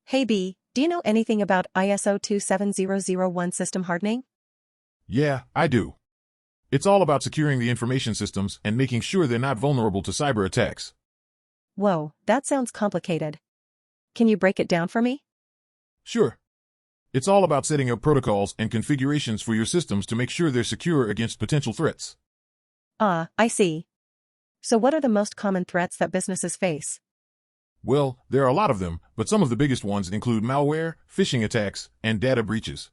Hey B, do you know anything about ISO 27001 system hardening? Yeah, I do. It's all about securing the information systems and making sure they're not vulnerable to cyber attacks. Whoa, that sounds complicated. Can you break it down for me? Sure. It's all about setting up protocols and configurations for your systems to make sure they're secure against potential threats. Ah, I see. So what are the most common threats that businesses face? Well, there are a lot of them, but some of the biggest ones include malware, phishing attacks, and data breaches.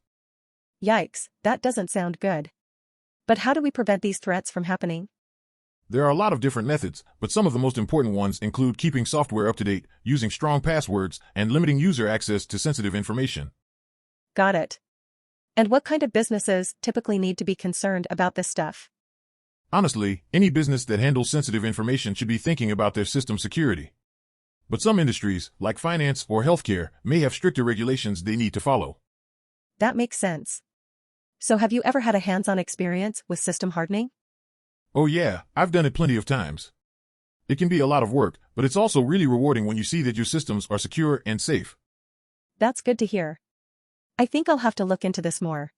Yikes, that doesn't sound good. But how do we prevent these threats from happening? There are a lot of different methods, but some of the most important ones include keeping software up to date, using strong passwords, and limiting user access to sensitive information. Got it. And what kind of businesses typically need to be concerned about this stuff? Honestly, any business that handles sensitive information should be thinking about their system security. But some industries, like finance or healthcare, may have stricter regulations they need to follow. That makes sense. So have you ever had a hands-on experience with system hardening? Oh yeah, I've done it plenty of times. It can be a lot of work, but it's also really rewarding when you see that your systems are secure and safe. That's good to hear. I think I'll have to look into this more.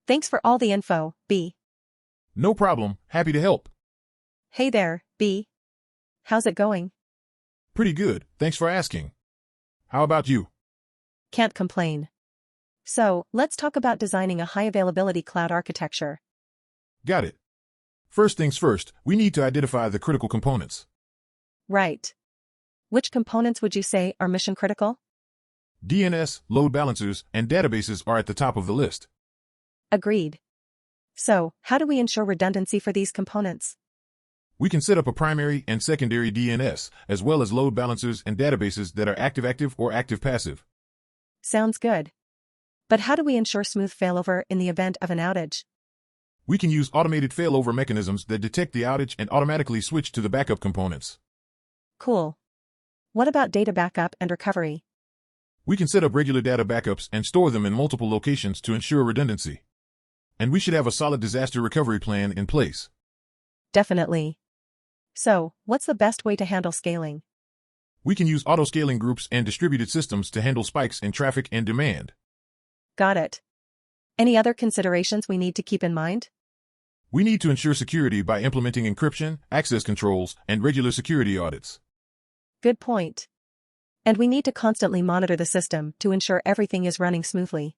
Thanks for all the info, B. No problem, happy to help. Hey there, B. How's it going? Pretty good, thanks for asking. How about you? Can't complain. So, let's talk about designing a high-availability cloud architecture. Got it. First things first, we need to identify the critical components. Right. Which components would you say are mission-critical? DNS, load balancers, and databases are at the top of the list. Agreed. So, how do we ensure redundancy for these components? We can set up a primary and secondary DNS, as well as load balancers and databases that are active-active or active-passive. Sounds good. But how do we ensure smooth failover in the event of an outage? We can use automated failover mechanisms that detect the outage and automatically switch to the backup components. Cool. What about data backup and recovery? We can set up regular data backups and store them in multiple locations to ensure redundancy. And we should have a solid disaster recovery plan in place. Definitely. So, what's the best way to handle scaling? We can use auto-scaling groups and distributed systems to handle spikes in traffic and demand. Got it. Any other considerations we need to keep in mind? We need to ensure security by implementing encryption, access controls, and regular security audits. Good point. And we need to constantly monitor the system to ensure everything is running smoothly.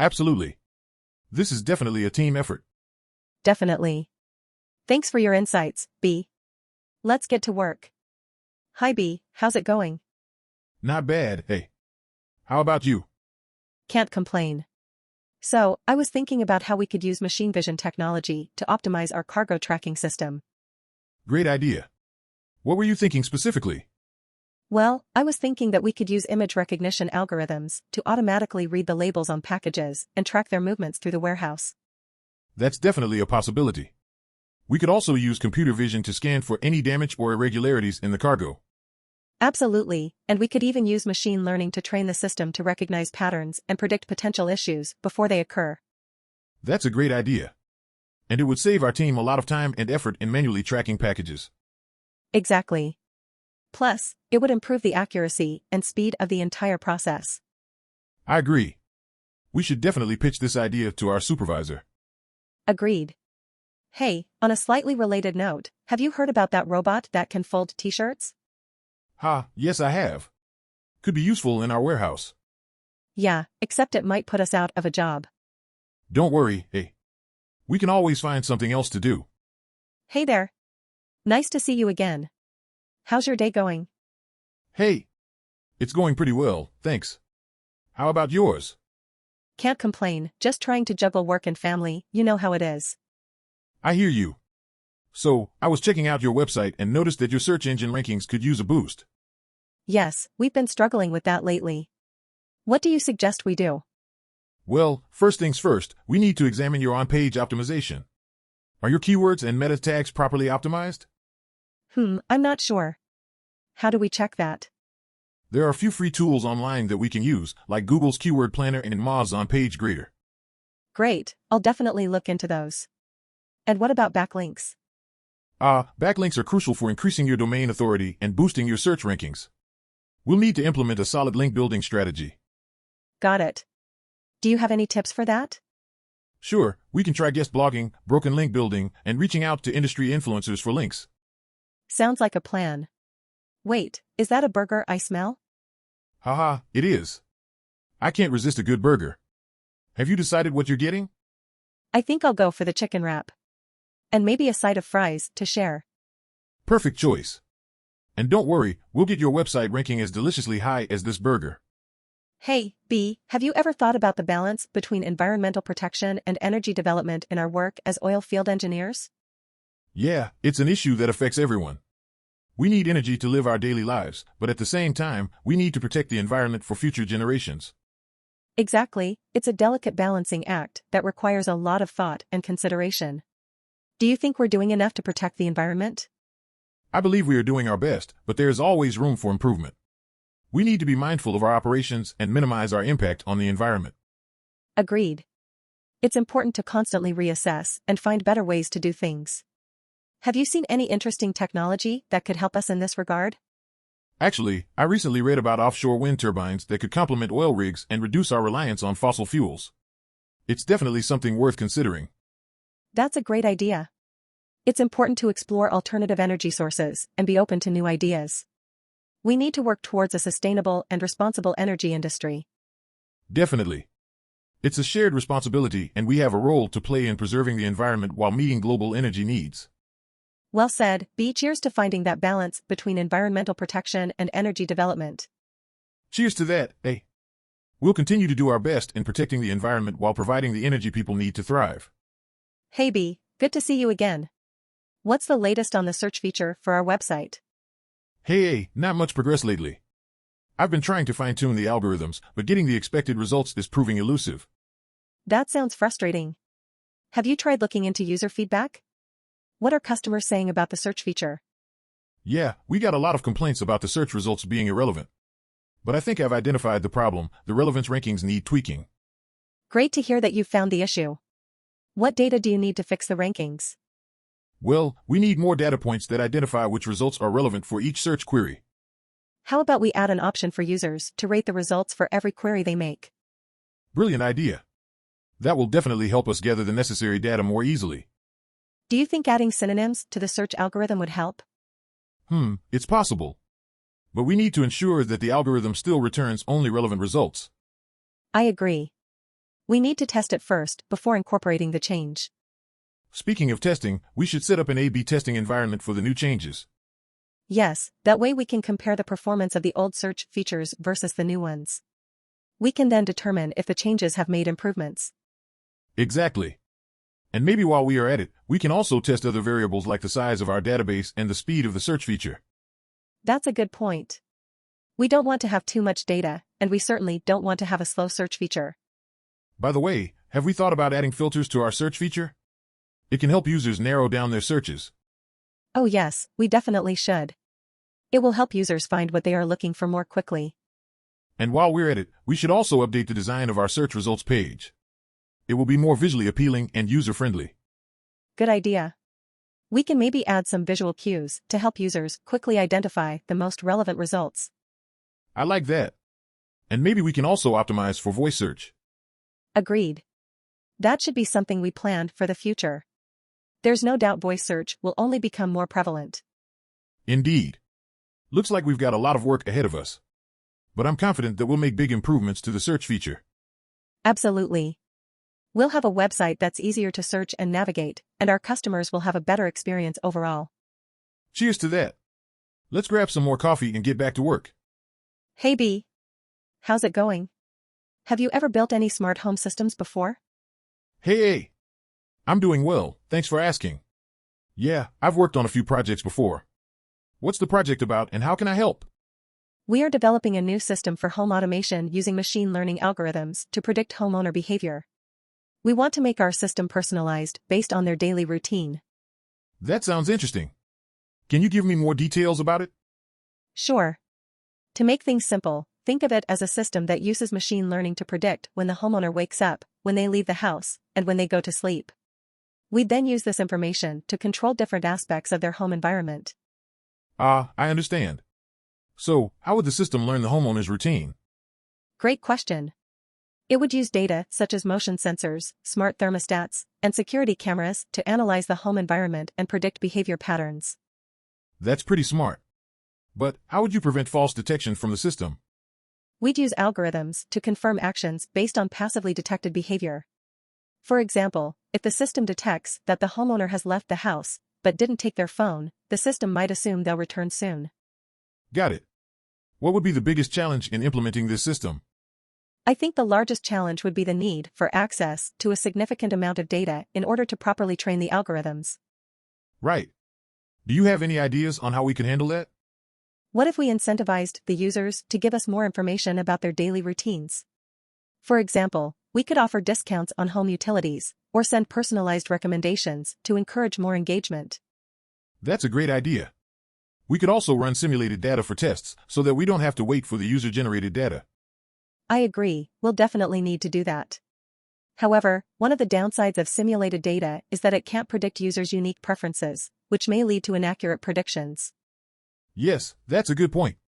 Absolutely. This is definitely a team effort. Definitely. Thanks for your insights, B. Let's get to work. Hi B, how's it going? Not bad, hey. How about you? Can't complain. So, I was thinking about how we could use machine vision technology to optimize our cargo tracking system. Great idea. What were you thinking specifically? Well, I was thinking that we could use image recognition algorithms to automatically read the labels on packages and track their movements through the warehouse. That's definitely a possibility. We could also use computer vision to scan for any damage or irregularities in the cargo. Absolutely, and we could even use machine learning to train the system to recognize patterns and predict potential issues before they occur. That's a great idea. And it would save our team a lot of time and effort in manually tracking packages. Exactly. Plus, it would improve the accuracy and speed of the entire process. I agree. We should definitely pitch this idea to our supervisor. Agreed. Hey, on a slightly related note, have you heard about that robot that can fold t-shirts? Yes I have. Could be useful in our warehouse. Yeah, except it might put us out of a job. Don't worry, hey. We can always find something else to do. Hey there. Nice to see you again. How's your day going? Hey. It's going pretty well, thanks. How about yours? Can't complain, just trying to juggle work and family, you know how it is. I hear you. So, I was checking out your website and noticed that your search engine rankings could use a boost. Yes, we've been struggling with that lately. What do you suggest we do? Well, first things first, we need to examine your on-page optimization. Are your keywords and meta tags properly optimized? I'm not sure. How do we check that? There are a few free tools online that we can use, like Google's Keyword Planner and Moz on-page grader. Great, I'll definitely look into those. And what about backlinks? Backlinks are crucial for increasing your domain authority and boosting your search rankings. We'll need to implement a solid link building strategy. Got it. Do you have any tips for that? Sure, we can try guest blogging, broken link building, and reaching out to industry influencers for links. Sounds like a plan. Wait, is that a burger I smell? Haha, it is. I can't resist a good burger. Have you decided what you're getting? I think I'll go for the chicken wrap. And maybe a side of fries to share. Perfect choice. And don't worry, we'll get your website ranking as deliciously high as this burger. Hey, B, have you ever thought about the balance between environmental protection and energy development in our work as oil field engineers? Yeah, it's an issue that affects everyone. We need energy to live our daily lives, but at the same time, we need to protect the environment for future generations. Exactly, it's a delicate balancing act that requires a lot of thought and consideration. Do you think we're doing enough to protect the environment? I believe we are doing our best, but there is always room for improvement. We need to be mindful of our operations and minimize our impact on the environment. Agreed. It's important to constantly reassess and find better ways to do things. Have you seen any interesting technology that could help us in this regard? Actually, I recently read about offshore wind turbines that could complement oil rigs and reduce our reliance on fossil fuels. It's definitely something worth considering. That's a great idea. It's important to explore alternative energy sources and be open to new ideas. We need to work towards a sustainable and responsible energy industry. Definitely. It's a shared responsibility, and we have a role to play in preserving the environment while meeting global energy needs. Well said, B. Cheers to finding that balance between environmental protection and energy development. Cheers to that, eh? We'll continue to do our best in protecting the environment while providing the energy people need to thrive. Hey B, good to see you again. What's the latest on the search feature for our website? Hey, not much progress lately. I've been trying to fine-tune the algorithms, but getting the expected results is proving elusive. That sounds frustrating. Have you tried looking into user feedback? What are customers saying about the search feature? Yeah, we got a lot of complaints about the search results being irrelevant. But I think I've identified the problem. The relevance rankings need tweaking. Great to hear that you've found the issue. What data do you need to fix the rankings? Well, we need more data points that identify which results are relevant for each search query. How about we add an option for users to rate the results for every query they make? Brilliant idea. That will definitely help us gather the necessary data more easily. Do you think adding synonyms to the search algorithm would help? It's possible. But we need to ensure that the algorithm still returns only relevant results. I agree. We need to test it first before incorporating the change. Speaking of testing, we should set up an A/B testing environment for the new changes. Yes, that way we can compare the performance of the old search features versus the new ones. We can then determine if the changes have made improvements. Exactly. And maybe while we are at it, we can also test other variables like the size of our database and the speed of the search feature. That's a good point. We don't want to have too much data, and we certainly don't want to have a slow search feature. By the way, have we thought about adding filters to our search feature? It can help users narrow down their searches. Oh yes, we definitely should. It will help users find what they are looking for more quickly. And while we're at it, we should also update the design of our search results page. It will be more visually appealing and user-friendly. Good idea. We can maybe add some visual cues to help users quickly identify the most relevant results. I like that. And maybe we can also optimize for voice search. Agreed. That should be something we plan for the future. There's no doubt voice search will only become more prevalent. Indeed. Looks like we've got a lot of work ahead of us. But I'm confident that we'll make big improvements to the search feature. Absolutely. We'll have a website that's easier to search and navigate, and our customers will have a better experience overall. Cheers to that. Let's grab some more coffee and get back to work. Hey B. How's it going? Have you ever built any smart home systems before? Hey. I'm doing well, thanks for asking. Yeah, I've worked on a few projects before. What's the project about and how can I help? We are developing a new system for home automation using machine learning algorithms to predict homeowner behavior. We want to make our system personalized based on their daily routine. That sounds interesting. Can you give me more details about it? Sure. To make things simple, think of it as a system that uses machine learning to predict when the homeowner wakes up, when they leave the house, and when they go to sleep. We'd then use this information to control different aspects of their home environment. I understand. So, how would the system learn the homeowner's routine? Great question. It would use data such as motion sensors, smart thermostats, and security cameras to analyze the home environment and predict behavior patterns. That's pretty smart. But how would you prevent false detection from the system? We'd use algorithms to confirm actions based on passively detected behavior. For example, if the system detects that the homeowner has left the house but didn't take their phone, the system might assume they'll return soon. Got it. What would be the biggest challenge in implementing this system? I think the largest challenge would be the need for access to a significant amount of data in order to properly train the algorithms. Right. Do you have any ideas on how we could handle that? What if we incentivized the users to give us more information about their daily routines? For example, we could offer discounts on home utilities, or send personalized recommendations to encourage more engagement. That's a great idea. We could also run simulated data for tests so that we don't have to wait for the user-generated data. I agree, we'll definitely need to do that. However, one of the downsides of simulated data is that it can't predict users' unique preferences, which may lead to inaccurate predictions. Yes, that's a good point.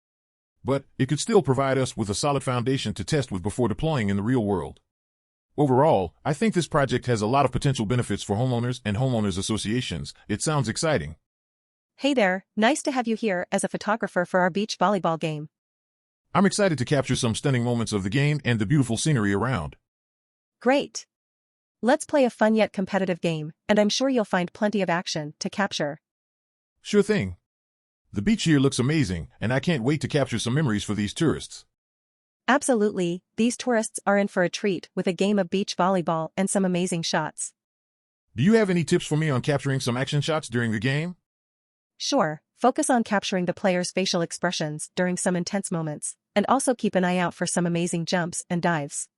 But it could still provide us with a solid foundation to test with before deploying in the real world. Overall, I think this project has a lot of potential benefits for homeowners and homeowners associations. It sounds exciting. Hey there, nice to have you here as a photographer for our beach volleyball game. I'm excited to capture some stunning moments of the game and the beautiful scenery around. Great. Let's play a fun yet competitive game, and I'm sure you'll find plenty of action to capture. Sure thing. The beach here looks amazing, and I can't wait to capture some memories for these tourists. Absolutely, these tourists are in for a treat with a game of beach volleyball and some amazing shots. Do you have any tips for me on capturing some action shots during the game? Sure, focus on capturing the player's facial expressions during some intense moments, and also keep an eye out for some amazing jumps and dives.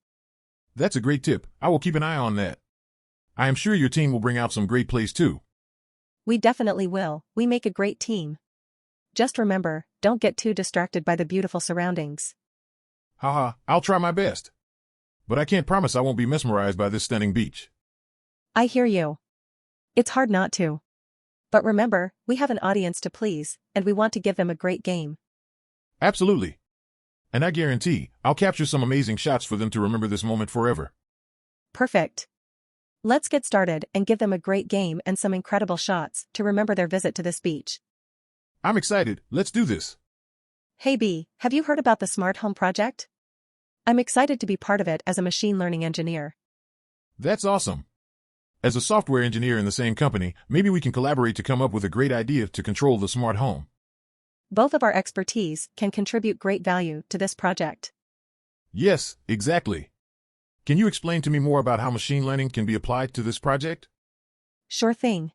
That's a great tip. I will keep an eye on that. I am sure your team will bring out some great plays too. We definitely will. We make a great team. Just remember, don't get too distracted by the beautiful surroundings. Haha, I'll try my best. But I can't promise I won't be mesmerized by this stunning beach. I hear you. It's hard not to. But remember, we have an audience to please, and we want to give them a great game. Absolutely. And I guarantee, I'll capture some amazing shots for them to remember this moment forever. Perfect. Let's get started and give them a great game and some incredible shots to remember their visit to this beach. I'm excited, let's do this. Hey B, have you heard about the Smart Home project? I'm excited to be part of it as a machine learning engineer. That's awesome. As a software engineer in the same company, maybe we can collaborate to come up with a great idea to control the smart home. Both of our expertise can contribute great value to this project. Yes, exactly. Can you explain to me more about how machine learning can be applied to this project? Sure thing.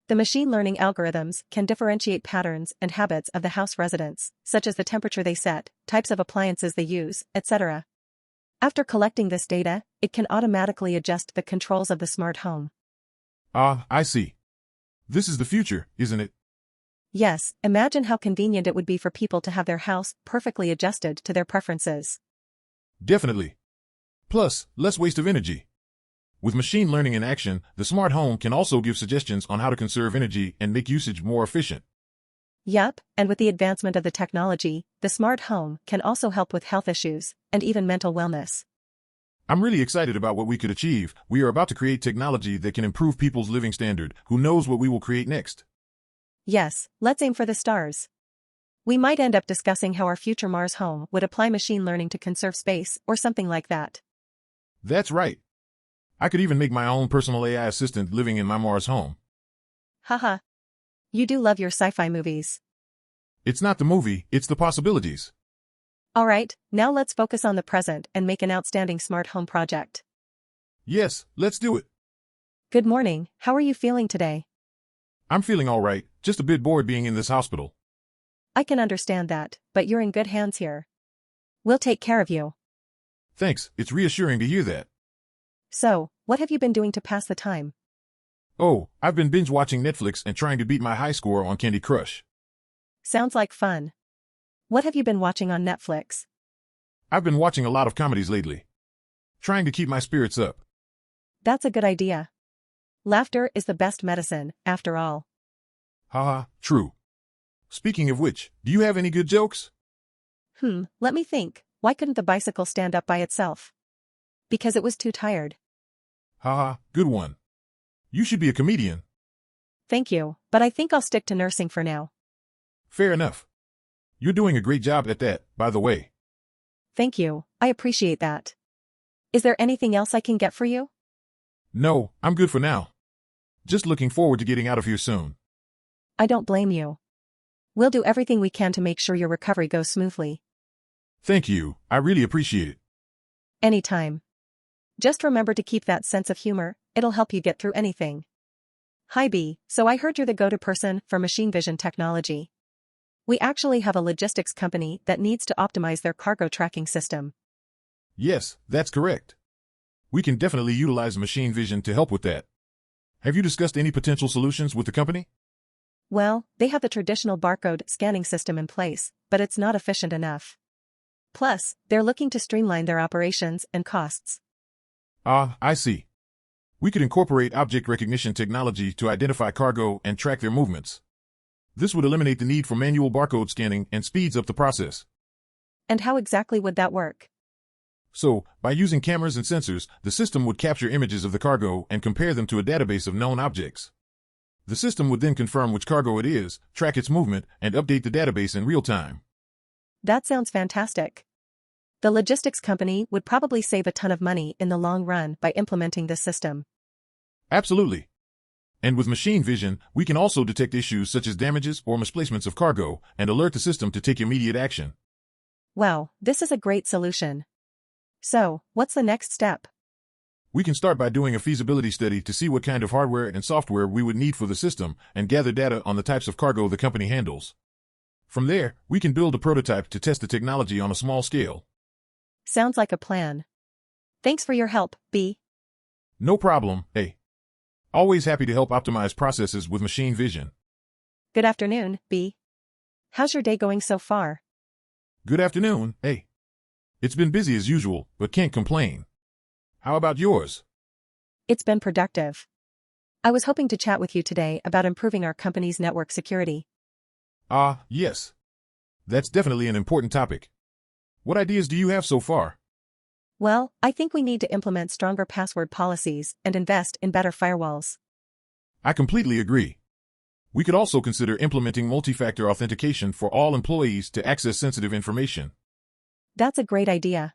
The machine learning algorithms can differentiate patterns and habits of the house residents, such as the temperature they set, types of appliances they use, etc. After collecting this data, it can automatically adjust the controls of the smart home. Ah, I see. This is the future, isn't it? Yes, imagine how convenient it would be for people to have their house perfectly adjusted to their preferences. Definitely. Plus, less waste of energy. With machine learning in action, the smart home can also give suggestions on how to conserve energy and make usage more efficient. Yup, and with the advancement of the technology, the smart home can also help with health issues and even mental wellness. I'm really excited about what we could achieve. We are about to create technology that can improve people's living standard. Who knows what we will create next? Yes, let's aim for the stars. We might end up discussing how our future Mars home would apply machine learning to conserve space or something like that. That's right. I could even make my own personal AI assistant living in my Mars home. Haha. You do love your sci-fi movies. It's not the movie, it's the possibilities. Alright, now let's focus on the present and make an outstanding smart home project. Yes, let's do it. Good morning, how are you feeling today? I'm feeling all right, just a bit bored being in this hospital. I can understand that, but you're in good hands here. We'll take care of you. Thanks, it's reassuring to hear that. So, what have you been doing to pass the time? Oh, I've been binge-watching Netflix and trying to beat my high score on Candy Crush. Sounds like fun. What have you been watching on Netflix? I've been watching a lot of comedies lately. Trying to keep my spirits up. That's a good idea. Laughter is the best medicine, after all. Haha, true. Speaking of which, do you have any good jokes? Let me think. Why couldn't the bicycle stand up by itself? Because it was too tired. Haha, good one. You should be a comedian. Thank you, but I think I'll stick to nursing for now. Fair enough. You're doing a great job at that, by the way. Thank you, I appreciate that. Is there anything else I can get for you? No, I'm good for now. Just looking forward to getting out of here soon. I don't blame you. We'll do everything we can to make sure your recovery goes smoothly. Thank you, I really appreciate it. Anytime. Just remember to keep that sense of humor, it'll help you get through anything. Hi B, so I heard you're the go-to person for machine vision technology. We actually have a logistics company that needs to optimize their cargo tracking system. Yes, that's correct. We can definitely utilize machine vision to help with that. Have you discussed any potential solutions with the company? Well, they have the traditional barcode scanning system in place, but it's not efficient enough. Plus, they're looking to streamline their operations and costs. I see. We could incorporate object recognition technology to identify cargo and track their movements. This would eliminate the need for manual barcode scanning and speeds up the process. And how exactly would that work? So, by using cameras and sensors, the system would capture images of the cargo and compare them to a database of known objects. The system would then confirm which cargo it is, track its movement, and update the database in real time. That sounds fantastic. The logistics company would probably save a ton of money in the long run by implementing this system. Absolutely. And with machine vision, we can also detect issues such as damages or misplacements of cargo and alert the system to take immediate action. Wow, this is a great solution. So, what's the next step? We can start by doing a feasibility study to see what kind of hardware and software we would need for the system and gather data on the types of cargo the company handles. From there, we can build a prototype to test the technology on a small scale. Sounds like a plan. Thanks for your help, B. No problem, A. Always happy to help optimize processes with machine vision. Good afternoon, B. How's your day going so far? Good afternoon, A. It's been busy as usual, but can't complain. How about yours? It's been productive. I was hoping to chat with you today about improving our company's network security. Yes. That's definitely an important topic. What ideas do you have so far? Well, I think we need to implement stronger password policies and invest in better firewalls. I completely agree. We could also consider implementing multi-factor authentication for all employees to access sensitive information. That's a great idea.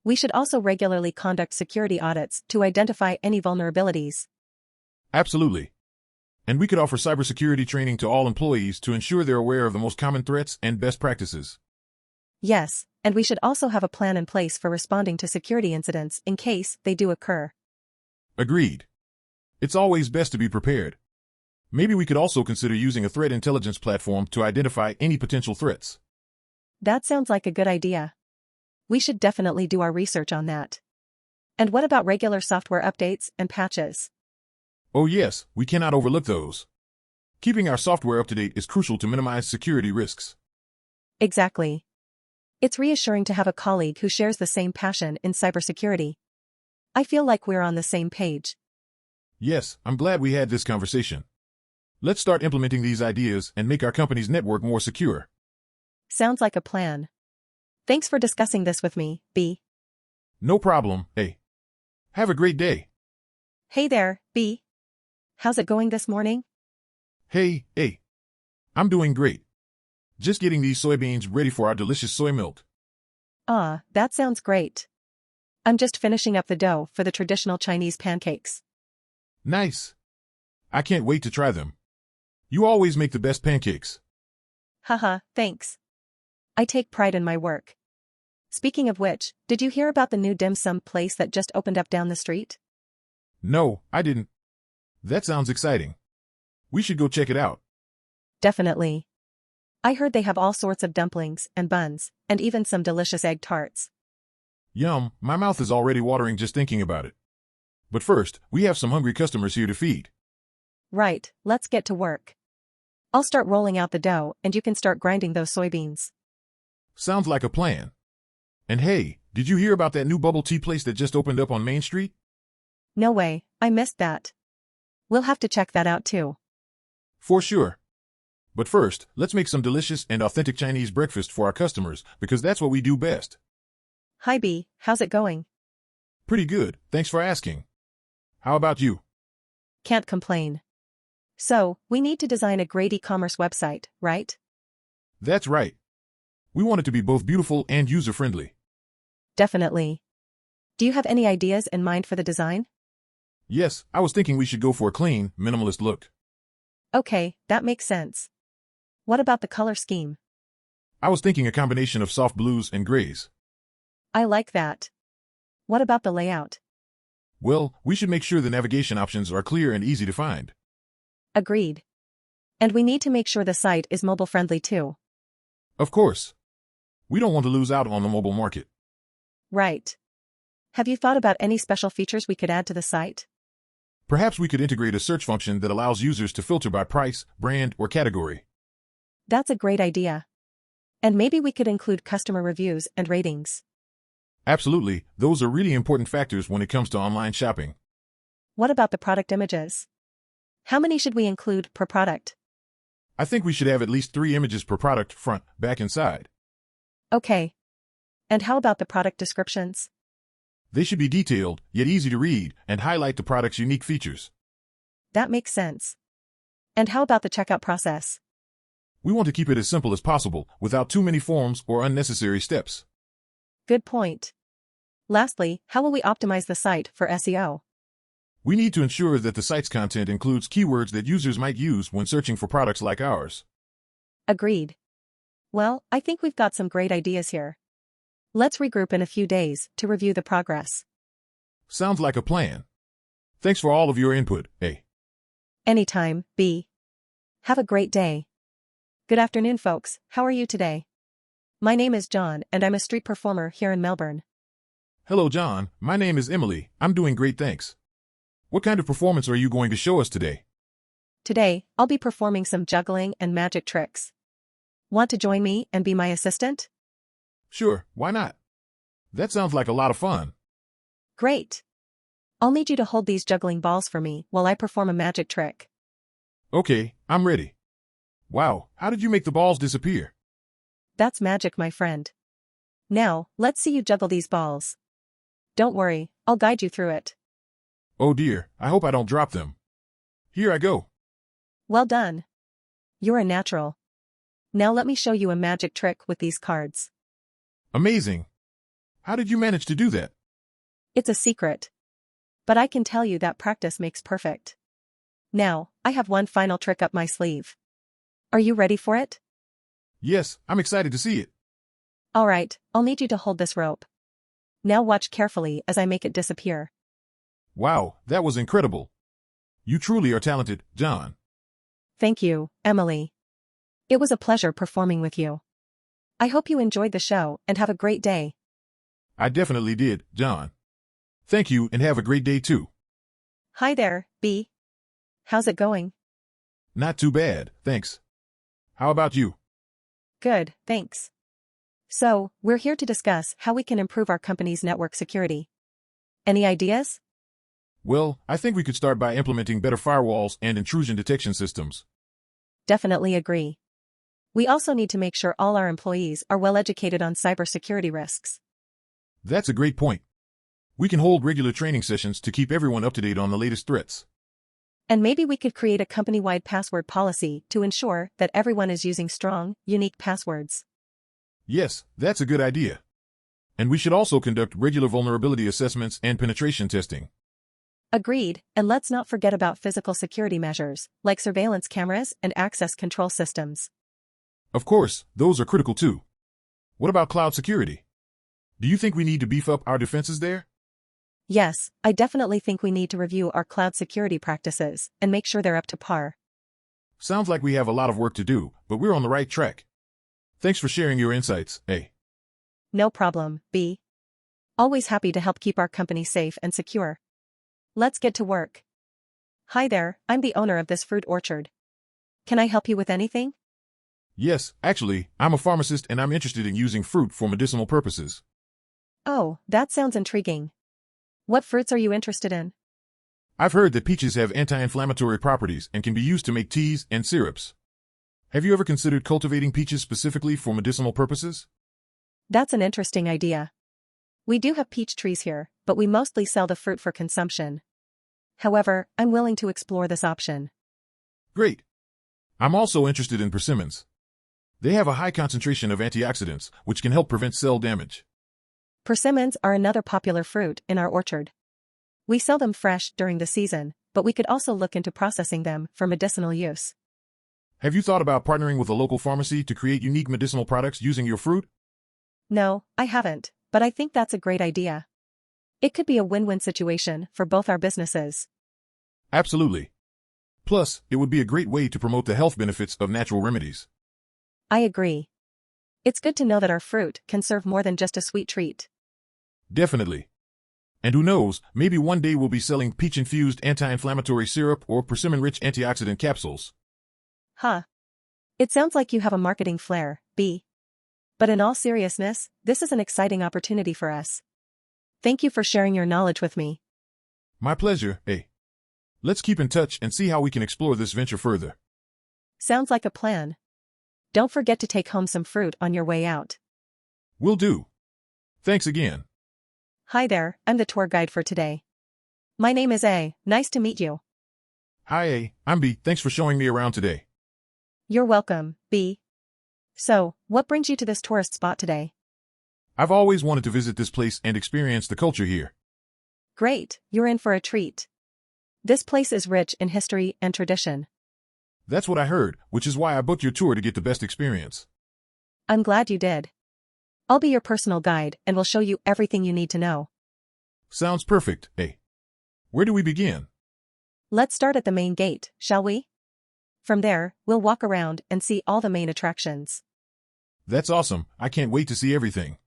We should also regularly conduct security audits to identify any vulnerabilities. Absolutely. And we could offer cybersecurity training to all employees to ensure they're aware of the most common threats and best practices. Yes, and we should also have a plan in place for responding to security incidents in case they do occur. Agreed. It's always best to be prepared. Maybe we could also consider using a threat intelligence platform to identify any potential threats. That sounds like a good idea. We should definitely do our research on that. And what about regular software updates and patches? Oh yes, we cannot overlook those. Keeping our software up to date is crucial to minimize security risks. Exactly. It's reassuring to have a colleague who shares the same passion in cybersecurity. I feel like we're on the same page. Yes, I'm glad we had this conversation. Let's start implementing these ideas and make our company's network more secure. Sounds like a plan. Thanks for discussing this with me, B. No problem, A. Have a great day. Hey there, B. How's it going this morning? Hey, A. I'm doing great. Just getting these soybeans ready for our delicious soy milk. That sounds great. I'm just finishing up the dough for the traditional Chinese pancakes. Nice. I can't wait to try them. You always make the best pancakes. Haha, thanks. I take pride in my work. Speaking of which, did you hear about the new dim sum place that just opened up down the street? No, I didn't. That sounds exciting. We should go check it out. Definitely. I heard they have all sorts of dumplings and buns, and even some delicious egg tarts. Yum, my mouth is already watering just thinking about it. But first, we have some hungry customers here to feed. Right, let's get to work. I'll start rolling out the dough and you can start grinding those soybeans. Sounds like a plan. And hey, did you hear about that new bubble tea place that just opened up on Main Street? No way, I missed that. We'll have to check that out too. For sure. But first, let's make some delicious and authentic Chinese breakfast for our customers because that's what we do best. Hi B, how's it going? Pretty good, thanks for asking. How about you? Can't complain. So, we need to design a great e-commerce website, right? That's right. We want it to be both beautiful and user-friendly. Definitely. Do you have any ideas in mind for the design? Yes, I was thinking we should go for a clean, minimalist look. Okay, that makes sense. What about the color scheme? I was thinking a combination of soft blues and grays. I like that. What about the layout? Well, we should make sure the navigation options are clear and easy to find. Agreed. And we need to make sure the site is mobile-friendly too. Of course. We don't want to lose out on the mobile market. Right. Have you thought about any special features we could add to the site? Perhaps we could integrate a search function that allows users to filter by price, brand, or category. That's a great idea. And maybe we could include customer reviews and ratings. Absolutely, those are really important factors when it comes to online shopping. What about the product images? How many should we include per product? I think we should have at least 3 images per product, front, back, and side. Okay. And how about the product descriptions? They should be detailed, yet easy to read, and highlight the product's unique features. That makes sense. And how about the checkout process? We want to keep it as simple as possible, without too many forms or unnecessary steps. Good point. Lastly, how will we optimize the site for SEO? We need to ensure that the site's content includes keywords that users might use when searching for products like ours. Agreed. Well, I think we've got some great ideas here. Let's regroup in a few days to review the progress. Sounds like a plan. Thanks for all of your input, A. Anytime, B. Have a great day. Good afternoon, folks. How are you today? My name is John, and I'm a street performer here in Melbourne. Hello, John. My name is Emily. I'm doing great, thanks. What kind of performance are you going to show us today? Today, I'll be performing some juggling and magic tricks. Want to join me and be my assistant? Sure, why not? That sounds like a lot of fun. Great. I'll need you to hold these juggling balls for me while I perform a magic trick. Okay, I'm ready. Wow, how did you make the balls disappear? That's magic, my friend. Now, let's see you juggle these balls. Don't worry, I'll guide you through it. Oh dear, I hope I don't drop them. Here I go. Well done. You're a natural. Now let me show you a magic trick with these cards. Amazing. How did you manage to do that? It's a secret. But I can tell you that practice makes perfect. Now, I have one final trick up my sleeve. Are you ready for it? Yes, I'm excited to see it. Alright, I'll need you to hold this rope. Now watch carefully as I make it disappear. Wow, that was incredible. You truly are talented, John. Thank you, Emily. It was a pleasure performing with you. I hope you enjoyed the show and have a great day. I definitely did, John. Thank you and have a great day too. Hi there, B. How's it going? Not too bad, thanks. How about you? Good, thanks. So, we're here to discuss how we can improve our company's network security. Any ideas? Well, I think we could start by implementing better firewalls and intrusion detection systems. Definitely agree. We also need to make sure all our employees are well educated on cybersecurity risks. That's a great point. We can hold regular training sessions to keep everyone up to date on the latest threats. And maybe we could create a company-wide password policy to ensure that everyone is using strong, unique passwords. Yes, that's a good idea. And we should also conduct regular vulnerability assessments and penetration testing. Agreed, and let's not forget about physical security measures, like surveillance cameras and access control systems. Of course, those are critical too. What about cloud security? Do you think we need to beef up our defenses there? Yes, I definitely think we need to review our cloud security practices and make sure they're up to par. Sounds like we have a lot of work to do, but we're on the right track. Thanks for sharing your insights, A. No problem, B. Always happy to help keep our company safe and secure. Let's get to work. Hi there, I'm the owner of this fruit orchard. Can I help you with anything? Yes, actually, I'm a pharmacist and I'm interested in using fruit for medicinal purposes. Oh, that sounds intriguing. What fruits are you interested in? I've heard that peaches have anti-inflammatory properties and can be used to make teas and syrups. Have you ever considered cultivating peaches specifically for medicinal purposes? That's an interesting idea. We do have peach trees here, but we mostly sell the fruit for consumption. However, I'm willing to explore this option. Great. I'm also interested in persimmons. They have a high concentration of antioxidants, which can help prevent cell damage. Persimmons are another popular fruit in our orchard. We sell them fresh during the season, but we could also look into processing them for medicinal use. Have you thought about partnering with a local pharmacy to create unique medicinal products using your fruit? No, I haven't, but I think that's a great idea. It could be a win-win situation for both our businesses. Absolutely. Plus, it would be a great way to promote the health benefits of natural remedies. I agree. It's good to know that our fruit can serve more than just a sweet treat. Definitely. And who knows, maybe one day we'll be selling peach-infused anti-inflammatory syrup or persimmon-rich antioxidant capsules. Huh. It sounds like you have a marketing flair, B. But in all seriousness, this is an exciting opportunity for us. Thank you for sharing your knowledge with me. My pleasure, A. Let's keep in touch and see how we can explore this venture further. Sounds like a plan. Don't forget to take home some fruit on your way out. Will do. Thanks again. Hi there, I'm the tour guide for today. My name is A. Nice to meet you. Hi A, I'm B. Thanks for showing me around today. You're welcome, B. So, what brings you to this tourist spot today? I've always wanted to visit this place and experience the culture here. Great, you're in for a treat. This place is rich in history and tradition. That's what I heard, which is why I booked your tour to get the best experience. I'm glad you did. I'll be your personal guide and will show you everything you need to know. Sounds perfect, A. Where do we begin? Let's start at the main gate, shall we? From there, we'll walk around and see all the main attractions. That's awesome, I can't wait to see everything.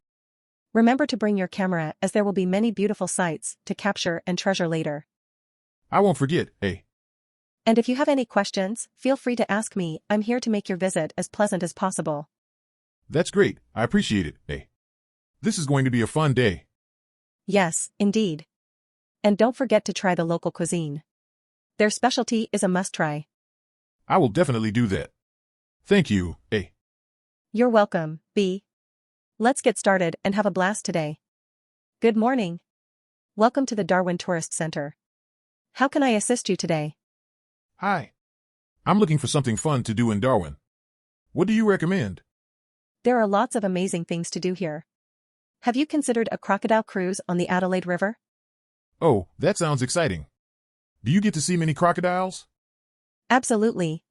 Remember to bring your camera as there will be many beautiful sights to capture and treasure later. I won't forget, A. And if you have any questions, feel free to ask me. I'm here to make your visit as pleasant as possible. That's great, I appreciate it, A. This is going to be a fun day. Yes, indeed. And don't forget to try the local cuisine. Their specialty is a must-try. I will definitely do that. Thank you, A. You're welcome, B. Let's get started and have a blast today. Good morning. Welcome to the Darwin Tourist Center. How can I assist you today? Hi. I'm looking for something fun to do in Darwin. What do you recommend? There are lots of amazing things to do here. Have you considered a crocodile cruise on the Adelaide River? Oh, that sounds exciting. Do you get to see many crocodiles? Absolutely.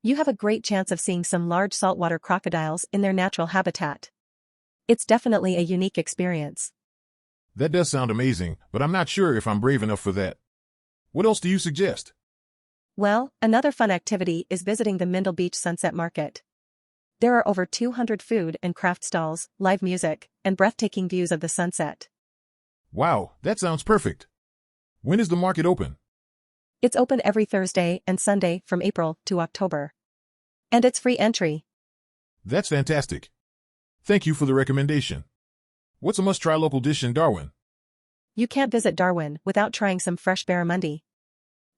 You have a great chance of seeing some large saltwater crocodiles in their natural habitat. It's definitely a unique experience. That does sound amazing, but I'm not sure if I'm brave enough for that. What else do you suggest? Well, another fun activity is visiting the Mindle Beach Sunset Market. There are over 200 food and craft stalls, live music, and breathtaking views of the sunset. Wow, that sounds perfect. When is the market open? It's open every Thursday and Sunday from April to October. And it's free entry. That's fantastic. Thank you for the recommendation. What's a must-try local dish in Darwin? You can't visit Darwin without trying some fresh barramundi.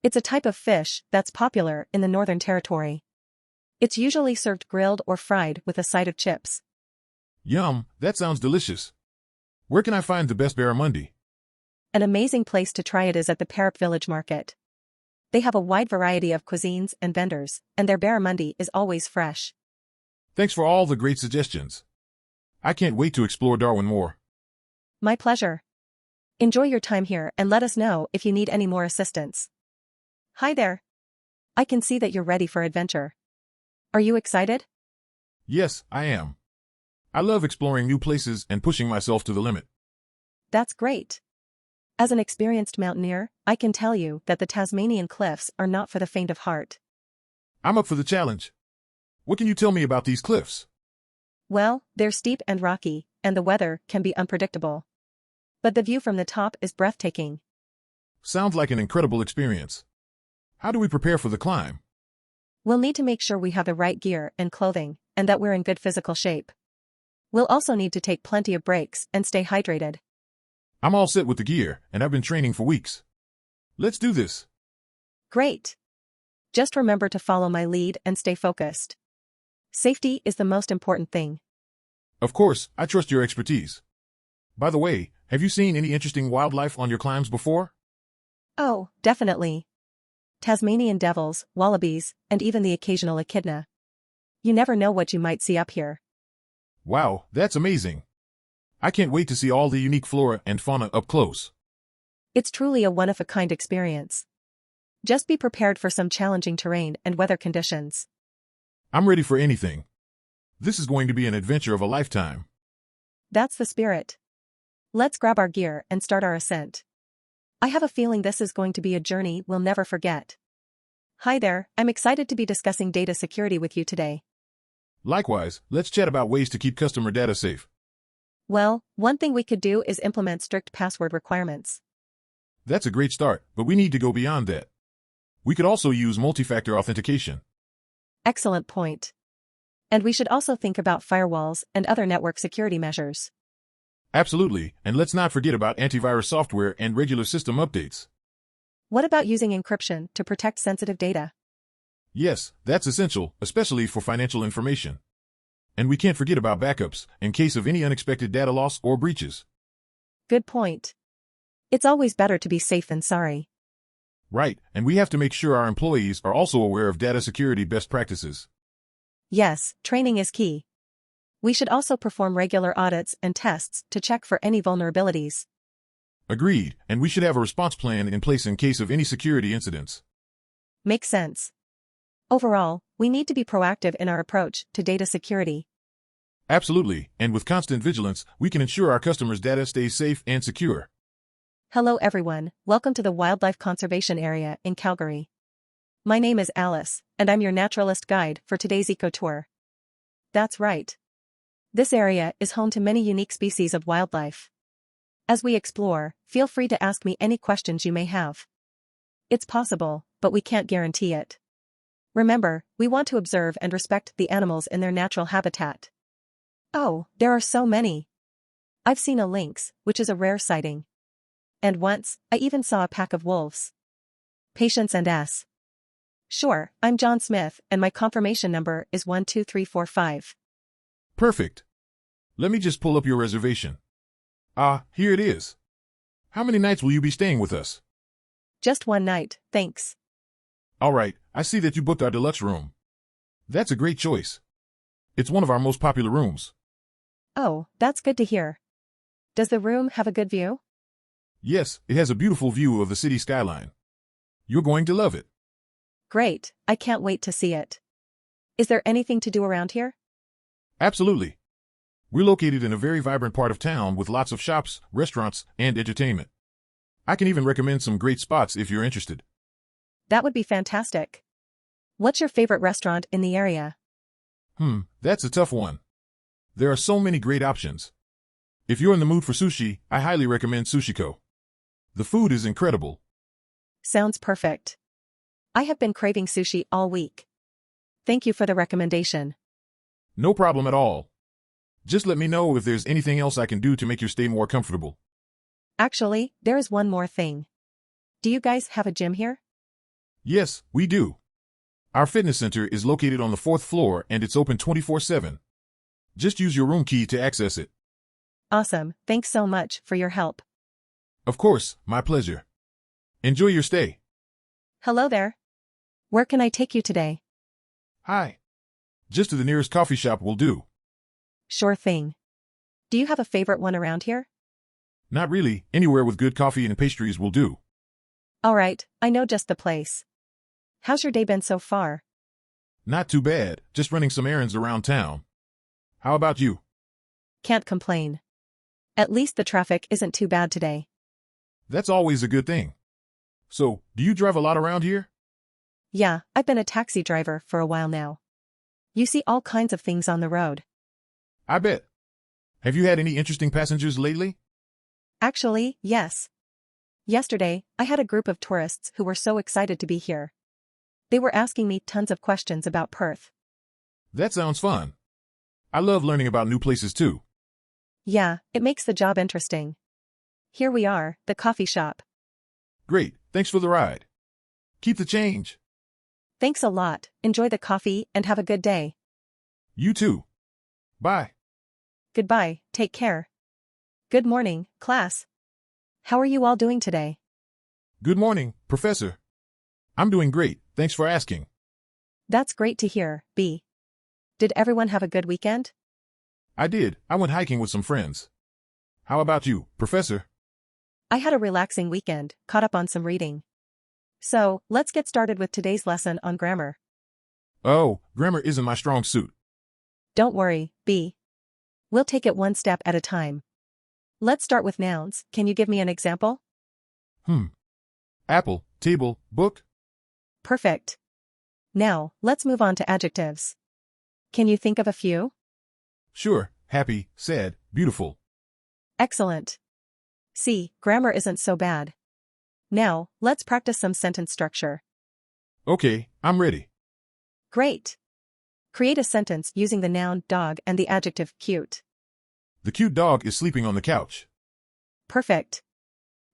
It's a type of fish that's popular in the Northern Territory. It's usually served grilled or fried with a side of chips. Yum, that sounds delicious. Where can I find the best barramundi? An amazing place to try it is at the Parup Village Market. They have a wide variety of cuisines and vendors, and their barramundi is always fresh. Thanks for all the great suggestions. I can't wait to explore Darwin more. My pleasure. Enjoy your time here and let us know if you need any more assistance. Hi there. I can see that you're ready for adventure. Are you excited? Yes, I am. I love exploring new places and pushing myself to the limit. That's great. As an experienced mountaineer, I can tell you that the Tasmanian cliffs are not for the faint of heart. I'm up for the challenge. What can you tell me about these cliffs? Well, they're steep and rocky, and the weather can be unpredictable. But the view from the top is breathtaking. Sounds like an incredible experience. How do we prepare for the climb? We'll need to make sure we have the right gear and clothing, and that we're in good physical shape. We'll also need to take plenty of breaks and stay hydrated. I'm all set with the gear, and I've been training for weeks. Let's do this. Great. Just remember to follow my lead and stay focused. Safety is the most important thing. Of course, I trust your expertise. By the way, have you seen any interesting wildlife on your climbs before? Oh, definitely. Tasmanian devils, wallabies, and even the occasional echidna. You never know what you might see up here. Wow, that's amazing. I can't wait to see all the unique flora and fauna up close. It's truly a one-of-a-kind experience. Just be prepared for some challenging terrain and weather conditions. I'm ready for anything. This is going to be an adventure of a lifetime. That's the spirit. Let's grab our gear and start our ascent. I have a feeling this is going to be a journey we'll never forget. Hi there, I'm excited to be discussing data security with you today. Likewise, let's chat about ways to keep customer data safe. Well, one thing we could do is implement strict password requirements. That's a great start, but we need to go beyond that. We could also use multi-factor authentication. Excellent point. And we should also think about firewalls and other network security measures. Absolutely, and let's not forget about antivirus software and regular system updates. What about using encryption to protect sensitive data? Yes, that's essential, especially for financial information. And we can't forget about backups, in case of any unexpected data loss or breaches. Good point. It's always better to be safe than sorry. Right, and we have to make sure our employees are also aware of data security best practices. Yes, training is key. We should also perform regular audits and tests to check for any vulnerabilities. Agreed, and we should have a response plan in place in case of any security incidents. Makes sense. Overall, we need to be proactive in our approach to data security. Absolutely, and with constant vigilance, we can ensure our customers' data stays safe and secure. Hello everyone, welcome to the Wildlife Conservation Area in Calgary. My name is Alice, and I'm your naturalist guide for today's eco tour. That's right. This area is home to many unique species of wildlife. As we explore, feel free to ask me any questions you may have. It's possible, but we can't guarantee it. Remember, we want to observe and respect the animals in their natural habitat. Oh, there are so many. I've seen a lynx, which is a rare sighting. And once, I even saw a pack of wolves. Patience and S. Sure, I'm John Smith, and my confirmation number is 12345. Perfect. Let me just pull up your reservation. Ah, here it is. How many nights will you be staying with us? Just one night, thanks. All right, I see that you booked our deluxe room. That's a great choice. It's one of our most popular rooms. Oh, that's good to hear. Does the room have a good view? Yes, it has a beautiful view of the city skyline. You're going to love it. Great, I can't wait to see it. Is there anything to do around here? Absolutely. We're located in a very vibrant part of town with lots of shops, restaurants, and entertainment. I can even recommend some great spots if you're interested. That would be fantastic. What's your favorite restaurant in the area? That's a tough one. There are so many great options. If you're in the mood for sushi, I highly recommend Sushiko. The food is incredible. Sounds perfect. I have been craving sushi all week. Thank you for the recommendation. No problem at all. Just let me know if there's anything else I can do to make your stay more comfortable. Actually, there is one more thing. Do you guys have a gym here? Yes, we do. Our fitness center is located on the 4th floor and it's open 24/7. Just use your room key to access it. Awesome, thanks so much for your help. Of course, my pleasure. Enjoy your stay. Hello there. Where can I take you today? Hi. Just to the nearest coffee shop will do. Sure thing. Do you have a favorite one around here? Not really, anywhere with good coffee and pastries will do. All right, I know just the place. How's your day been so far? Not too bad, just running some errands around town. How about you? Can't complain. At least the traffic isn't too bad today. That's always a good thing. So, do you drive a lot around here? Yeah, I've been a taxi driver for a while now. You see all kinds of things on the road. I bet. Have you had any interesting passengers lately? Actually, yes. Yesterday, I had a group of tourists who were so excited to be here. They were asking me tons of questions about Perth. That sounds fun. I love learning about new places too. Yeah, it makes the job interesting. Here we are, the coffee shop. Great, thanks for the ride. Keep the change. Thanks a lot, enjoy the coffee and have a good day. You too. Bye. Goodbye, take care. Good morning, class. How are you all doing today? Good morning, Professor. I'm doing great, thanks for asking. That's great to hear, B. Did everyone have a good weekend? I did. I went hiking with some friends. How about you, Professor? I had a relaxing weekend, caught up on some reading. So, let's get started with today's lesson on grammar. Oh, grammar isn't my strong suit. Don't worry, B. We'll take it one step at a time. Let's start with nouns. Can you give me an example? Apple, table, book? Perfect. Now, let's move on to adjectives. Can you think of a few? Sure, happy, sad, beautiful. Excellent. See, grammar isn't so bad. Now, let's practice some sentence structure. Okay, I'm ready. Great. Create a sentence using the noun dog and the adjective cute. The cute dog is sleeping on the couch. Perfect.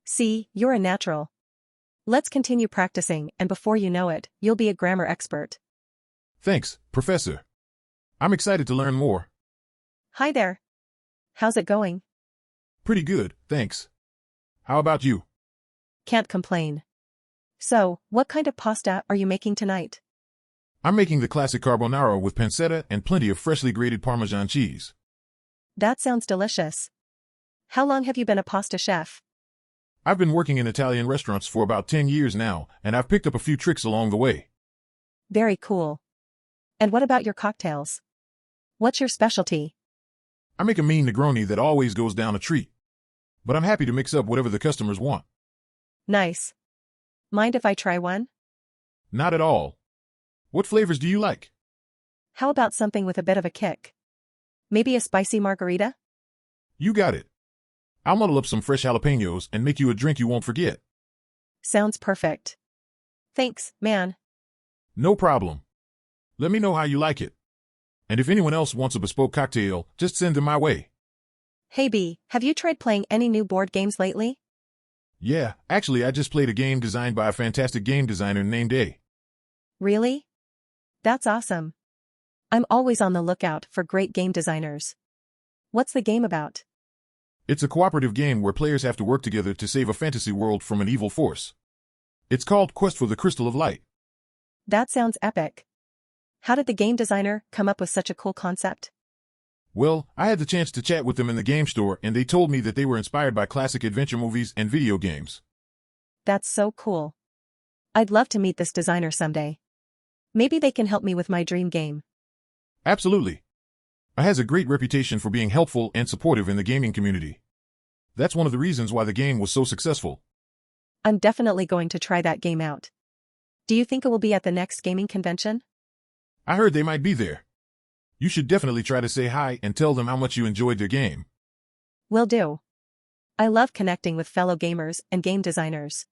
See, you're a natural. Let's continue practicing, and before you know it, you'll be a grammar expert. Thanks, Professor. I'm excited to learn more. Hi there. How's it going? Pretty good, thanks. How about you? Can't complain. So, what kind of pasta are you making tonight? I'm making the classic carbonara with pancetta and plenty of freshly grated Parmesan cheese. That sounds delicious. How long have you been a pasta chef? I've been working in Italian restaurants for about 10 years now, and I've picked up a few tricks along the way. Very cool. And what about your cocktails? What's your specialty? I make a mean Negroni that always goes down a treat. But I'm happy to mix up whatever the customers want. Nice. Mind if I try one? Not at all. What flavors do you like? How about something with a bit of a kick? Maybe a spicy margarita? You got it. I'll muddle up some fresh jalapenos and make you a drink you won't forget. Sounds perfect. Thanks, man. No problem. Let me know how you like it. And if anyone else wants a bespoke cocktail, just send them my way. Hey B, have you tried playing any new board games lately? Yeah, actually I just played a game designed by a fantastic game designer named A. Really? That's awesome. I'm always on the lookout for great game designers. What's the game about? It's a cooperative game where players have to work together to save a fantasy world from an evil force. It's called Quest for the Crystal of Light. That sounds epic. How did the game designer come up with such a cool concept? Well, I had the chance to chat with them in the game store and they told me that they were inspired by classic adventure movies and video games. That's so cool. I'd love to meet this designer someday. Maybe they can help me with my dream game. Absolutely. A has a great reputation for being helpful and supportive in the gaming community. That's one of the reasons why the game was so successful. I'm definitely going to try that game out. Do you think it will be at the next gaming convention? I heard they might be there. You should definitely try to say hi and tell them how much you enjoyed their game. Will do. I love connecting with fellow gamers and game designers.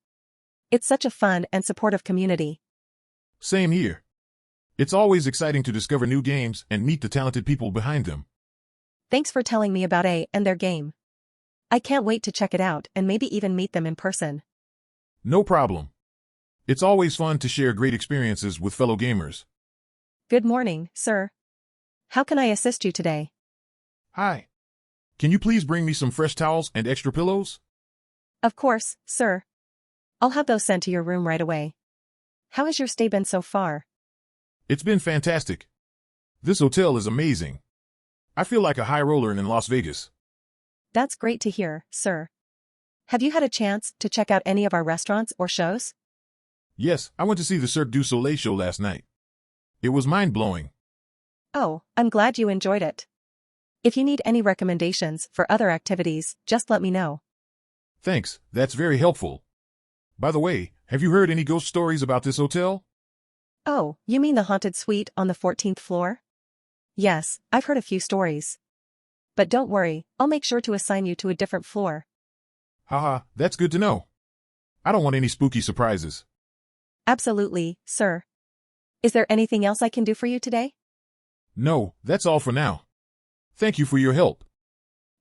It's such a fun and supportive community. Same here. It's always exciting to discover new games and meet the talented people behind them. Thanks for telling me about A and their game. I can't wait to check it out and maybe even meet them in person. No problem. It's always fun to share great experiences with fellow gamers. Good morning, sir. How can I assist you today? Hi. Can you please bring me some fresh towels and extra pillows? Of course, sir. I'll have those sent to your room right away. How has your stay been so far? It's been fantastic. This hotel is amazing. I feel like a high roller in Las Vegas. That's great to hear, sir. Have you had a chance to check out any of our restaurants or shows? Yes, I went to see the Cirque du Soleil show last night. It was mind-blowing. Oh, I'm glad you enjoyed it. If you need any recommendations for other activities, just let me know. Thanks, that's very helpful. By the way, have you heard any ghost stories about this hotel? Oh, you mean the haunted suite on the 14th floor? Yes, I've heard a few stories. But don't worry, I'll make sure to assign you to a different floor. Haha, that's good to know. I don't want any spooky surprises. Absolutely, sir. Is there anything else I can do for you today? No, that's all for now. Thank you for your help.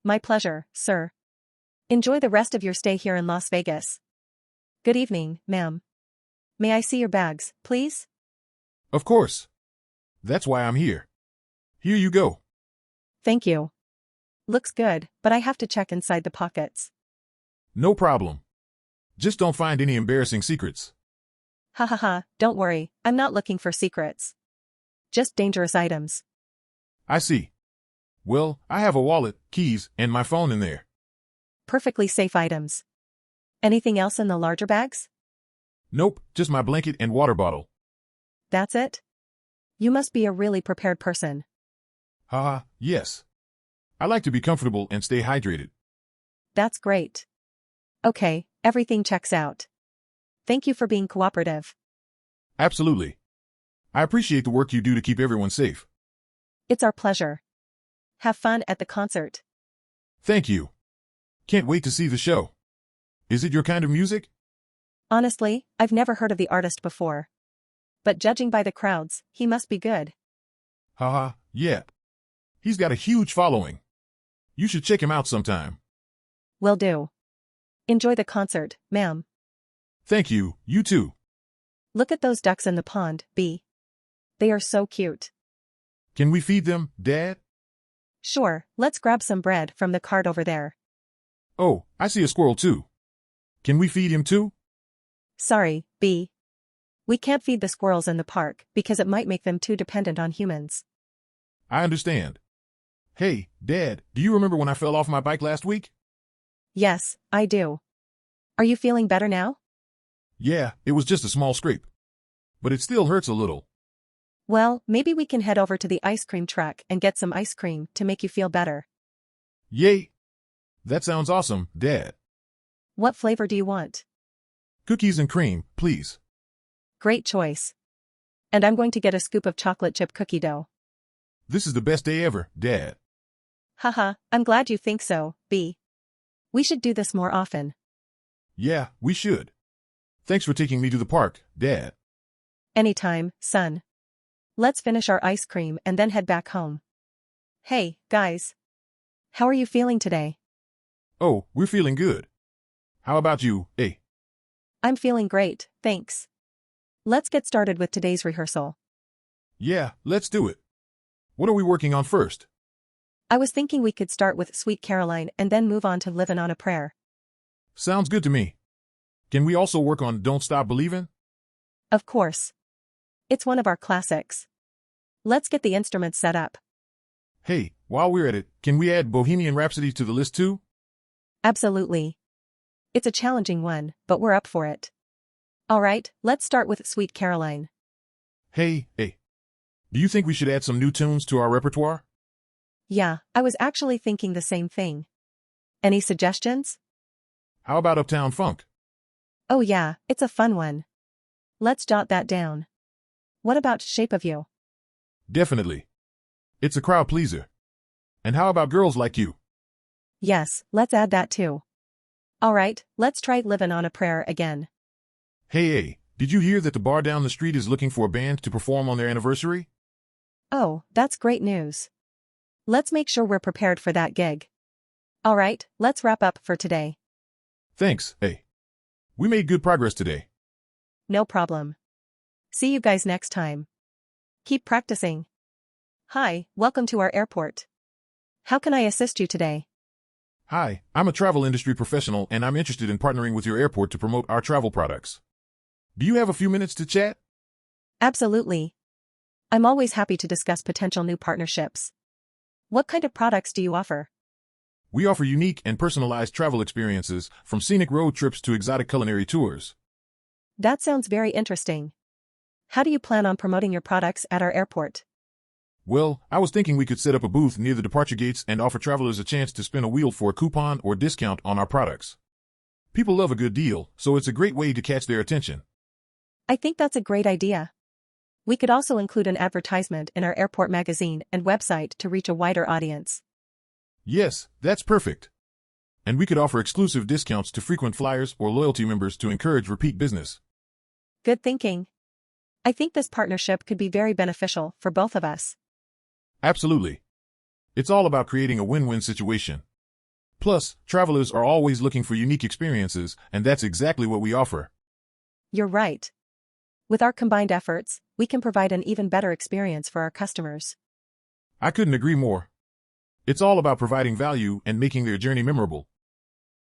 My pleasure, sir. Enjoy the rest of your stay here in Las Vegas. Good evening, ma'am. May I see your bags, please? Of course. That's why I'm here. Here you go. Thank you. Looks good, but I have to check inside the pockets. No problem. Just don't find any embarrassing secrets. Ha ha ha, don't worry, I'm not looking for secrets. Just dangerous items. I see. Well, I have a wallet, keys, and my phone in there. Perfectly safe items. Anything else in the larger bags? Nope, just my blanket and water bottle. That's it? You must be a really prepared person. Haha, yes. I like to be comfortable and stay hydrated. That's great. Okay, everything checks out. Thank you for being cooperative. Absolutely. I appreciate the work you do to keep everyone safe. It's our pleasure. Have fun at the concert. Thank you. Can't wait to see the show. Is it your kind of music? Honestly, I've never heard of the artist before. But judging by the crowds, he must be good. Haha, yeah. He's got a huge following. You should check him out sometime. Will do. Enjoy the concert, ma'am. Thank you, you too. Look at those ducks in the pond, B. They are so cute. Can we feed them, Dad? Sure, let's grab some bread from the cart over there. Oh, I see a squirrel too. Can we feed him too? Sorry, B. We can't feed the squirrels in the park because it might make them too dependent on humans. I understand. Hey, Dad, do you remember when I fell off my bike last week? Yes, I do. Are you feeling better now? Yeah, it was just a small scrape. But it still hurts a little. Well, maybe we can head over to the ice cream truck and get some ice cream to make you feel better. Yay! That sounds awesome, Dad. What flavor do you want? Cookies and cream, please. Great choice. And I'm going to get a scoop of chocolate chip cookie dough. This is the best day ever, Dad. Haha, I'm glad you think so, B. We should do this more often. Yeah, we should. Thanks for taking me to the park, Dad. Anytime, son. Let's finish our ice cream and then head back home. Hey, guys. How are you feeling today? Oh, we're feeling good. How about you, eh? I'm feeling great, thanks. Let's get started with today's rehearsal. Yeah, let's do it. What are we working on first? I was thinking we could start with Sweet Caroline and then move on to Livin' on a Prayer. Sounds good to me. Can we also work on Don't Stop Believin'? Of course. It's one of our classics. Let's get the instruments set up. Hey, while we're at it, can we add Bohemian Rhapsody to the list too? Absolutely. It's a challenging one, but we're up for it. Alright, let's start with Sweet Caroline. Hey. Do you think we should add some new tunes to our repertoire? Yeah, I was actually thinking the same thing. Any suggestions? How about Uptown Funk? Oh yeah, it's a fun one. Let's jot that down. What about Shape of You? Definitely. It's a crowd pleaser. And how about Girls Like You? Yes, let's add that too. Alright, let's try Livin' on a Prayer again. Hey, did you hear that the bar down the street is looking for a band to perform on their anniversary? Oh, that's great news. Let's make sure we're prepared for that gig. Alright, let's wrap up for today. Thanks, hey. We made good progress today. No problem. See you guys next time. Keep practicing. Hi, welcome to our airport. How can I assist you today? Hi, I'm a travel industry professional and I'm interested in partnering with your airport to promote our travel products. Do you have a few minutes to chat? Absolutely. I'm always happy to discuss potential new partnerships. What kind of products do you offer? We offer unique and personalized travel experiences, from scenic road trips to exotic culinary tours. That sounds very interesting. How do you plan on promoting your products at our airport? Well, I was thinking we could set up a booth near the departure gates and offer travelers a chance to spin a wheel for a coupon or discount on our products. People love a good deal, so it's a great way to catch their attention. I think that's a great idea. We could also include an advertisement in our airport magazine and website to reach a wider audience. Yes, that's perfect. And we could offer exclusive discounts to frequent flyers or loyalty members to encourage repeat business. Good thinking. I think this partnership could be very beneficial for both of us. Absolutely. It's all about creating a win-win situation. Plus, travelers are always looking for unique experiences, and that's exactly what we offer. You're right. With our combined efforts, we can provide an even better experience for our customers. I couldn't agree more. It's all about providing value and making their journey memorable.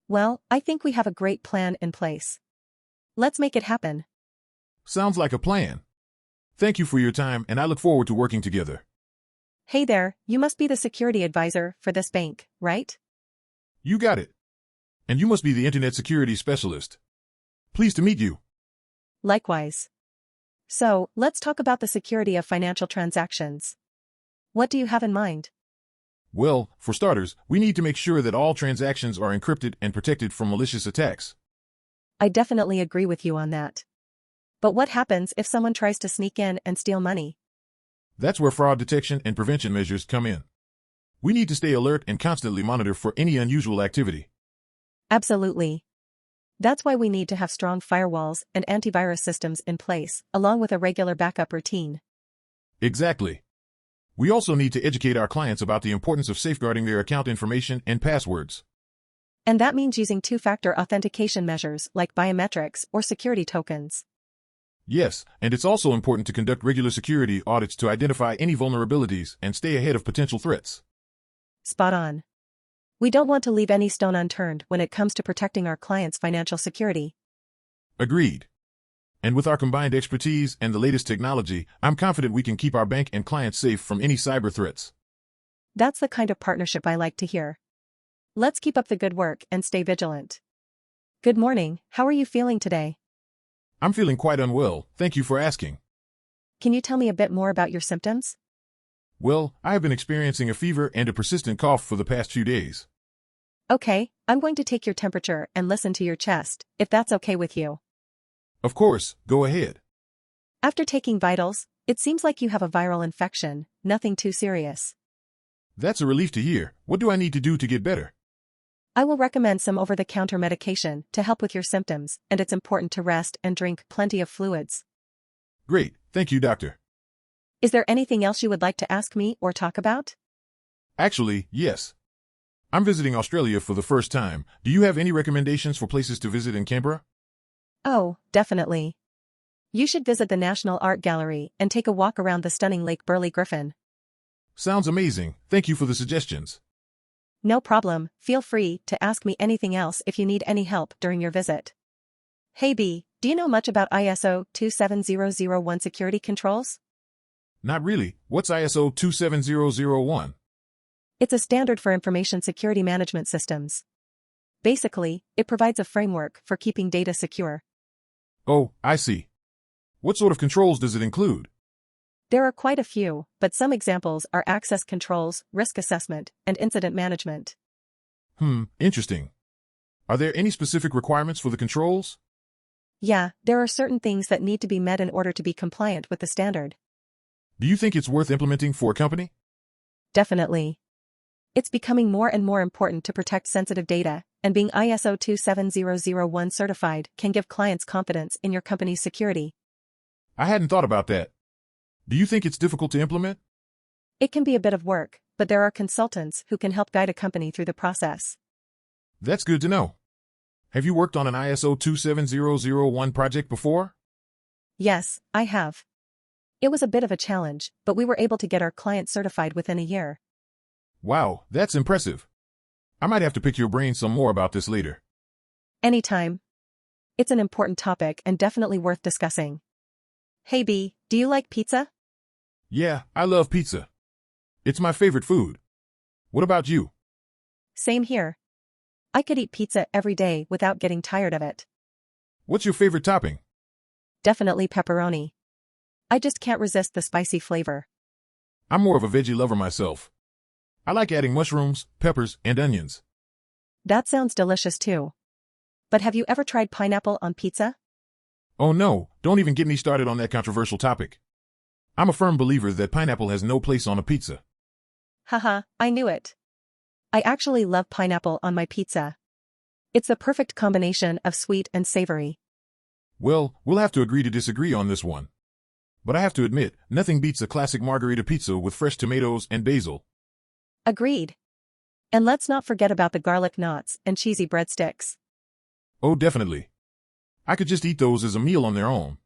Well, I think we have a great plan in place. Let's make it happen. Sounds like a plan. Thank you for your time, and I look forward to working together. Hey there, you must be the security advisor for this bank, right? You got it. And you must be the Internet Security Specialist. Pleased to meet you. Likewise. So, let's talk about the security of financial transactions. What do you have in mind? Well, for starters, we need to make sure that all transactions are encrypted and protected from malicious attacks. I definitely agree with you on that. But what happens if someone tries to sneak in and steal money? That's where fraud detection and prevention measures come in. We need to stay alert and constantly monitor for any unusual activity. Absolutely. That's why we need to have strong firewalls and antivirus systems in place, along with a regular backup routine. Exactly. We also need to educate our clients about the importance of safeguarding their account information and passwords. And that means using two-factor authentication measures like biometrics or security tokens. Yes, and it's also important to conduct regular security audits to identify any vulnerabilities and stay ahead of potential threats. Spot on. We don't want to leave any stone unturned when it comes to protecting our clients' financial security. Agreed. And with our combined expertise and the latest technology, I'm confident we can keep our bank and clients safe from any cyber threats. That's the kind of partnership I like to hear. Let's keep up the good work and stay vigilant. Good morning, how are you feeling today? I'm feeling quite unwell, thank you for asking. Can you tell me a bit more about your symptoms? Well, I have been experiencing a fever and a persistent cough for the past few days. Okay, I'm going to take your temperature and listen to your chest, if that's okay with you. Of course, go ahead. After taking vitals, it seems like you have a viral infection, nothing too serious. That's a relief to hear. What do I need to do to get better? I will recommend some over-the-counter medication to help with your symptoms, and it's important to rest and drink plenty of fluids. Great, thank you, doctor. Is there anything else you would like to ask me or talk about? Actually, yes. I'm visiting Australia for the first time. Do you have any recommendations for places to visit in Canberra? Oh, definitely. You should visit the National Art Gallery and take a walk around the stunning Lake Burley Griffin. Sounds amazing. Thank you for the suggestions. No problem, feel free to ask me anything else if you need any help during your visit. Hey B, do you know much about ISO 27001 security controls? Not really. What's ISO 27001? It's a standard for information security management systems. Basically, it provides a framework for keeping data secure. Oh, I see. What sort of controls does it include? There are quite a few, but some examples are access controls, risk assessment, and incident management. Interesting. Are there any specific requirements for the controls? Yeah, there are certain things that need to be met in order to be compliant with the standard. Do you think it's worth implementing for a company? Definitely. It's becoming more and more important to protect sensitive data, and being ISO 27001 certified can give clients confidence in your company's security. I hadn't thought about that. Do you think it's difficult to implement? It can be a bit of work, but there are consultants who can help guide a company through the process. That's good to know. Have you worked on an ISO 27001 project before? Yes, I have. It was a bit of a challenge, but we were able to get our client certified within a year. Wow, that's impressive. I might have to pick your brain some more about this later. Anytime. It's an important topic and definitely worth discussing. Hey B, do you like pizza? Yeah, I love pizza. It's my favorite food. What about you? Same here. I could eat pizza every day without getting tired of it. What's your favorite topping? Definitely pepperoni. I just can't resist the spicy flavor. I'm more of a veggie lover myself. I like adding mushrooms, peppers, and onions. That sounds delicious too. But have you ever tried pineapple on pizza? Oh no, don't even get me started on that controversial topic. I'm a firm believer that pineapple has no place on a pizza. Haha, I knew it. I actually love pineapple on my pizza. It's the perfect combination of sweet and savory. Well, we'll have to agree to disagree on this one. But I have to admit, nothing beats a classic margarita pizza with fresh tomatoes and basil. Agreed. And let's not forget about the garlic knots and cheesy breadsticks. Oh, definitely. I could just eat those as a meal on their own.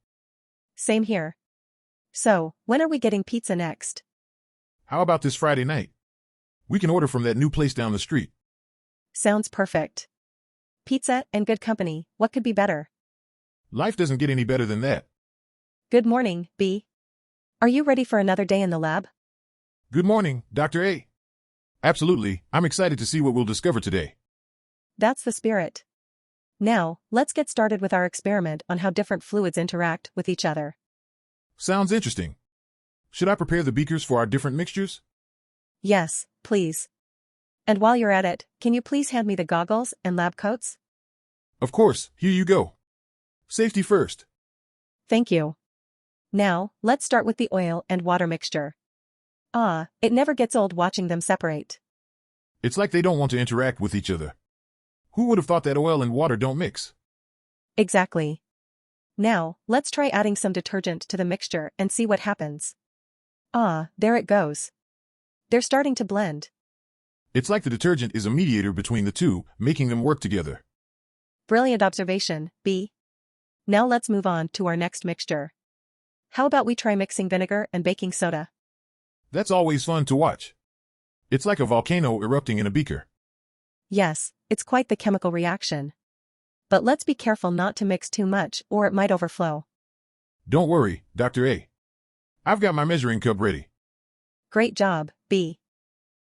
Same here. So, when are we getting pizza next? How about this Friday night? We can order from that new place down the street. Sounds perfect. Pizza and good company, what could be better? Life doesn't get any better than that. Good morning, B. Are you ready for another day in the lab? Good morning, Dr. A. Absolutely, I'm excited to see what we'll discover today. That's the spirit. Now, let's get started with our experiment on how different fluids interact with each other. Sounds interesting. Should I prepare the beakers for our different mixtures? Yes, please. And while you're at it, can you please hand me the goggles and lab coats? Of course, here you go. Safety first. Thank you. Now, let's start with the oil and water mixture. Ah, it never gets old watching them separate. It's like they don't want to interact with each other. Who would have thought that oil and water don't mix? Exactly. Now, let's try adding some detergent to the mixture and see what happens. Ah, there it goes. They're starting to blend. It's like the detergent is a mediator between the two, making them work together. Brilliant observation, B. Now let's move on to our next mixture. How about we try mixing vinegar and baking soda? That's always fun to watch. It's like a volcano erupting in a beaker. Yes, it's quite the chemical reaction. But let's be careful not to mix too much or it might overflow. Don't worry, Dr. A. I've got my measuring cup ready. Great job, B.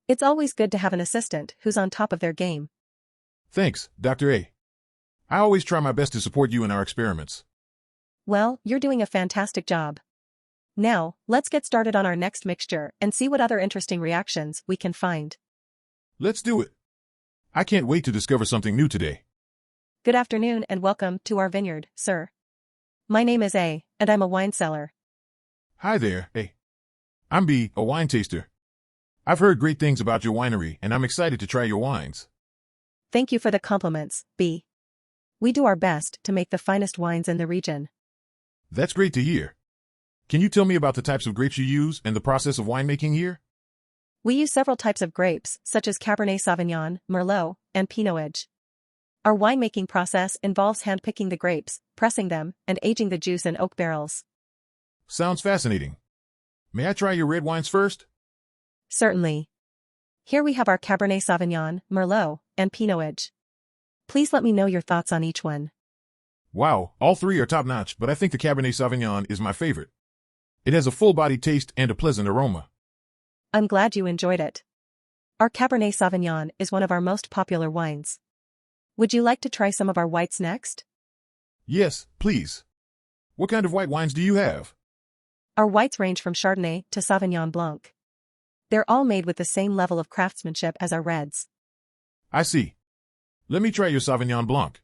It's always good to have an assistant who's on top of their game. Thanks, Dr. A. I always try my best to support you in our experiments. Well, you're doing a fantastic job. Now, let's get started on our next mixture and see what other interesting reactions we can find. Let's do it. I can't wait to discover something new today. Good afternoon and welcome to our vineyard, sir. My name is A, and I'm a wine seller. Hi there, A. I'm B, a wine taster. I've heard great things about your winery and I'm excited to try your wines. Thank you for the compliments, B. We do our best to make the finest wines in the region. That's great to hear. Can you tell me about the types of grapes you use and the process of winemaking here? We use several types of grapes, such as Cabernet Sauvignon, Merlot, and Pinot Noir. Our winemaking process involves hand-picking the grapes, pressing them, and aging the juice in oak barrels. Sounds fascinating. May I try your red wines first? Certainly. Here we have our Cabernet Sauvignon, Merlot, and Pinot Noir. Please let me know your thoughts on each one. Wow, all three are top-notch, but I think the Cabernet Sauvignon is my favorite. It has a full-bodied taste and a pleasant aroma. I'm glad you enjoyed it. Our Cabernet Sauvignon is one of our most popular wines. Would you like to try some of our whites next? Yes, please. What kind of white wines do you have? Our whites range from Chardonnay to Sauvignon Blanc. They're all made with the same level of craftsmanship as our reds. I see. Let me try your Sauvignon Blanc.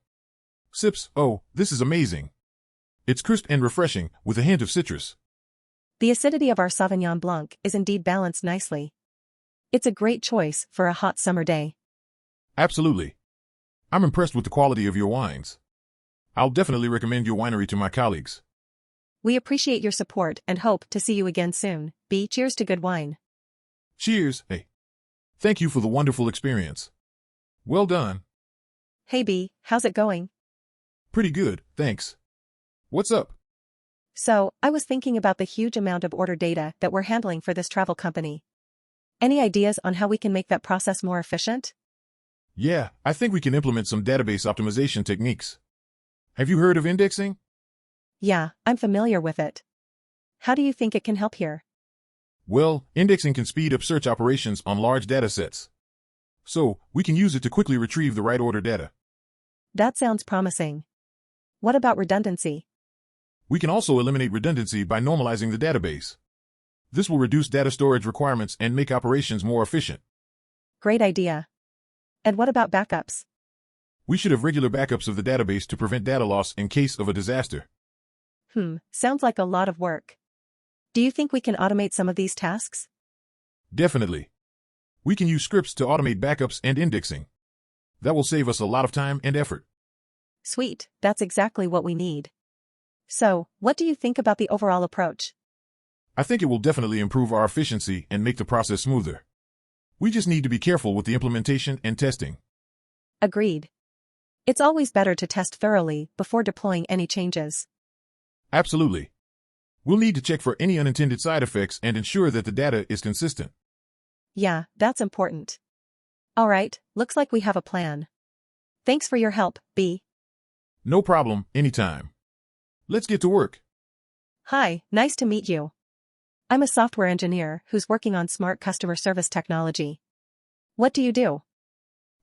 Sips, oh, this is amazing. It's crisp and refreshing, with a hint of citrus. The acidity of our Sauvignon Blanc is indeed balanced nicely. It's a great choice for a hot summer day. Absolutely. I'm impressed with the quality of your wines. I'll definitely recommend your winery to my colleagues. We appreciate your support and hope to see you again soon. B. Cheers to good wine. Cheers, A. Thank you for the wonderful experience. Well done. Hey B, how's it going? Pretty good, thanks. What's up? So, I was thinking about the huge amount of order data that we're handling for this travel company. Any ideas on how we can make that process more efficient? Yeah, I think we can implement some database optimization techniques. Have you heard of indexing? Yeah, I'm familiar with it. How do you think it can help here? Well, indexing can speed up search operations on large datasets. So, we can use it to quickly retrieve the right order data. That sounds promising. What about redundancy? We can also eliminate redundancy by normalizing the database. This will reduce data storage requirements and make operations more efficient. Great idea. And what about backups? We should have regular backups of the database to prevent data loss in case of a disaster. Sounds like a lot of work. Do you think we can automate some of these tasks? Definitely. We can use scripts to automate backups and indexing. That will save us a lot of time and effort. Sweet, that's exactly what we need. So, what do you think about the overall approach? I think it will definitely improve our efficiency and make the process smoother. We just need to be careful with the implementation and testing. Agreed. It's always better to test thoroughly before deploying any changes. Absolutely. We'll need to check for any unintended side effects and ensure that the data is consistent. Yeah, that's important. All right, looks like we have a plan. Thanks for your help, B. No problem, anytime. Let's get to work. Hi, nice to meet you. I'm a software engineer who's working on smart customer service technology. What do you do?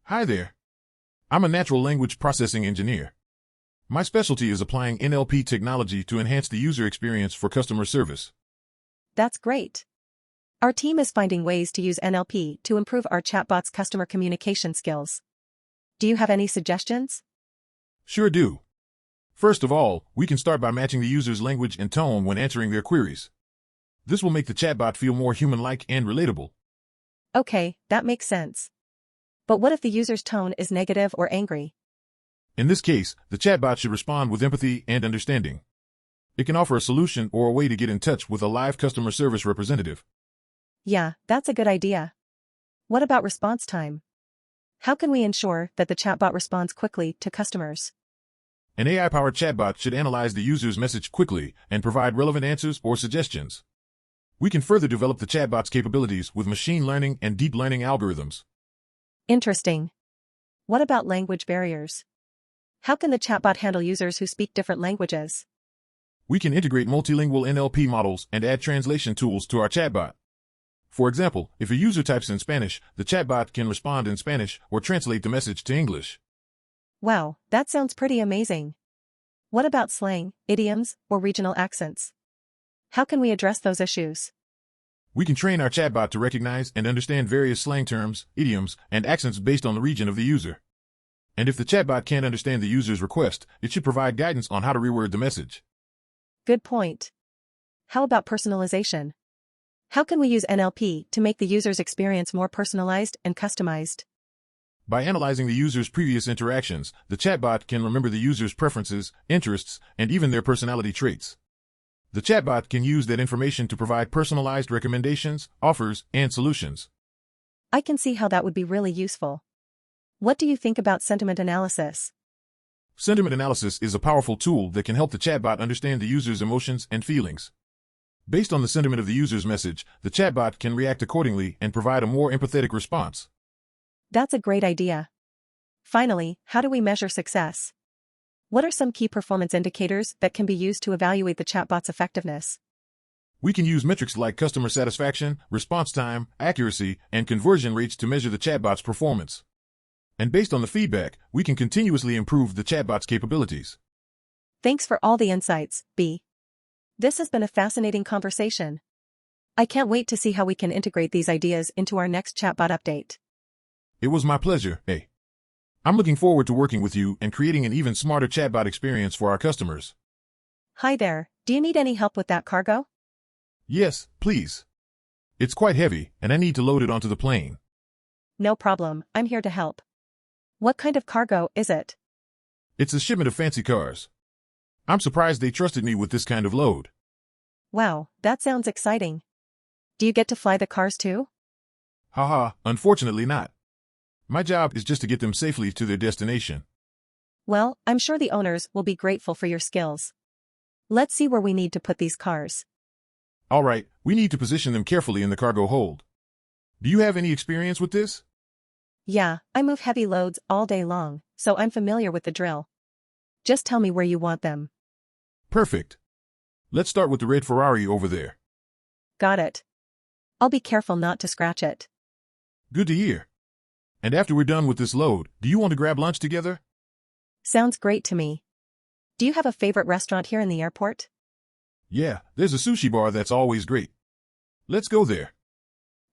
Hi there. I'm a natural language processing engineer. My specialty is applying NLP technology to enhance the user experience for customer service. That's great. Our team is finding ways to use NLP to improve our chatbot's customer communication skills. Do you have any suggestions? Sure do. First of all, we can start by matching the user's language and tone when answering their queries. This will make the chatbot feel more human-like and relatable. Okay, that makes sense. But what if the user's tone is negative or angry? In this case, the chatbot should respond with empathy and understanding. It can offer a solution or a way to get in touch with a live customer service representative. Yeah, that's a good idea. What about response time? How can we ensure that the chatbot responds quickly to customers? An AI-powered chatbot should analyze the user's message quickly and provide relevant answers or suggestions. We can further develop the chatbot's capabilities with machine learning and deep learning algorithms. Interesting. What about language barriers? How can the chatbot handle users who speak different languages? We can integrate multilingual NLP models and add translation tools to our chatbot. For example, if a user types in Spanish, the chatbot can respond in Spanish or translate the message to English. Wow, that sounds pretty amazing. What about slang, idioms, or regional accents? How can we address those issues? We can train our chatbot to recognize and understand various slang terms, idioms, and accents based on the region of the user. And if the chatbot can't understand the user's request, it should provide guidance on how to reword the message. Good point. How about personalization? How can we use NLP to make the user's experience more personalized and customized? By analyzing the user's previous interactions, the chatbot can remember the user's preferences, interests, and even their personality traits. The chatbot can use that information to provide personalized recommendations, offers, and solutions. I can see how that would be really useful. What do you think about sentiment analysis? Sentiment analysis is a powerful tool that can help the chatbot understand the user's emotions and feelings. Based on the sentiment of the user's message, the chatbot can react accordingly and provide a more empathetic response. That's a great idea. Finally, how do we measure success? What are some key performance indicators that can be used to evaluate the chatbot's effectiveness? We can use metrics like customer satisfaction, response time, accuracy, and conversion rates to measure the chatbot's performance. And based on the feedback, we can continuously improve the chatbot's capabilities. Thanks for all the insights, B. This has been a fascinating conversation. I can't wait to see how we can integrate these ideas into our next chatbot update. It was my pleasure, A. I'm looking forward to working with you and creating an even smarter chatbot experience for our customers. Hi there, do you need any help with that cargo? Yes, please. It's quite heavy, and I need to load it onto the plane. No problem, I'm here to help. What kind of cargo is it? It's a shipment of fancy cars. I'm surprised they trusted me with this kind of load. Wow, that sounds exciting. Do you get to fly the cars too? Haha, unfortunately not. My job is just to get them safely to their destination. Well, I'm sure the owners will be grateful for your skills. Let's see where we need to put these cars. All right, we need to position them carefully in the cargo hold. Do you have any experience with this? Yeah, I move heavy loads all day long, so I'm familiar with the drill. Just tell me where you want them. Perfect. Let's start with the red Ferrari over there. Got it. I'll be careful not to scratch it. Good to hear. And after we're done with this load, do you want to grab lunch together? Sounds great to me. Do you have a favorite restaurant here in the airport? Yeah, there's a sushi bar that's always great. Let's go there.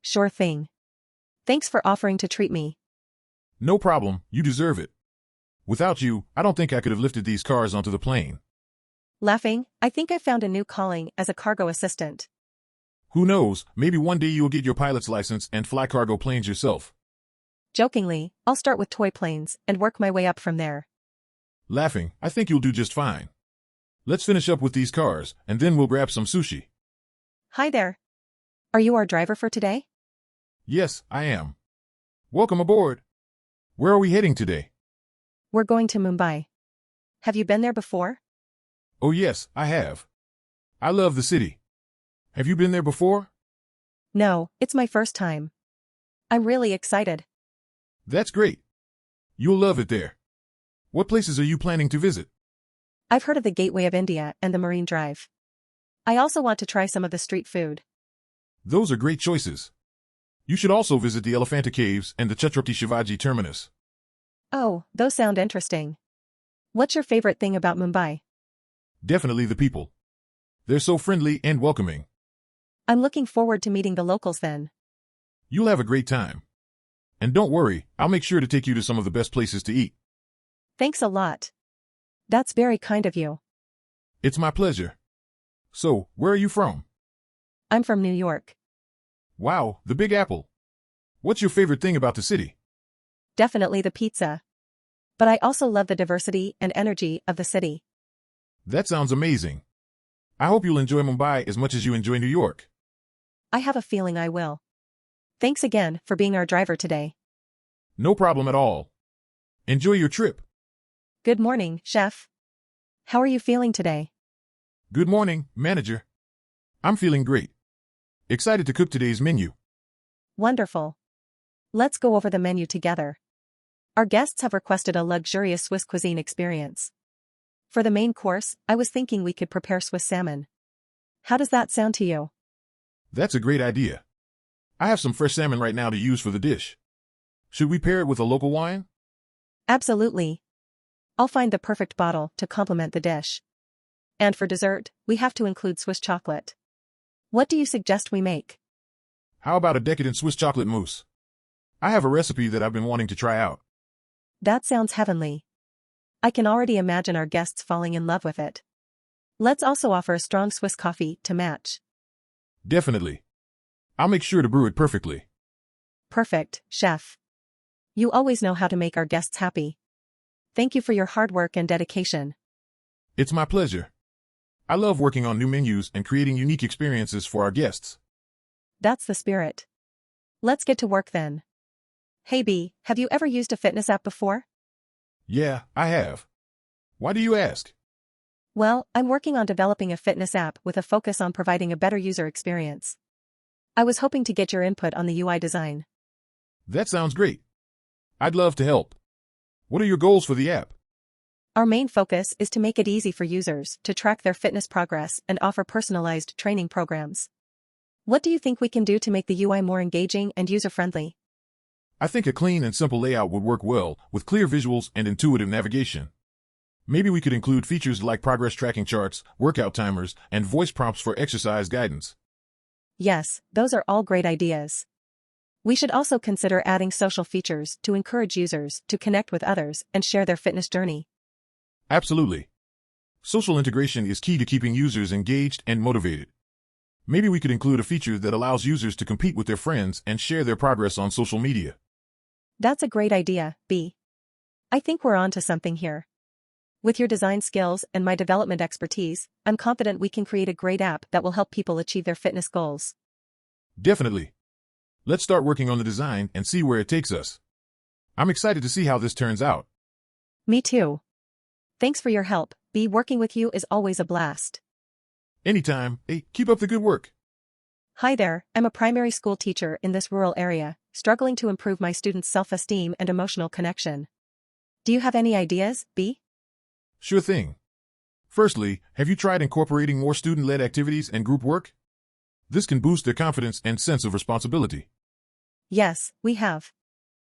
Sure thing. Thanks for offering to treat me. No problem, you deserve it. Without you, I don't think I could have lifted these cars onto the plane. Laughing, I think I found a new calling as a cargo assistant. Who knows, maybe one day you'll get your pilot's license and fly cargo planes yourself. Jokingly, I'll start with toy planes and work my way up from there. Laughing, I think you'll do just fine. Let's finish up with these cars, and then we'll grab some sushi. Hi there. Are you our driver for today? Yes, I am. Welcome aboard. Where are we heading today? We're going to Mumbai. Have you been there before? Oh yes, I have. I love the city. Have you been there before? No, it's my first time. I'm really excited. That's great. You'll love it there. What places are you planning to visit? I've heard of the Gateway of India and the Marine Drive. I also want to try some of the street food. Those are great choices. You should also visit the Elephanta Caves and the Chhatrapati Shivaji Terminus. Oh, those sound interesting. What's your favorite thing about Mumbai? Definitely the people. They're so friendly and welcoming. I'm looking forward to meeting the locals then. You'll have a great time. And don't worry, I'll make sure to take you to some of the best places to eat. Thanks a lot. That's very kind of you. It's my pleasure. So, where are you from? I'm from New York. Wow, the Big Apple. What's your favorite thing about the city? Definitely the pizza. But I also love the diversity and energy of the city. That sounds amazing. I hope you'll enjoy Mumbai as much as you enjoy New York. I have a feeling I will. Thanks again for being our driver today. No problem at all. Enjoy your trip. Good morning, chef. How are you feeling today? Good morning, manager. I'm feeling great. Excited to cook today's menu. Wonderful. Let's go over the menu together. Our guests have requested a luxurious Swiss cuisine experience. For the main course, I was thinking we could prepare Swiss salmon. How does that sound to you? That's a great idea. I have some fresh salmon right now to use for the dish. Should we pair it with a local wine? Absolutely. I'll find the perfect bottle to complement the dish. And for dessert, we have to include Swiss chocolate. What do you suggest we make? How about a decadent Swiss chocolate mousse? I have a recipe that I've been wanting to try out. That sounds heavenly. I can already imagine our guests falling in love with it. Let's also offer a strong Swiss coffee to match. Definitely. I'll make sure to brew it perfectly. Perfect, chef. You always know how to make our guests happy. Thank you for your hard work and dedication. It's my pleasure. I love working on new menus and creating unique experiences for our guests. That's the spirit. Let's get to work then. Hey B, have you ever used a fitness app before? Yeah, I have. Why do you ask? Well, I'm working on developing a fitness app with a focus on providing a better user experience. I was hoping to get your input on the UI design. That sounds great. I'd love to help. What are your goals for the app? Our main focus is to make it easy for users to track their fitness progress and offer personalized training programs. What do you think we can do to make the UI more engaging and user-friendly? I think a clean and simple layout would work well, with clear visuals and intuitive navigation. Maybe we could include features like progress tracking charts, workout timers, and voice prompts for exercise guidance. Yes, those are all great ideas. We should also consider adding social features to encourage users to connect with others and share their fitness journey. Absolutely. Social integration is key to keeping users engaged and motivated. Maybe we could include a feature that allows users to compete with their friends and share their progress on social media. That's a great idea, B. I think we're on to something here. With your design skills and my development expertise, I'm confident we can create a great app that will help people achieve their fitness goals. Definitely. Let's start working on the design and see where it takes us. I'm excited to see how this turns out. Me too. Thanks for your help, B. Working with you is always a blast. Anytime. Hey, keep up the good work. Hi there, I'm a primary school teacher in this rural area, struggling to improve my students' self-esteem and emotional connection. Do you have any ideas, B? Sure thing. Firstly, have you tried incorporating more student-led activities and group work? This can boost their confidence and sense of responsibility. Yes, we have.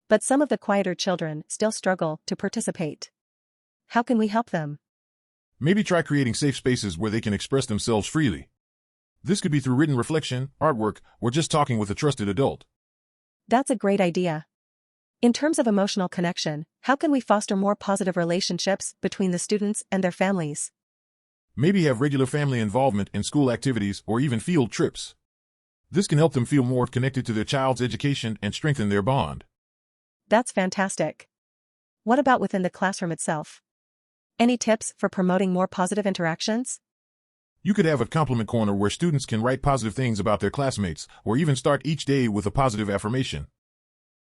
But some of the quieter children still struggle to participate. How can we help them? Maybe try creating safe spaces where they can express themselves freely. This could be through written reflection, artwork, or just talking with a trusted adult. That's a great idea. In terms of emotional connection, how can we foster more positive relationships between the students and their families? Maybe have regular family involvement in school activities or even field trips. This can help them feel more connected to their child's education and strengthen their bond. That's fantastic. What about within the classroom itself? Any tips for promoting more positive interactions? You could have a compliment corner where students can write positive things about their classmates, or even start each day with a positive affirmation.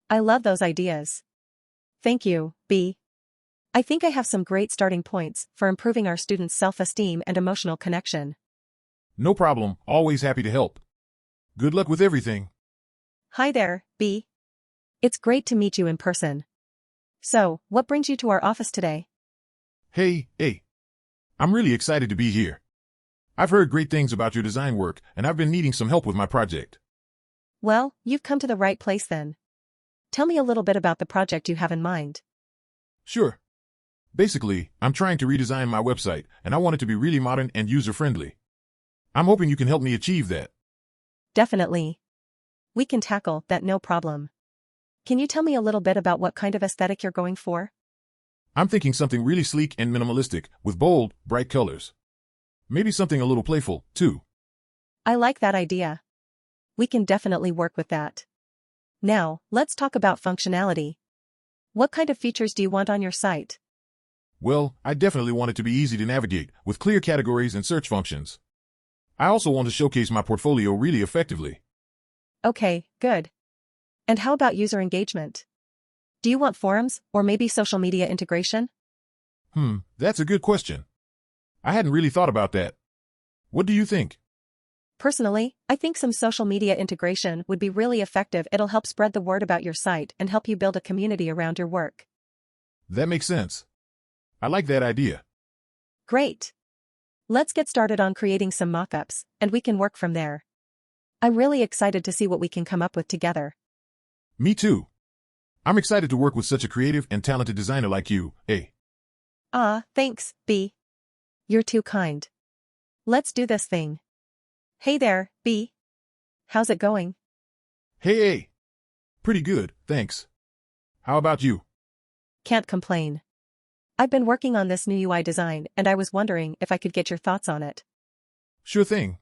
I love those ideas. Thank you, B. I think I have some great starting points for improving our students' self-esteem and emotional connection. No problem, always happy to help. Good luck with everything. Hi there, B. It's great to meet you in person. So, what brings you to our office today? Hey, I'm really excited to be here. I've heard great things about your design work, and I've been needing some help with my project. Well, you've come to the right place then. Tell me a little bit about the project you have in mind. Sure. Basically, I'm trying to redesign my website, and I want it to be really modern and user-friendly. I'm hoping you can help me achieve that. Definitely. We can tackle that, no problem. Can you tell me a little bit about what kind of aesthetic you're going for? I'm thinking something really sleek and minimalistic, with bold, bright colors. Maybe something a little playful, too. I like that idea. We can definitely work with that. Now, let's talk about functionality. What kind of features do you want on your site? Well, I definitely want it to be easy to navigate, with clear categories and search functions. I also want to showcase my portfolio really effectively. Okay, good. And how about user engagement? Do you want forums, or maybe social media integration? That's a good question. I hadn't really thought about that. What do you think? Personally, I think some social media integration would be really effective. It'll help spread the word about your site and help you build a community around your work. That makes sense. I like that idea. Great. Let's get started on creating some mock-ups, and we can work from there. I'm really excited to see what we can come up with together. Me too. I'm excited to work with such a creative and talented designer like you, A. Thanks, B. You're too kind. Let's do this thing. Hey there, B. How's it going? Hey, A. Pretty good, thanks. How about you? Can't complain. I've been working on this new UI design, and I was wondering if I could get your thoughts on it. Sure thing.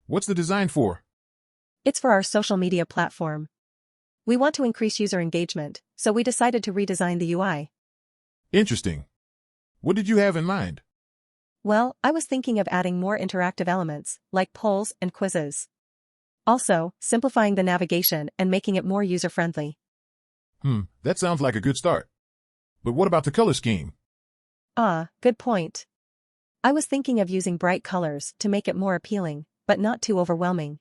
What's the design for? It's for our social media platform. We want to increase user engagement, so we decided to redesign the UI. Interesting. What did you have in mind? Well, I was thinking of adding more interactive elements, like polls and quizzes. Also, simplifying the navigation and making it more user-friendly. That sounds like a good start. But what about the color scheme? Good point. I was thinking of using bright colors to make it more appealing, but not too overwhelming.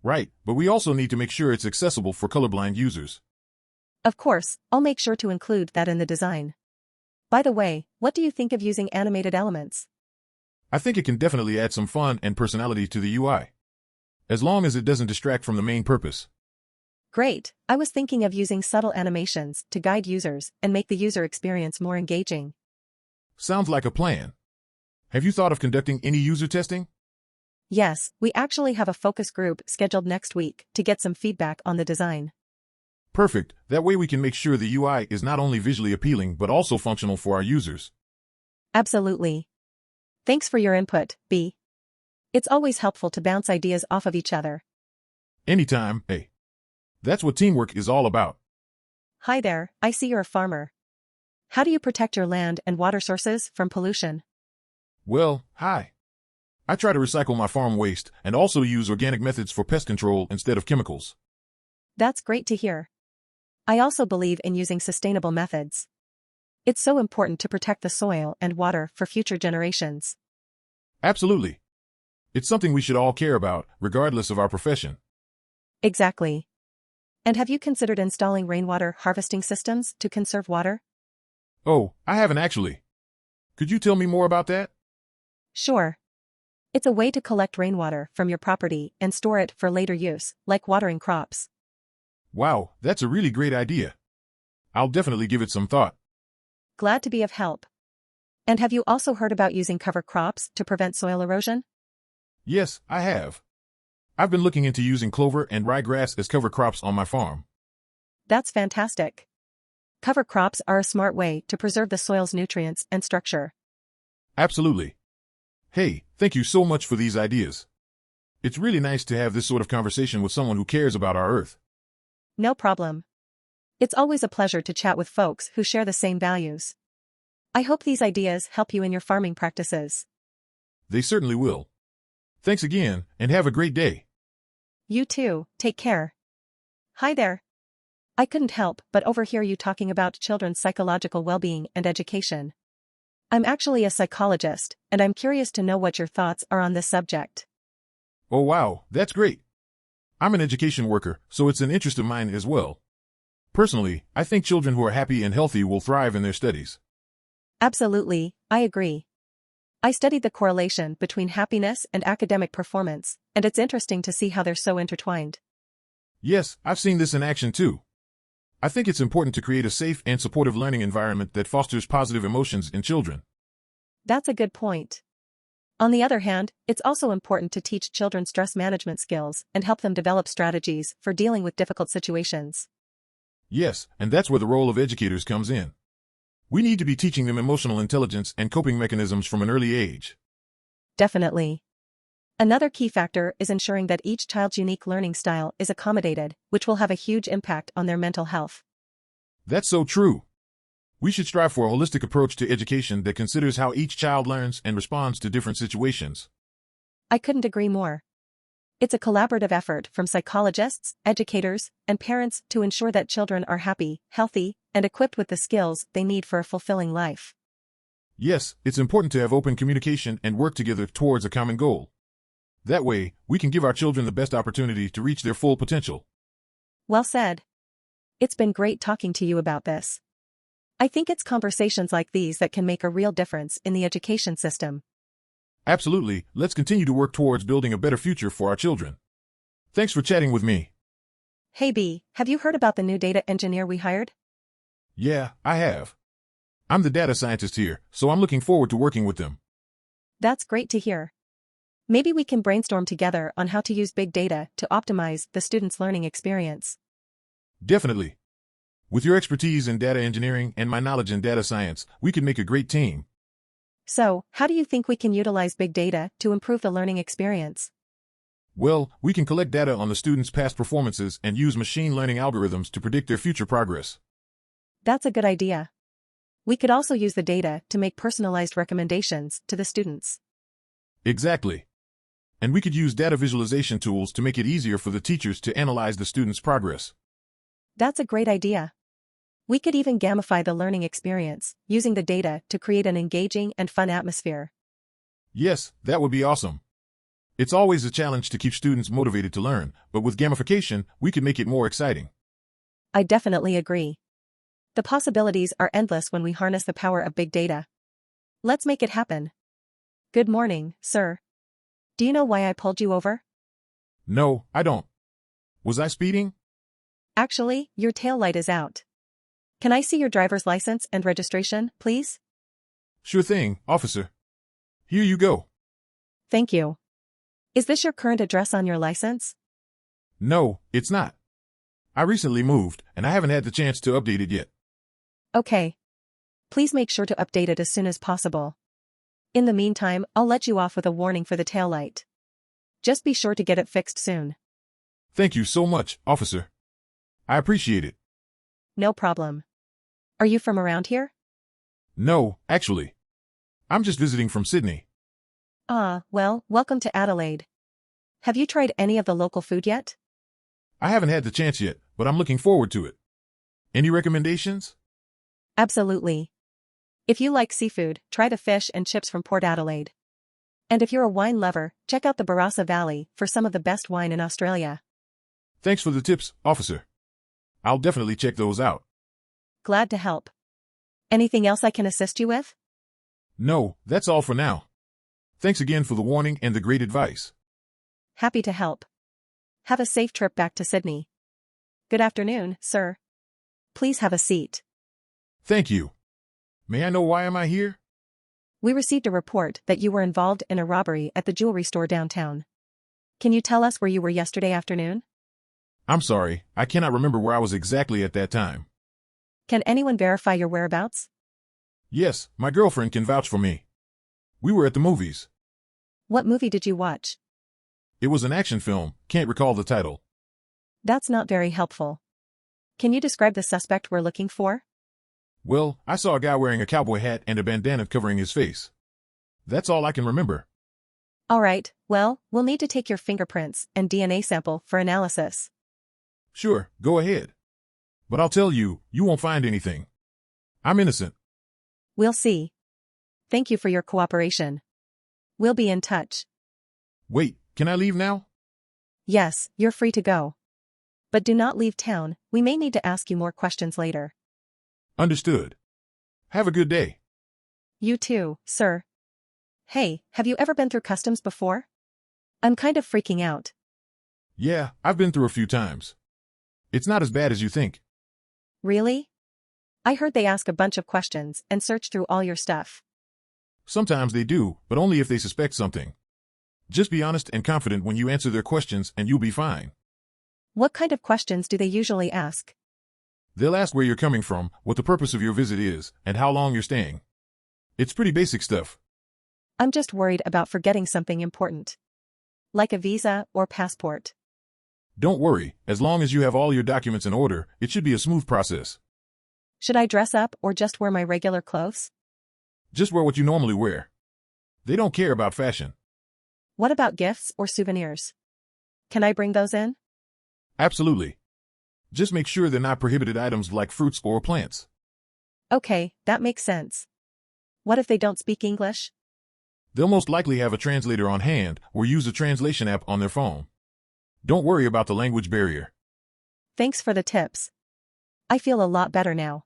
Right, but we also need to make sure it's accessible for colorblind users. Of course, I'll make sure to include that in the design. By the way, what do you think of using animated elements? I think it can definitely add some fun and personality to the UI. As long as it doesn't distract from the main purpose. Great, I was thinking of using subtle animations to guide users and make the user experience more engaging. Sounds like a plan. Have you thought of conducting any user testing? Yes, we actually have a focus group scheduled next week to get some feedback on the design. Perfect, that way we can make sure the UI is not only visually appealing but also functional for our users. Absolutely. Thanks for your input, B. It's always helpful to bounce ideas off of each other. Anytime, A. That's what teamwork is all about. Hi there, I see you're a farmer. How do you protect your land and water sources from pollution? Well, hi. I try to recycle my farm waste and also use organic methods for pest control instead of chemicals. That's great to hear. I also believe in using sustainable methods. It's so important to protect the soil and water for future generations. Absolutely. It's something we should all care about, regardless of our profession. Exactly. And have you considered installing rainwater harvesting systems to conserve water? Oh, I haven't actually. Could you tell me more about that? Sure. It's a way to collect rainwater from your property and store it for later use, like watering crops. Wow, that's a really great idea. I'll definitely give it some thought. Glad to be of help. And have you also heard about using cover crops to prevent soil erosion? Yes, I have. I've been looking into using clover and ryegrass as cover crops on my farm. That's fantastic. Cover crops are a smart way to preserve the soil's nutrients and structure. Absolutely. Hey, thank you so much for these ideas. It's really nice to have this sort of conversation with someone who cares about our Earth. No problem. It's always a pleasure to chat with folks who share the same values. I hope these ideas help you in your farming practices. They certainly will. Thanks again, and have a great day. You too, take care. Hi there. I couldn't help but overhear you talking about children's psychological well-being and education. I'm actually a psychologist, and I'm curious to know what your thoughts are on this subject. Oh wow, that's great. I'm an education worker, so it's an interest of mine as well. Personally, I think children who are happy and healthy will thrive in their studies. Absolutely, I agree. I studied the correlation between happiness and academic performance, and it's interesting to see how they're so intertwined. Yes, I've seen this in action too. I think it's important to create a safe and supportive learning environment that fosters positive emotions in children. That's a good point. On the other hand, it's also important to teach children stress management skills and help them develop strategies for dealing with difficult situations. Yes, and that's where the role of educators comes in. We need to be teaching them emotional intelligence and coping mechanisms from an early age. Definitely. Another key factor is ensuring that each child's unique learning style is accommodated, which will have a huge impact on their mental health. That's so true. We should strive for a holistic approach to education that considers how each child learns and responds to different situations. I couldn't agree more. It's a collaborative effort from psychologists, educators, and parents to ensure that children are happy, healthy, and equipped with the skills they need for a fulfilling life. Yes, it's important to have open communication and work together towards a common goal. That way, we can give our children the best opportunity to reach their full potential. Well said. It's been great talking to you about this. I think it's conversations like these that can make a real difference in the education system. Absolutely, let's continue to work towards building a better future for our children. Thanks for chatting with me. Hey B, have you heard about the new data engineer we hired? Yeah, I have. I'm the data scientist here, so I'm looking forward to working with them. That's great to hear. Maybe we can brainstorm together on how to use big data to optimize the students' learning experience. Definitely. With your expertise in data engineering and my knowledge in data science, we could make a great team. So, how do you think we can utilize big data to improve the learning experience? Well, we can collect data on the students' past performances and use machine learning algorithms to predict their future progress. That's a good idea. We could also use the data to make personalized recommendations to the students. Exactly. And we could use data visualization tools to make it easier for the teachers to analyze the students' progress. That's a great idea. We could even gamify the learning experience, using the data to create an engaging and fun atmosphere. Yes, that would be awesome. It's always a challenge to keep students motivated to learn, but with gamification, we could make it more exciting. I definitely agree. The possibilities are endless when we harness the power of big data. Let's make it happen. Good morning, sir. Do you know why I pulled you over? No, I don't. Was I speeding? Actually, your tail light is out. Can I see your driver's license and registration, please? Sure thing, officer. Here you go. Thank you. Is this your current address on your license? No, it's not. I recently moved, and I haven't had the chance to update it yet. Okay. Please make sure to update it as soon as possible. In the meantime, I'll let you off with a warning for the taillight. Just be sure to get it fixed soon. Thank you so much, officer. I appreciate it. No problem. Are you from around here? No, actually. I'm just visiting from Sydney. Ah, well, welcome to Adelaide. Have you tried any of the local food yet? I haven't had the chance yet, but I'm looking forward to it. Any recommendations? Absolutely. If you like seafood, try the fish and chips from Port Adelaide. And if you're a wine lover, check out the Barossa Valley for some of the best wine in Australia. Thanks for the tips, officer. I'll definitely check those out. Glad to help. Anything else I can assist you with? No, that's all for now. Thanks again for the warning and the great advice. Happy to help. Have a safe trip back to Sydney. Good afternoon, sir. Please have a seat. Thank you. May I know why am I here? We received a report that you were involved in a robbery at the jewelry store downtown. Can you tell us where you were yesterday afternoon? I'm sorry, I cannot remember where I was exactly at that time. Can anyone verify your whereabouts? Yes, my girlfriend can vouch for me. We were at the movies. What movie did you watch? It was an action film, can't recall the title. That's not very helpful. Can you describe the suspect we're looking for? Well, I saw a guy wearing a cowboy hat and a bandana covering his face. That's all I can remember. All right, well, we'll need to take your fingerprints and DNA sample for analysis. Sure, go ahead. But I'll tell you, you won't find anything. I'm innocent. We'll see. Thank you for your cooperation. We'll be in touch. Wait, can I leave now? Yes, you're free to go. But do not leave town, we may need to ask you more questions later. Understood. Have a good day. You too, sir. Hey, have you ever been through customs before? I'm kind of freaking out. Yeah, I've been through a few times. It's not as bad as you think. Really? I heard they ask a bunch of questions and search through all your stuff. Sometimes they do, but only if they suspect something. Just be honest and confident when you answer their questions and you'll be fine. What kind of questions do they usually ask? They'll ask where you're coming from, what the purpose of your visit is, and how long you're staying. It's pretty basic stuff. I'm just worried about forgetting something important. Like a visa or passport. Don't worry, as long as you have all your documents in order, it should be a smooth process. Should I dress up or just wear my regular clothes? Just wear what you normally wear. They don't care about fashion. What about gifts or souvenirs? Can I bring those in? Absolutely. Just make sure they're not prohibited items like fruits or plants. Okay, that makes sense. What if they don't speak English? They'll most likely have a translator on hand or use a translation app on their phone. Don't worry about the language barrier. Thanks for the tips. I feel a lot better now.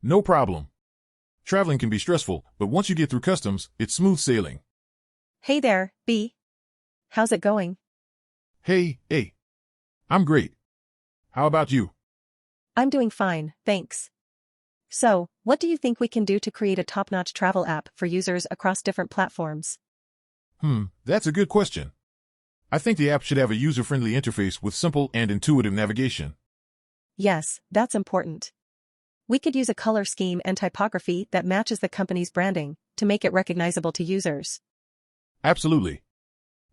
No problem. Traveling can be stressful, but once you get through customs, it's smooth sailing. Hey there, B. How's it going? Hey. I'm great. How about you? I'm doing fine, thanks. So, what do you think we can do to create a top-notch travel app for users across different platforms? That's a good question. I think the app should have a user-friendly interface with simple and intuitive navigation. Yes, that's important. We could use a color scheme and typography that matches the company's branding to make it recognizable to users. Absolutely.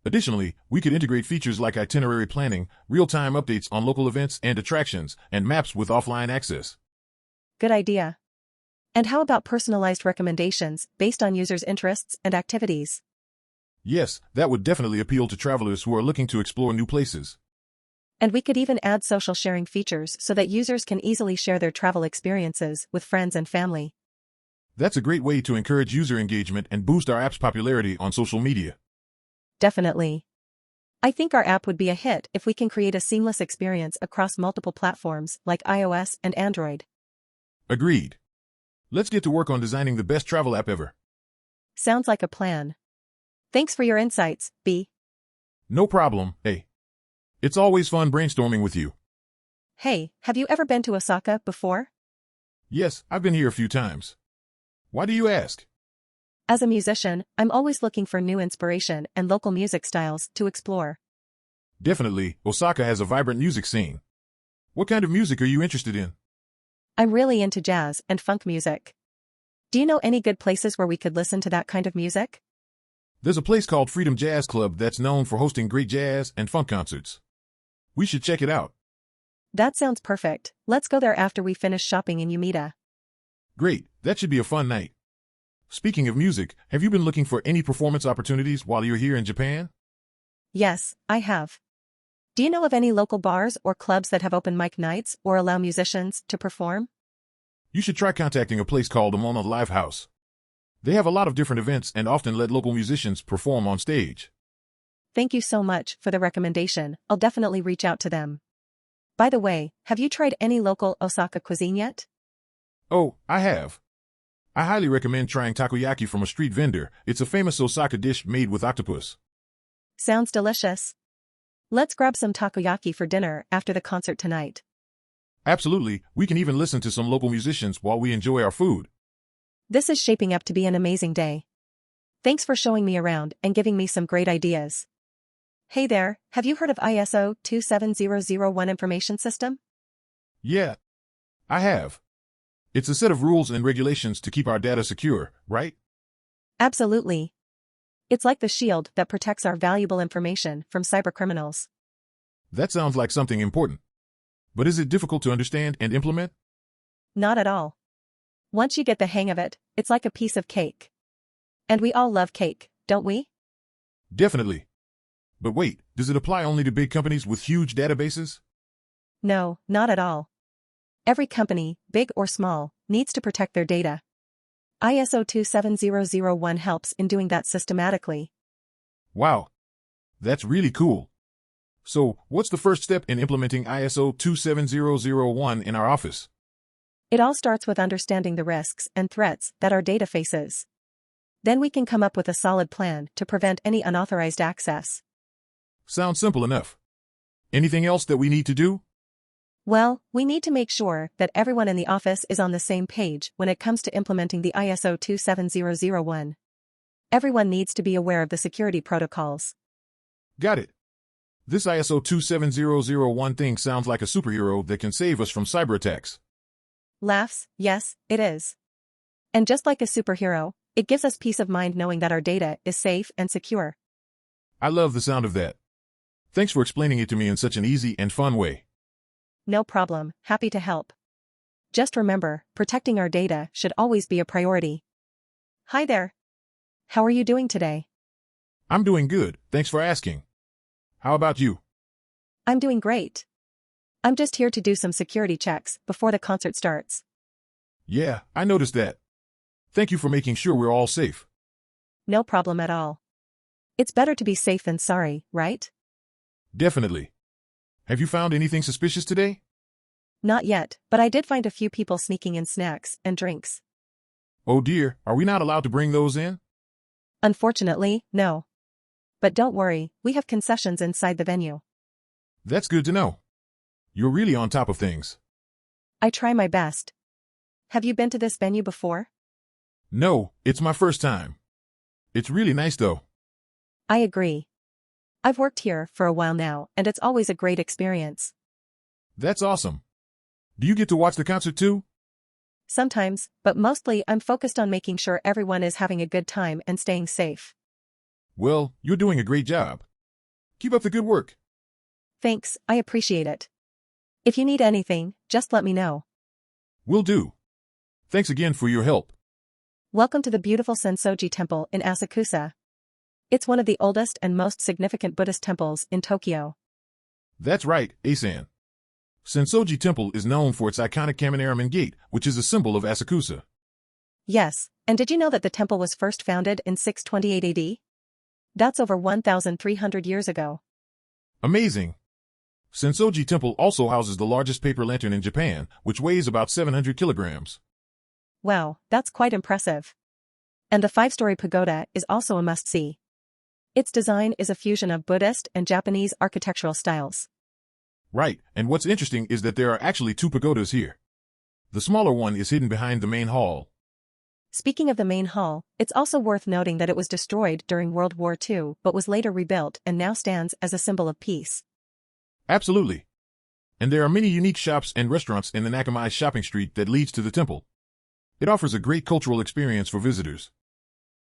Additionally, we could integrate features like itinerary planning, real-time updates on local events and attractions, and maps with offline access. Good idea. And how about personalized recommendations based on users' interests and activities? Yes, that would definitely appeal to travelers who are looking to explore new places. And we could even add social sharing features so that users can easily share their travel experiences with friends and family. That's a great way to encourage user engagement and boost our app's popularity on social media. Definitely. I think our app would be a hit if we can create a seamless experience across multiple platforms like iOS and Android. Agreed. Let's get to work on designing the best travel app ever. Sounds like a plan. Thanks for your insights, B. No problem, A. It's always fun brainstorming with you. Hey, have you ever been to Osaka before? Yes, I've been here a few times. Why do you ask? As a musician, I'm always looking for new inspiration and local music styles to explore. Definitely, Osaka has a vibrant music scene. What kind of music are you interested in? I'm really into jazz and funk music. Do you know any good places where we could listen to that kind of music? There's a place called Freedom Jazz Club that's known for hosting great jazz and funk concerts. We should check it out. That sounds perfect. Let's go there after we finish shopping in Umeda. Great, that should be a fun night. Speaking of music, have you been looking for any performance opportunities while you're here in Japan? Yes, I have. Do you know of any local bars or clubs that have open mic nights or allow musicians to perform? You should try contacting a place called Amona Live House. They have a lot of different events and often let local musicians perform on stage. Thank you so much for the recommendation. I'll definitely reach out to them. By the way, have you tried any local Osaka cuisine yet? Oh, I have. I highly recommend trying takoyaki from a street vendor. It's a famous Osaka dish made with octopus. Sounds delicious. Let's grab some takoyaki for dinner after the concert tonight. Absolutely, we can even listen to some local musicians while we enjoy our food. This is shaping up to be an amazing day. Thanks for showing me around and giving me some great ideas. Hey there, have you heard of ISO 27001 information system? Yeah, I have. It's a set of rules and regulations to keep our data secure, right? Absolutely. It's like the shield that protects our valuable information from cybercriminals. That sounds like something important. But is it difficult to understand and implement? Not at all. Once you get the hang of it, it's like a piece of cake. And we all love cake, don't we? Definitely. But wait, does it apply only to big companies with huge databases? No, not at all. Every company, big or small, needs to protect their data. ISO 27001 helps in doing that systematically. Wow. That's really cool. So, what's the first step in implementing ISO 27001 in our office? It all starts with understanding the risks and threats that our data faces. Then we can come up with a solid plan to prevent any unauthorized access. Sounds simple enough. Anything else that we need to do? Well, we need to make sure that everyone in the office is on the same page when it comes to implementing the ISO 27001. Everyone needs to be aware of the security protocols. Got it. This ISO 27001 thing sounds like a superhero that can save us from cyber attacks. Laughs, yes, it is. And just like a superhero, it gives us peace of mind knowing that our data is safe and secure. I love the sound of that. Thanks for explaining it to me in such an easy and fun way. No problem, happy to help. Just remember, protecting our data should always be a priority. Hi there. How are you doing today? I'm doing good, thanks for asking. How about you? I'm doing great. I'm just here to do some security checks before the concert starts. Yeah, I noticed that. Thank you for making sure we're all safe. No problem at all. It's better to be safe than sorry, right? Definitely. Have you found anything suspicious today? Not yet, but I did find a few people sneaking in snacks and drinks. Oh dear, are we not allowed to bring those in? Unfortunately, no. But don't worry, we have concessions inside the venue. That's good to know. You're really on top of things. I try my best. Have you been to this venue before? No, it's my first time. It's really nice though. I agree. I've worked here for a while now, and it's always a great experience. That's awesome. Do you get to watch the concert too? Sometimes, but mostly I'm focused on making sure everyone is having a good time and staying safe. Well, you're doing a great job. Keep up the good work. Thanks, I appreciate it. If you need anything, just let me know. Will do. Thanks again for your help. Welcome to the beautiful Sensoji Temple in Asakusa. It's one of the oldest and most significant Buddhist temples in Tokyo. That's right, Asan. Sensoji Temple is known for its iconic Kaminaraman Gate, which is a symbol of Asakusa. Yes, and did you know that the temple was first founded in 628 AD? That's over 1,300 years ago. Amazing. Sensoji Temple also houses the largest paper lantern in Japan, which weighs about 700 kilograms. Wow, that's quite impressive. And the 5-story pagoda is also a must-see. Its design is a fusion of Buddhist and Japanese architectural styles. Right, and what's interesting is that there are actually 2 pagodas here. The smaller one is hidden behind the main hall. Speaking of the main hall, it's also worth noting that it was destroyed during World War II but was later rebuilt and now stands as a symbol of peace. Absolutely. And there are many unique shops and restaurants in the Nakamai shopping street that leads to the temple. It offers a great cultural experience for visitors.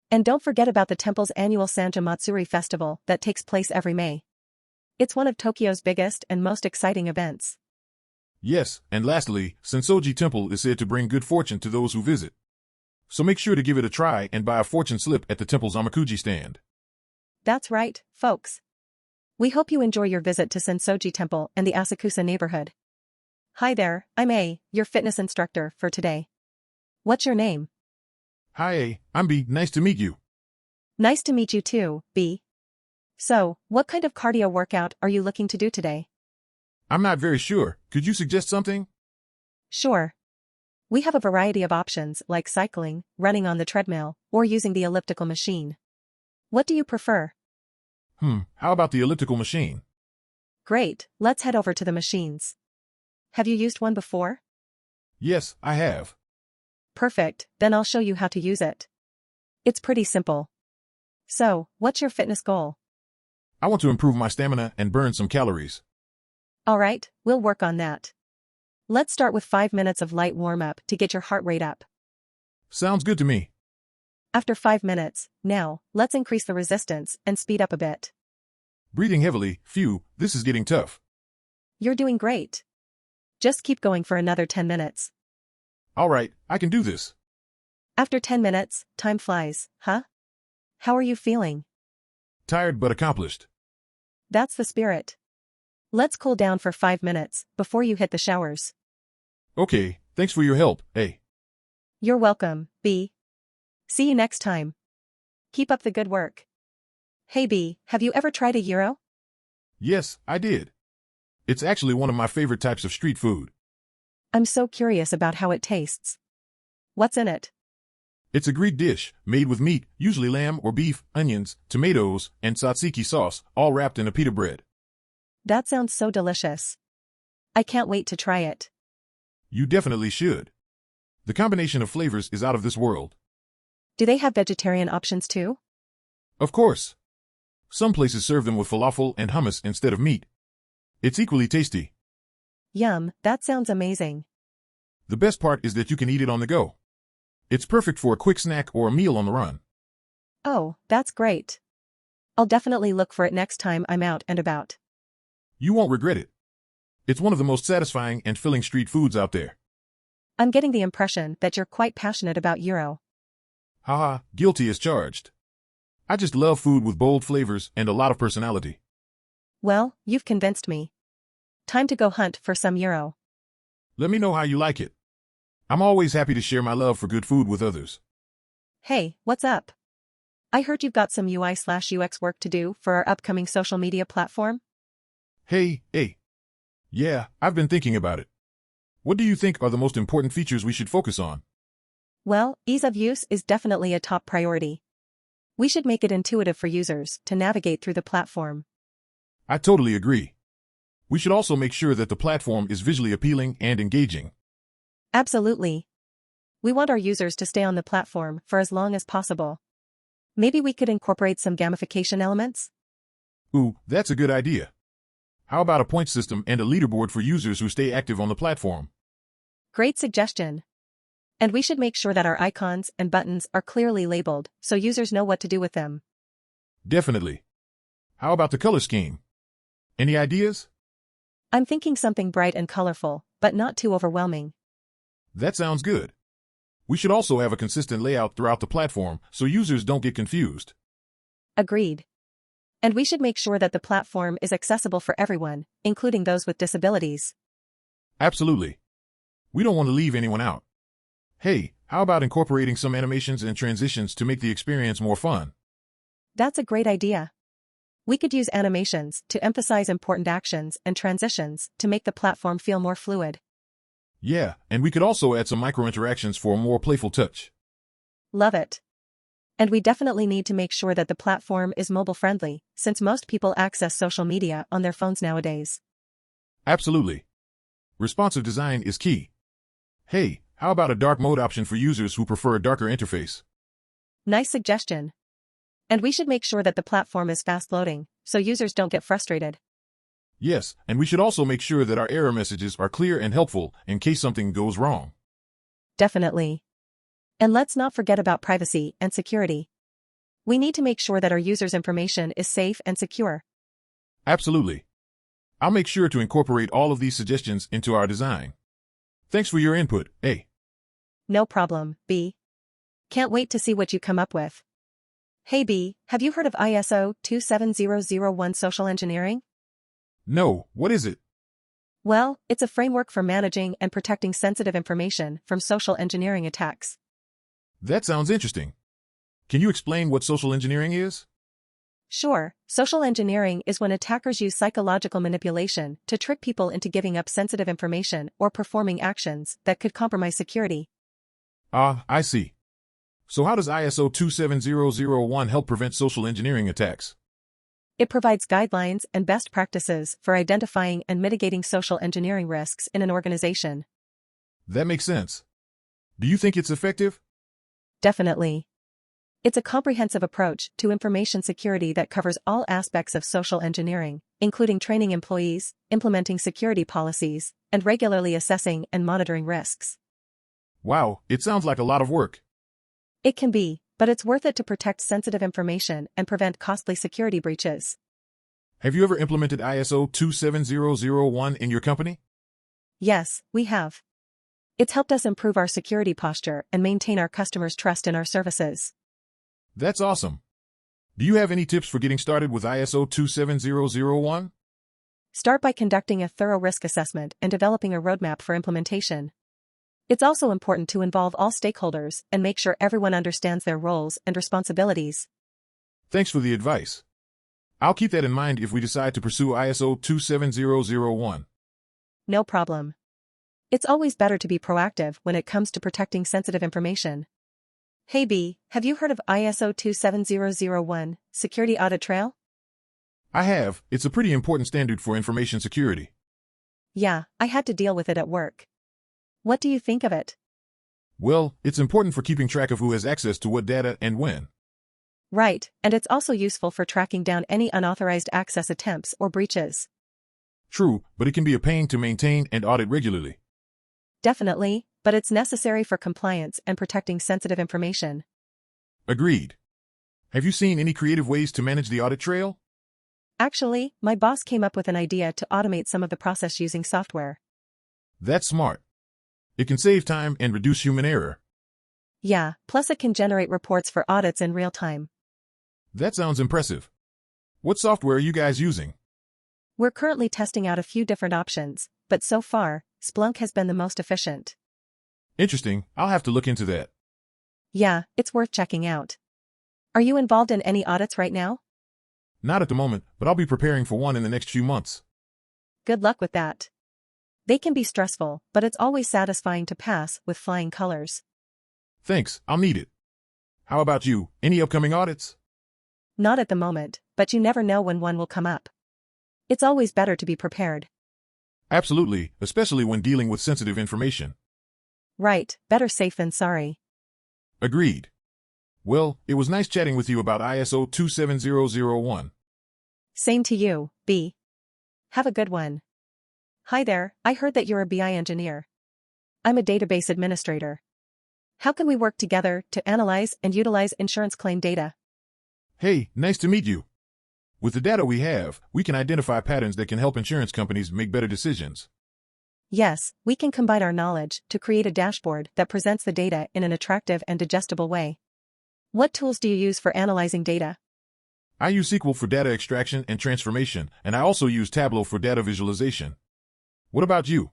And don't forget about the temple's annual Sanja Matsuri festival that takes place every May. It's one of Tokyo's biggest and most exciting events. Yes, and lastly, Sensoji Temple is said to bring good fortune to those who visit. So make sure to give it a try and buy a fortune slip at the temple's Amakuji stand. That's right, folks. We hope you enjoy your visit to Sensoji Temple and the Asakusa neighborhood. Hi there, I'm A, your fitness instructor for today. What's your name? Hi A, I'm B, nice to meet you. Nice to meet you too, B. So, what kind of cardio workout are you looking to do today? I'm not very sure, could you suggest something? Sure. We have a variety of options like cycling, running on the treadmill, or using the elliptical machine. What do you prefer? How about the elliptical machine? Great, let's head over to the machines. Have you used one before? Yes, I have. Perfect, then I'll show you how to use it. It's pretty simple. So, what's your fitness goal? I want to improve my stamina and burn some calories. Alright, we'll work on that. Let's start with 5 minutes of light warm-up to get your heart rate up. Sounds good to me. After 5 minutes, now, let's increase the resistance and speed up a bit. Breathing heavily, phew, this is getting tough. You're doing great. Just keep going for another 10 minutes. Alright, I can do this. After 10 minutes, time flies, huh? How are you feeling? Tired but accomplished. That's the spirit. Let's cool down for 5 minutes before you hit the showers. Okay, thanks for your help, A. You're welcome, B. See you next time. Keep up the good work. Hey B, have you ever tried a gyro? Yes, I did. It's actually one of my favorite types of street food. I'm so curious about how it tastes. What's in it? It's a Greek dish, made with meat, usually lamb or beef, onions, tomatoes, and tzatziki sauce, all wrapped in a pita bread. That sounds so delicious. I can't wait to try it. You definitely should. The combination of flavors is out of this world. Do they have vegetarian options too? Of course. Some places serve them with falafel and hummus instead of meat. It's equally tasty. Yum, that sounds amazing. The best part is that you can eat it on the go. It's perfect for a quick snack or a meal on the run. Oh, that's great. I'll definitely look for it next time I'm out and about. You won't regret it. It's one of the most satisfying and filling street foods out there. I'm getting the impression that you're quite passionate about gyro. Haha, guilty as charged. I just love food with bold flavors and a lot of personality. Well, you've convinced me. Time to go hunt for some gyro. Let me know how you like it. I'm always happy to share my love for good food with others. Hey, what's up? I heard you've got some UI/UX work to do for our upcoming social media platform? Hey. Yeah, I've been thinking about it. What do you think are the most important features we should focus on? Well, ease of use is definitely a top priority. We should make it intuitive for users to navigate through the platform. I totally agree. We should also make sure that the platform is visually appealing and engaging. Absolutely. We want our users to stay on the platform for as long as possible. Maybe we could incorporate some gamification elements? Ooh, that's a good idea. How about a point system and a leaderboard for users who stay active on the platform? Great suggestion. And we should make sure that our icons and buttons are clearly labeled so users know what to do with them. Definitely. How about the color scheme? Any ideas? I'm thinking something bright and colorful, but not too overwhelming. That sounds good. We should also have a consistent layout throughout the platform so users don't get confused. Agreed. And we should make sure that the platform is accessible for everyone, including those with disabilities. Absolutely. We don't want to leave anyone out. Hey, how about incorporating some animations and transitions to make the experience more fun? That's a great idea. We could use animations to emphasize important actions and transitions to make the platform feel more fluid. Yeah, and we could also add some micro-interactions for a more playful touch. Love it. And we definitely need to make sure that the platform is mobile-friendly, since most people access social media on their phones nowadays. Absolutely. Responsive design is key. Hey, how about a dark mode option for users who prefer a darker interface? Nice suggestion. And we should make sure that the platform is fast-loading, so users don't get frustrated. Yes, and we should also make sure that our error messages are clear and helpful in case something goes wrong. Definitely. And let's not forget about privacy and security. We need to make sure that our users' information is safe and secure. Absolutely. I'll make sure to incorporate all of these suggestions into our design. Thanks for your input, A. No problem, B. Can't wait to see what you come up with. Hey B, have you heard of ISO 27001 social engineering? No, what is it? Well, it's a framework for managing and protecting sensitive information from social engineering attacks. That sounds interesting. Can you explain what social engineering is? Sure, social engineering is when attackers use psychological manipulation to trick people into giving up sensitive information or performing actions that could compromise security. Ah, I see. So how does ISO 27001 help prevent social engineering attacks? It provides guidelines and best practices for identifying and mitigating social engineering risks in an organization. That makes sense. Do you think it's effective? Definitely. It's a comprehensive approach to information security that covers all aspects of social engineering, including training employees, implementing security policies, and regularly assessing and monitoring risks. Wow, it sounds like a lot of work. It can be, but it's worth it to protect sensitive information and prevent costly security breaches. Have you ever implemented ISO 27001 in your company? Yes, we have. It's helped us improve our security posture and maintain our customers' trust in our services. That's awesome. Do you have any tips for getting started with ISO 27001? Start by conducting a thorough risk assessment and developing a roadmap for implementation. It's also important to involve all stakeholders and make sure everyone understands their roles and responsibilities. Thanks for the advice. I'll keep that in mind if we decide to pursue ISO 27001. No problem. It's always better to be proactive when it comes to protecting sensitive information. Hey B, have you heard of ISO 27001, Security Audit Trail? I have. It's a pretty important standard for information security. Yeah, I had to deal with it at work. What do you think of it? Well, it's important for keeping track of who has access to what data and when. Right, and it's also useful for tracking down any unauthorized access attempts or breaches. True, but it can be a pain to maintain and audit regularly. Definitely, but it's necessary for compliance and protecting sensitive information. Agreed. Have you seen any creative ways to manage the audit trail? Actually, my boss came up with an idea to automate some of the process using software. That's smart. It can save time and reduce human error. Yeah, plus it can generate reports for audits in real time. That sounds impressive. What software are you guys using? We're currently testing out a few different options, but so far, Splunk has been the most efficient. Interesting, I'll have to look into that. Yeah, it's worth checking out. Are you involved in any audits right now? Not at the moment, but I'll be preparing for one in the next few months. Good luck with that. They can be stressful, but it's always satisfying to pass with flying colors. Thanks, I'll need it. How about you, any upcoming audits? Not at the moment, but you never know when one will come up. It's always better to be prepared. Absolutely, especially when dealing with sensitive information. Right, better safe than sorry. Agreed. Well, it was nice chatting with you about ISO 27001. Same to you, B. Have a good one. Hi there, I heard that you're a BI engineer. I'm a database administrator. How can we work together to analyze and utilize insurance claim data? Hey, nice to meet you. With the data we have, we can identify patterns that can help insurance companies make better decisions. Yes, we can combine our knowledge to create a dashboard that presents the data in an attractive and digestible way. What tools do you use for analyzing data? I use SQL for data extraction and transformation, and I also use Tableau for data visualization. What about you?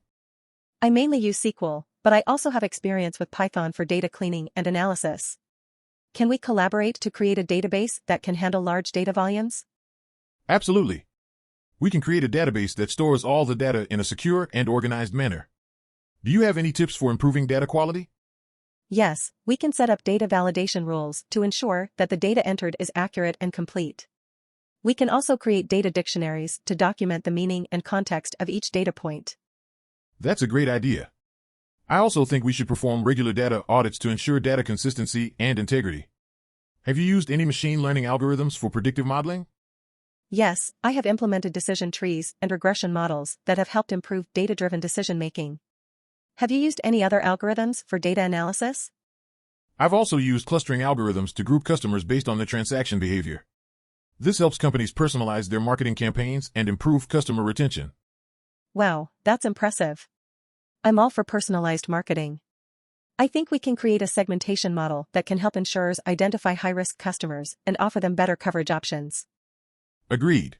I mainly use SQL, but I also have experience with Python for data cleaning and analysis. Can we collaborate to create a database that can handle large data volumes? Absolutely. We can create a database that stores all the data in a secure and organized manner. Do you have any tips for improving data quality? Yes, we can set up data validation rules to ensure that the data entered is accurate and complete. We can also create data dictionaries to document the meaning and context of each data point. That's a great idea. I also think we should perform regular data audits to ensure data consistency and integrity. Have you used any machine learning algorithms for predictive modeling? Yes, I have implemented decision trees and regression models that have helped improve data-driven decision-making. Have you used any other algorithms for data analysis? I've also used clustering algorithms to group customers based on their transaction behavior. This helps companies personalize their marketing campaigns and improve customer retention. Wow, that's impressive. I'm all for personalized marketing. I think we can create a segmentation model that can help insurers identify high-risk customers and offer them better coverage options. Agreed.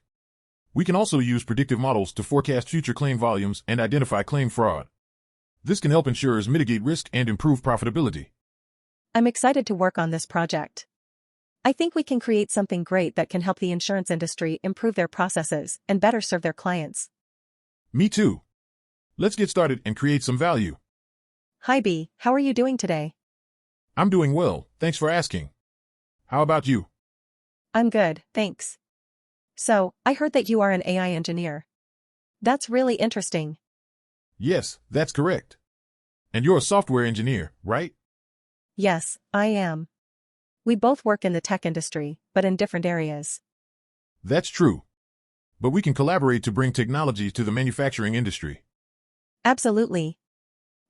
We can also use predictive models to forecast future claim volumes and identify claim fraud. This can help insurers mitigate risk and improve profitability. I'm excited to work on this project. I think we can create something great that can help the insurance industry improve their processes and better serve their clients. Me too. Let's get started and create some value. Hi B, how are you doing today? I'm doing well, thanks for asking. How about you? I'm good, thanks. So, I heard that you are an AI engineer. That's really interesting. Yes, that's correct. And you're a software engineer, right? Yes, I am. We both work in the tech industry, but in different areas. That's true. But we can collaborate to bring technology to the manufacturing industry. Absolutely.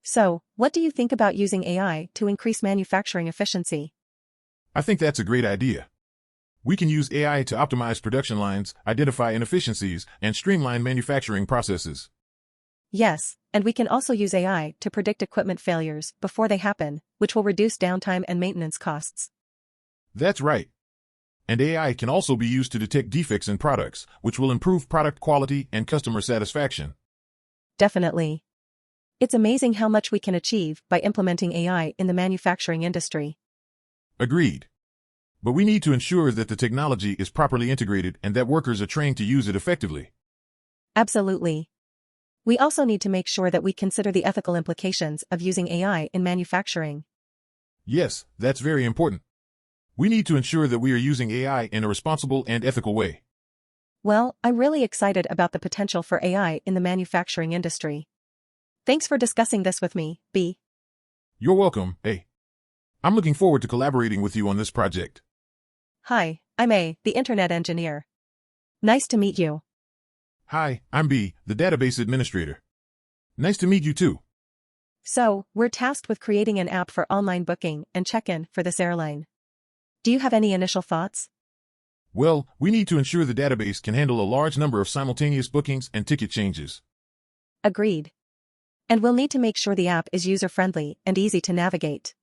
So, what do you think about using AI to increase manufacturing efficiency? I think that's a great idea. We can use AI to optimize production lines, identify inefficiencies, and streamline manufacturing processes. Yes, and we can also use AI to predict equipment failures before they happen, which will reduce downtime and maintenance costs. That's right. And AI can also be used to detect defects in products, which will improve product quality and customer satisfaction. Definitely. It's amazing how much we can achieve by implementing AI in the manufacturing industry. Agreed. But we need to ensure that the technology is properly integrated and that workers are trained to use it effectively. Absolutely. We also need to make sure that we consider the ethical implications of using AI in manufacturing. Yes, that's very important. We need to ensure that we are using AI in a responsible and ethical way. Well, I'm really excited about the potential for AI in the manufacturing industry. Thanks for discussing this with me, B. You're welcome, A. I'm looking forward to collaborating with you on this project. Hi, I'm A, the Internet Engineer. Nice to meet you. Hi, I'm B, the Database Administrator. Nice to meet you too. So, we're tasked with creating an app for online booking and check-in for this airline. Do you have any initial thoughts? Well, we need to ensure the database can handle a large number of simultaneous bookings and ticket changes. Agreed. And we'll need to make sure the app is user-friendly and easy to navigate.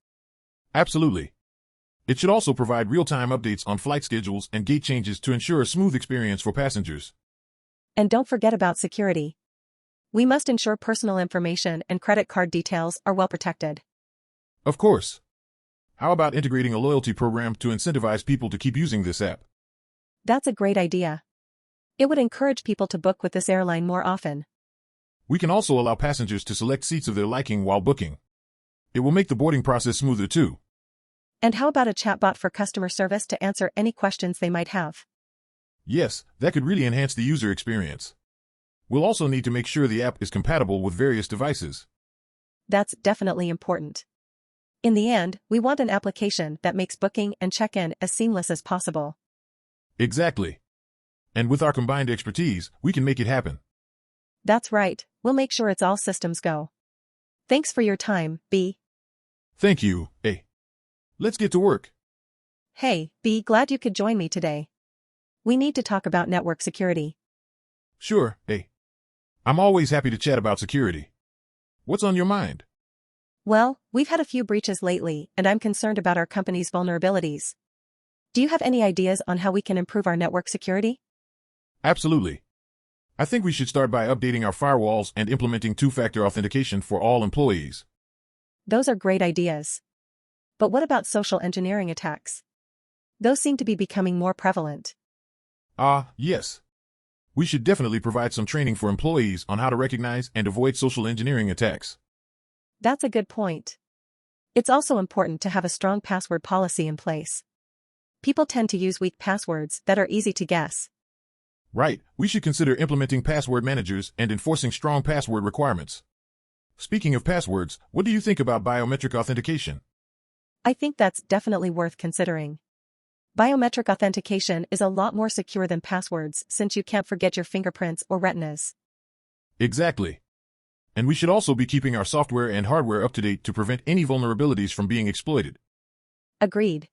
Absolutely. It should also provide real-time updates on flight schedules and gate changes to ensure a smooth experience for passengers. And don't forget about security. We must ensure personal information and credit card details are well protected. Of course. How about integrating a loyalty program to incentivize people to keep using this app? That's a great idea. It would encourage people to book with this airline more often. We can also allow passengers to select seats of their liking while booking. It will make the boarding process smoother too. And how about a chatbot for customer service to answer any questions they might have? Yes, that could really enhance the user experience. We'll also need to make sure the app is compatible with various devices. That's definitely important. In the end, we want an application that makes booking and check-in as seamless as possible. Exactly. And with our combined expertise, we can make it happen. That's right, we'll make sure it's all systems go. Thanks for your time, B. Thank you, A. Let's get to work. Hey, B, glad you could join me today. We need to talk about network security. Sure, A. I'm always happy to chat about security. What's on your mind? Well, we've had a few breaches lately, and I'm concerned about our company's vulnerabilities. Do you have any ideas on how we can improve our network security? Absolutely. I think we should start by updating our firewalls and implementing two-factor authentication for all employees. Those are great ideas. But what about social engineering attacks? Those seem to be becoming more prevalent. Yes. We should definitely provide some training for employees on how to recognize and avoid social engineering attacks. That's a good point. It's also important to have a strong password policy in place. People tend to use weak passwords that are easy to guess. Right, we should consider implementing password managers and enforcing strong password requirements. Speaking of passwords, what do you think about biometric authentication? I think that's definitely worth considering. Biometric authentication is a lot more secure than passwords since you can't forget your fingerprints or retinas. Exactly. And we should also be keeping our software and hardware up to date to prevent any vulnerabilities from being exploited. Agreed.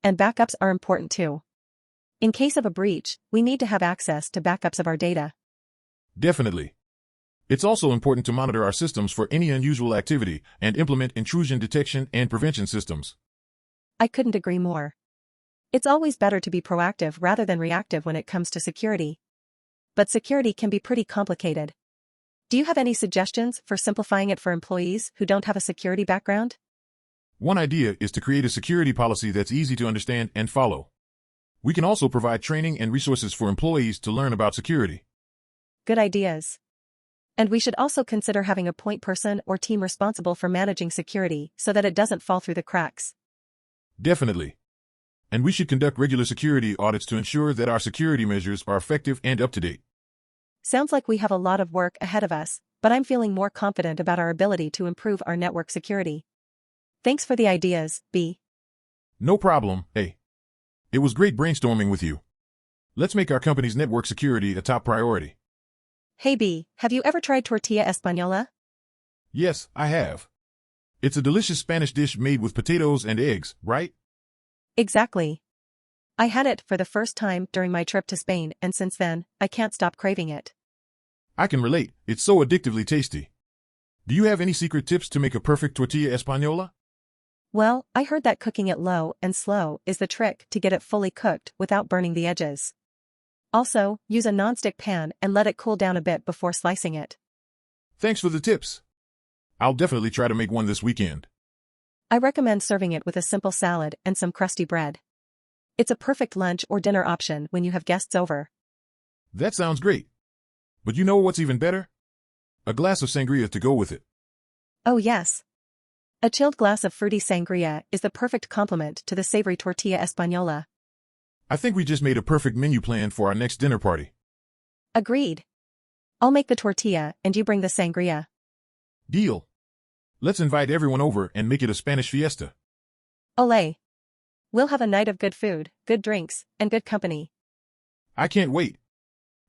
And backups are important too. In case of a breach, we need to have access to backups of our data. Definitely. It's also important to monitor our systems for any unusual activity and implement intrusion detection and prevention systems. I couldn't agree more. It's always better to be proactive rather than reactive when it comes to security. But security can be pretty complicated. Do you have any suggestions for simplifying it for employees who don't have a security background? One idea is to create a security policy that's easy to understand and follow. We can also provide training and resources for employees to learn about security. Good ideas. And we should also consider having a point person or team responsible for managing security so that it doesn't fall through the cracks. Definitely. And we should conduct regular security audits to ensure that our security measures are effective and up to date. Sounds like we have a lot of work ahead of us, but I'm feeling more confident about our ability to improve our network security. Thanks for the ideas, B. No problem, A. It was great brainstorming with you. Let's make our company's network security a top priority. Hey B, have you ever tried tortilla española? Yes, I have. It's a delicious Spanish dish made with potatoes and eggs, right? Exactly. I had it for the first time during my trip to Spain, and since then, I can't stop craving it. I can relate, it's so addictively tasty. Do you have any secret tips to make a perfect tortilla española? Well, I heard that cooking it low and slow is the trick to get it fully cooked without burning the edges. Also, use a nonstick pan and let it cool down a bit before slicing it. Thanks for the tips. I'll definitely try to make one this weekend. I recommend serving it with a simple salad and some crusty bread. It's a perfect lunch or dinner option when you have guests over. That sounds great. But you know what's even better? A glass of sangria to go with it. Oh yes. A chilled glass of fruity sangria is the perfect complement to the savory tortilla española. I think we just made a perfect menu plan for our next dinner party. Agreed. I'll make the tortilla and you bring the sangria. Deal. Let's invite everyone over and make it a Spanish fiesta. Olé. We'll have a night of good food, good drinks, and good company. I can't wait.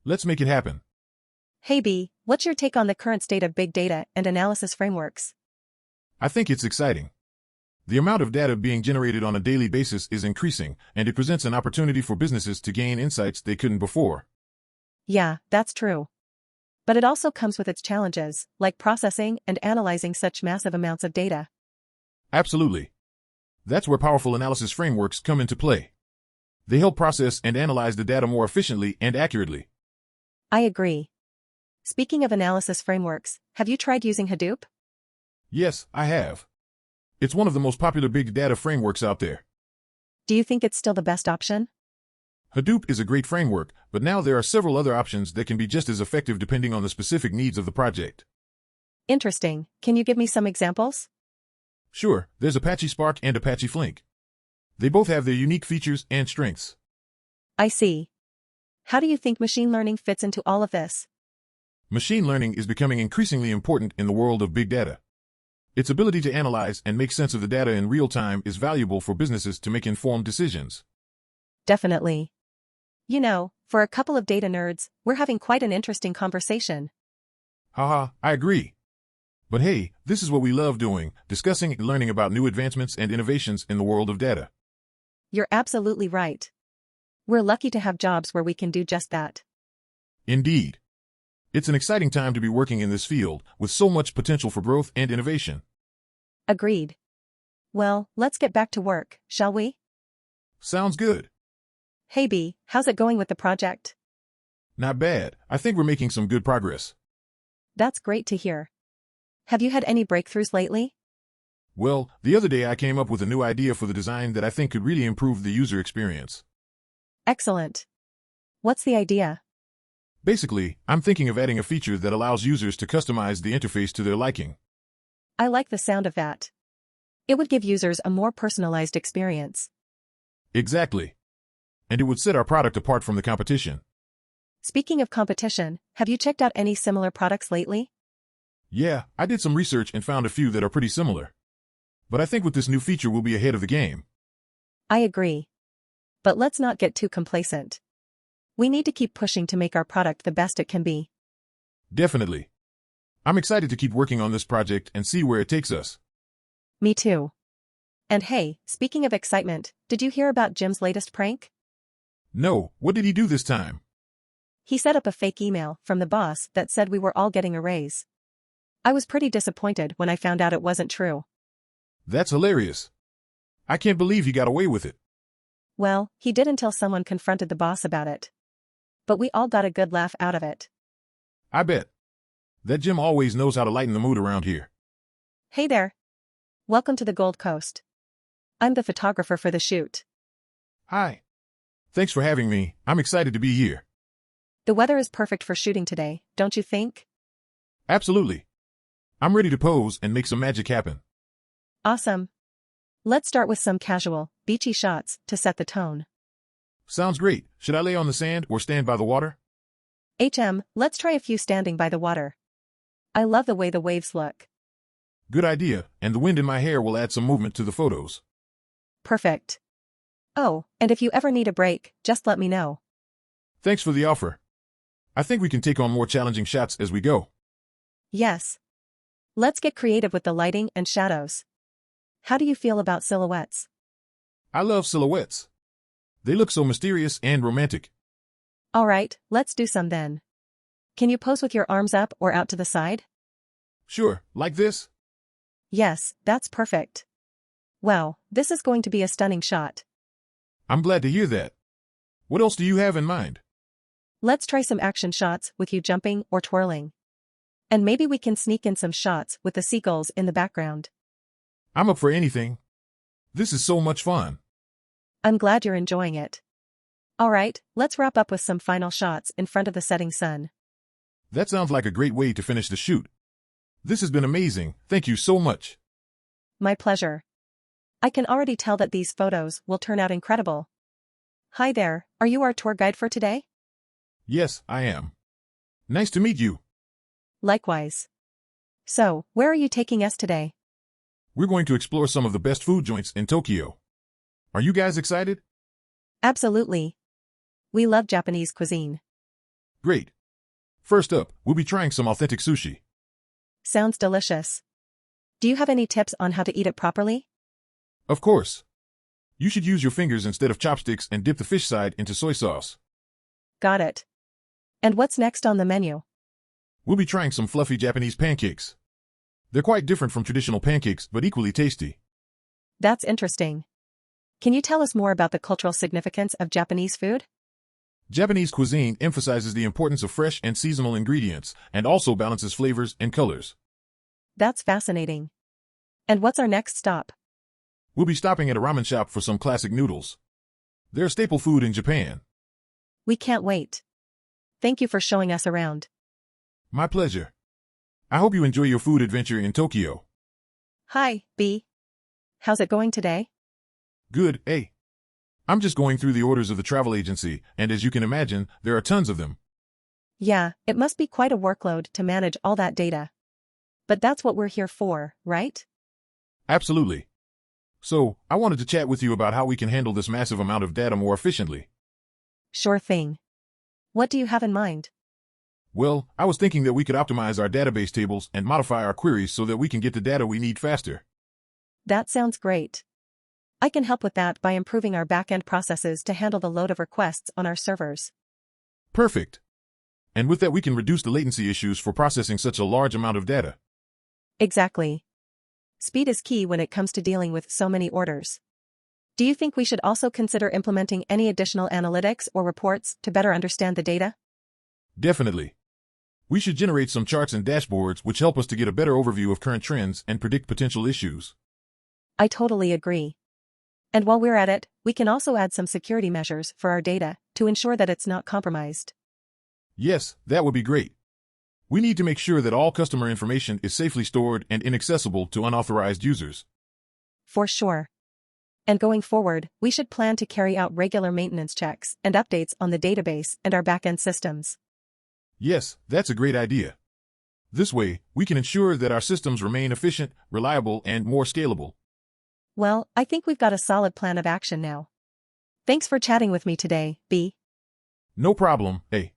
Let's make it happen. Hey B, what's your take on the current state of big data and analysis frameworks? I think it's exciting. The amount of data being generated on a daily basis is increasing, and it presents an opportunity for businesses to gain insights they couldn't before. Yeah, that's true. But it also comes with its challenges, like processing and analyzing such massive amounts of data. Absolutely. That's where powerful analysis frameworks come into play. They help process and analyze the data more efficiently and accurately. I agree. Speaking of analysis frameworks, have you tried using Hadoop? Yes, I have. It's one of the most popular big data frameworks out there. Do you think it's still the best option? Hadoop is a great framework, but now there are several other options that can be just as effective depending on the specific needs of the project. Interesting. Can you give me some examples? Sure, there's Apache Spark and Apache Flink. They both have their unique features and strengths. I see. How do you think machine learning fits into all of this? Machine learning is becoming increasingly important in the world of big data. Its ability to analyze and make sense of the data in real time is valuable for businesses to make informed decisions. Definitely. You know, for a couple of data nerds, we're having quite an interesting conversation. Haha, I agree. But hey, this is what we love doing, discussing and learning about new advancements and innovations in the world of data. You're absolutely right. We're lucky to have jobs where we can do just that. Indeed. It's an exciting time to be working in this field, with so much potential for growth and innovation. Agreed. Well, let's get back to work, shall we? Sounds good. Hey B, how's it going with the project? Not bad. I think we're making some good progress. That's great to hear. Have you had any breakthroughs lately? Well, the other day I came up with a new idea for the design that I think could really improve the user experience. Excellent. What's the idea? Basically, I'm thinking of adding a feature that allows users to customize the interface to their liking. I like the sound of that. It would give users a more personalized experience. Exactly. And it would set our product apart from the competition. Speaking of competition, have you checked out any similar products lately? Yeah, I did some research and found a few that are pretty similar. But I think with this new feature we'll be ahead of the game. I agree. But let's not get too complacent. We need to keep pushing to make our product the best it can be. Definitely. I'm excited to keep working on this project and see where it takes us. Me too. And hey, speaking of excitement, did you hear about Jim's latest prank? No, what did he do this time? He set up a fake email from the boss that said we were all getting a raise. I was pretty disappointed when I found out it wasn't true. That's hilarious. I can't believe he got away with it. Well, he did until someone confronted the boss about it. But we all got a good laugh out of it. I bet. That Jim always knows how to lighten the mood around here. Hey there. Welcome to the Gold Coast. I'm the photographer for the shoot. Hi. Thanks for having me. I'm excited to be here. The weather is perfect for shooting today, don't you think? Absolutely. I'm ready to pose and make some magic happen. Awesome. Let's start with some casual, beachy shots to set the tone. Sounds great. Should I lay on the sand or stand by the water? Let's try a few standing by the water. I love the way the waves look. Good idea, and the wind in my hair will add some movement to the photos. Perfect. Oh, and if you ever need a break, just let me know. Thanks for the offer. I think we can take on more challenging shots as we go. Yes. Let's get creative with the lighting and shadows. How do you feel about silhouettes? I love silhouettes. They look so mysterious and romantic. All right, let's do some then. Can you pose with your arms up or out to the side? Sure, like this? Yes, that's perfect. Wow, this is going to be a stunning shot. I'm glad to hear that. What else do you have in mind? Let's try some action shots with you jumping or twirling. And maybe we can sneak in some shots with the seagulls in the background. I'm up for anything. This is so much fun. I'm glad you're enjoying it. Alright, let's wrap up with some final shots in front of the setting sun. That sounds like a great way to finish the shoot. This has been amazing, thank you so much. My pleasure. I can already tell that these photos will turn out incredible. Hi there, are you our tour guide for today? Yes, I am. Nice to meet you. Likewise. So, where are you taking us today? We're going to explore some of the best food joints in Tokyo. Are you guys excited? Absolutely. We love Japanese cuisine. Great. First up, we'll be trying some authentic sushi. Sounds delicious. Do you have any tips on how to eat it properly? Of course. You should use your fingers instead of chopsticks and dip the fish side into soy sauce. Got it. And what's next on the menu? We'll be trying some fluffy Japanese pancakes. They're quite different from traditional pancakes, but equally tasty. That's interesting. Can you tell us more about the cultural significance of Japanese food? Japanese cuisine emphasizes the importance of fresh and seasonal ingredients, and also balances flavors and colors. That's fascinating. And what's our next stop? We'll be stopping at a ramen shop for some classic noodles. They're a staple food in Japan. We can't wait. Thank you for showing us around. My pleasure. I hope you enjoy your food adventure in Tokyo. Hi, B. How's it going today? Good, A. I'm just going through the orders of the travel agency, and as you can imagine, there are tons of them. Yeah, it must be quite a workload to manage all that data. But that's what we're here for, right? Absolutely. So, I wanted to chat with you about how we can handle this massive amount of data more efficiently. Sure thing. What do you have in mind? Well, I was thinking that we could optimize our database tables and modify our queries so that we can get the data we need faster. That sounds great. I can help with that by improving our back-end processes to handle the load of requests on our servers. Perfect. And with that we can reduce the latency issues for processing such a large amount of data. Exactly. Speed is key when it comes to dealing with so many orders. Do you think we should also consider implementing any additional analytics or reports to better understand the data? Definitely. We should generate some charts and dashboards which help us to get a better overview of current trends and predict potential issues. I totally agree. And while we're at it, we can also add some security measures for our data to ensure that it's not compromised. Yes, that would be great. We need to make sure that all customer information is safely stored and inaccessible to unauthorized users. For sure. And going forward, we should plan to carry out regular maintenance checks and updates on the database and our backend systems. Yes, that's a great idea. This way, we can ensure that our systems remain efficient, reliable, and more scalable. Well, I think we've got a solid plan of action now. Thanks for chatting with me today, B. No problem, A.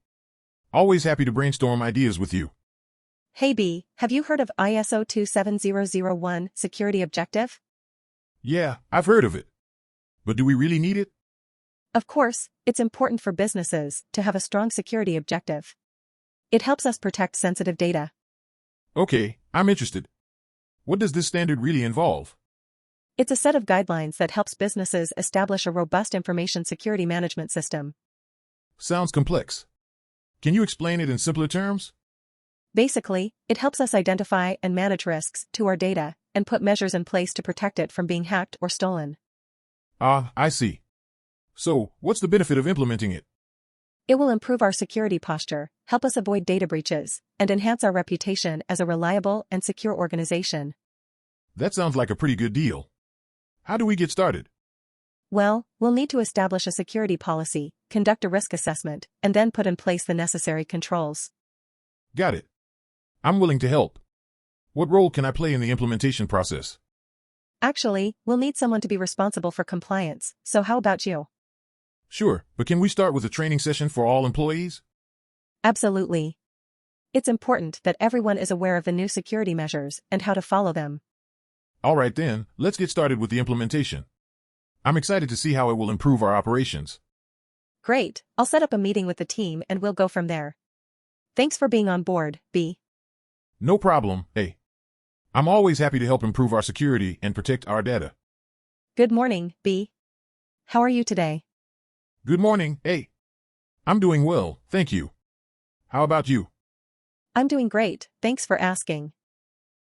Always happy to brainstorm ideas with you. Hey B, have you heard of ISO 27001 security objective? Yeah, I've heard of it. But do we really need it? Of course, it's important for businesses to have a strong security objective. It helps us protect sensitive data. Okay, I'm interested. What does this standard really involve? It's a set of guidelines that helps businesses establish a robust information security management system. Sounds complex. Can you explain it in simpler terms? Basically, it helps us identify and manage risks to our data and put measures in place to protect it from being hacked or stolen. Ah, I see. So, what's the benefit of implementing it? It will improve our security posture, help us avoid data breaches, and enhance our reputation as a reliable and secure organization. That sounds like a pretty good deal. How do we get started? Well, we'll need to establish a security policy, conduct a risk assessment, and then put in place the necessary controls. Got it. I'm willing to help. What role can I play in the implementation process? Actually, we'll need someone to be responsible for compliance, so how about you? Sure, but can we start with a training session for all employees? Absolutely. It's important that everyone is aware of the new security measures and how to follow them. All right then, let's get started with the implementation. I'm excited to see how it will improve our operations. Great, I'll set up a meeting with the team and we'll go from there. Thanks for being on board, B. No problem, A. I'm always happy to help improve our security and protect our data. Good morning, B. How are you today? Good morning, A. I'm doing well, thank you. How about you? I'm doing great, thanks for asking.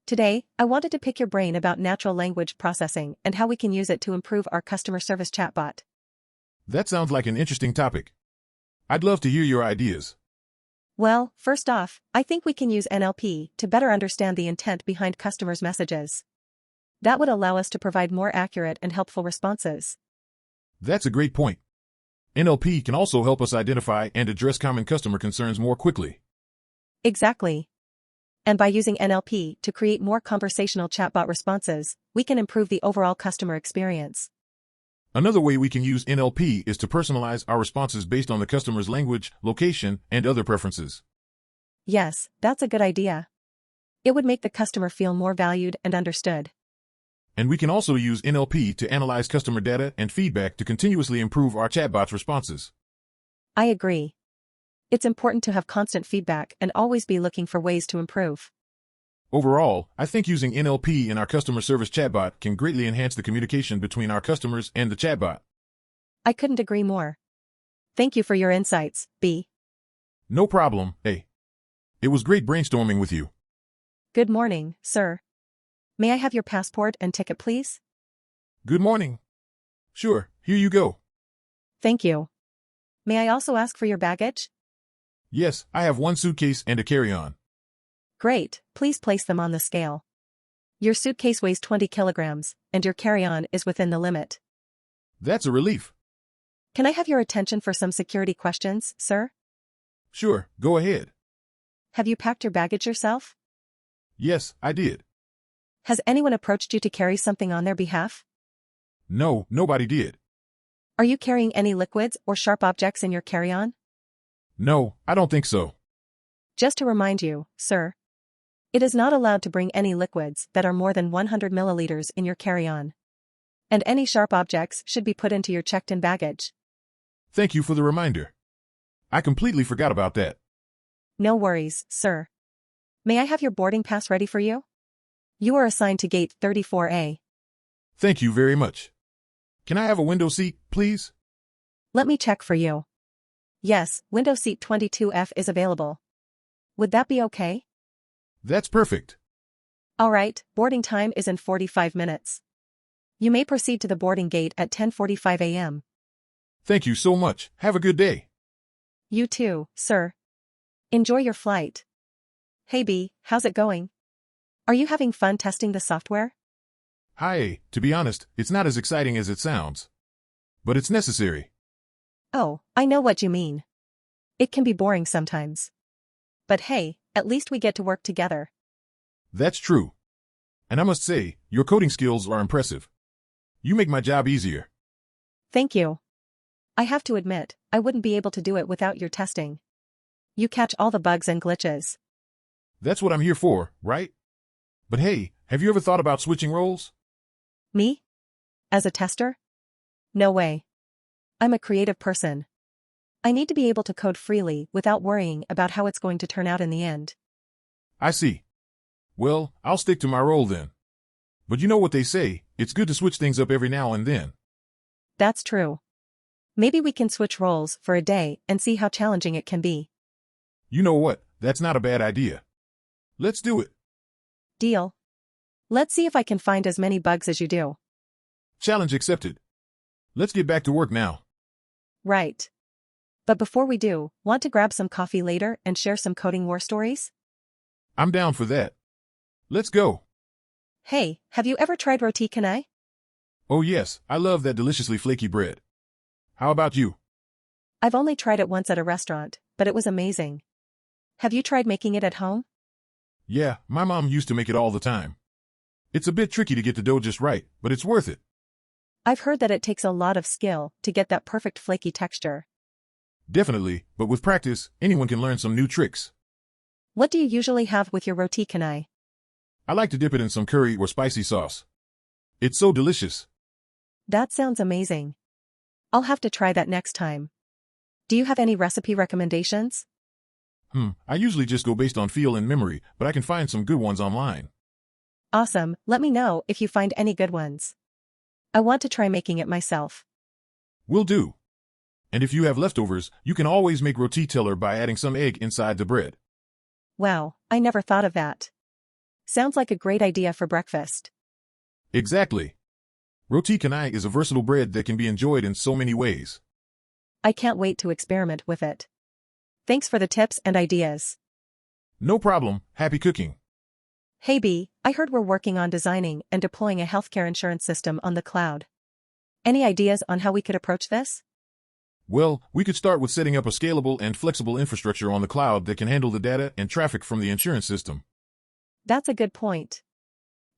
Today, I wanted to pick your brain about natural language processing and how we can use it to improve our customer service chatbot. That sounds like an interesting topic. I'd love to hear your ideas. Well, first off, I think we can use NLP to better understand the intent behind customers' messages. That would allow us to provide more accurate and helpful responses. That's a great point. NLP can also help us identify and address common customer concerns more quickly. Exactly. And by using NLP to create more conversational chatbot responses, we can improve the overall customer experience. Another way we can use NLP is to personalize our responses based on the customer's language, location, and other preferences. Yes, that's a good idea. It would make the customer feel more valued and understood. And we can also use NLP to analyze customer data and feedback to continuously improve our chatbot's responses. I agree. It's important to have constant feedback and always be looking for ways to improve. Overall, I think using NLP in our customer service chatbot can greatly enhance the communication between our customers and the chatbot. I couldn't agree more. Thank you for your insights, B. No problem, A. It was great brainstorming with you. Good morning, sir. May I have your passport and ticket, please? Good morning. Sure, here you go. Thank you. May I also ask for your baggage? Yes, I have one suitcase and a carry-on. Great, please place them on the scale. Your suitcase weighs 20 kilograms, and your carry-on is within the limit. That's a relief. Can I have your attention for some security questions, sir? Sure, go ahead. Have you packed your baggage yourself? Yes, I did. Has anyone approached you to carry something on their behalf? No, nobody did. Are you carrying any liquids or sharp objects in your carry-on? No, I don't think so. Just to remind you, sir, it is not allowed to bring any liquids that are more than 100 milliliters in your carry-on. And any sharp objects should be put into your checked-in baggage. Thank you for the reminder. I completely forgot about that. No worries, sir. May I have your boarding pass ready for you? You are assigned to gate 34A. Thank you very much. Can I have a window seat, please? Let me check for you. Yes, window seat 22F is available. Would that be okay? That's perfect. All right, boarding time is in 45 minutes. You may proceed to the boarding gate at 10:45 a.m. Thank you so much. Have a good day. You too, sir. Enjoy your flight. Hey B, how's it going? Are you having fun testing the software? Hi, to be honest, it's not as exciting as it sounds. But it's necessary. Oh, I know what you mean. It can be boring sometimes. But hey, at least we get to work together. That's true. And I must say, your coding skills are impressive. You make my job easier. Thank you. I have to admit, I wouldn't be able to do it without your testing. You catch all the bugs and glitches. That's what I'm here for, right? But hey, have you ever thought about switching roles? Me? As a tester? No way. I'm a creative person. I need to be able to code freely without worrying about how it's going to turn out in the end. I see. Well, I'll stick to my role then. But you know what they say, it's good to switch things up every now and then. That's true. Maybe we can switch roles for a day and see how challenging it can be. You know what, that's not a bad idea. Let's do it. Deal. Let's see if I can find as many bugs as you do. Challenge accepted. Let's get back to work now. Right. But before we do, want to grab some coffee later and share some coding war stories? I'm down for that. Let's go. Hey, have you ever tried roti canai? Oh yes, I love that deliciously flaky bread. How about you? I've only tried it once at a restaurant, but it was amazing. Have you tried making it at home? Yeah, my mom used to make it all the time. It's a bit tricky to get the dough just right, but it's worth it. I've heard that it takes a lot of skill to get that perfect flaky texture. Definitely, but with practice, anyone can learn some new tricks. What do you usually have with your roti canai? I like to dip it in some curry or spicy sauce. It's so delicious. That sounds amazing. I'll have to try that next time. Do you have any recipe recommendations? I usually just go based on feel and memory, but I can find some good ones online. Awesome, let me know if you find any good ones. I want to try making it myself. Will do. And if you have leftovers, you can always make roti teller by adding some egg inside the bread. Wow, I never thought of that. Sounds like a great idea for breakfast. Exactly. Roti canai is a versatile bread that can be enjoyed in so many ways. I can't wait to experiment with it. Thanks for the tips and ideas. No problem, happy cooking. Hey B, I heard we're working on designing and deploying a healthcare insurance system on the cloud. Any ideas on how we could approach this? Well, we could start with setting up a scalable and flexible infrastructure on the cloud that can handle the data and traffic from the insurance system. That's a good point.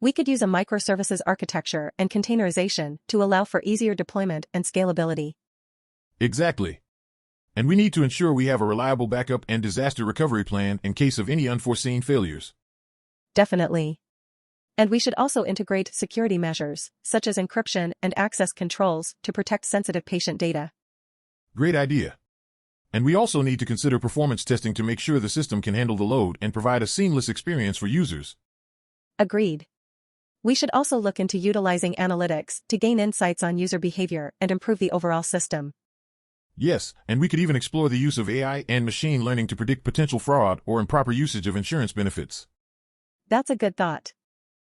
We could use a microservices architecture and containerization to allow for easier deployment and scalability. Exactly. And we need to ensure we have a reliable backup and disaster recovery plan in case of any unforeseen failures. Definitely. And we should also integrate security measures, such as encryption and access controls, to protect sensitive patient data. Great idea. And we also need to consider performance testing to make sure the system can handle the load and provide a seamless experience for users. Agreed. We should also look into utilizing analytics to gain insights on user behavior and improve the overall system. Yes, and we could even explore the use of AI and machine learning to predict potential fraud or improper usage of insurance benefits. That's a good thought.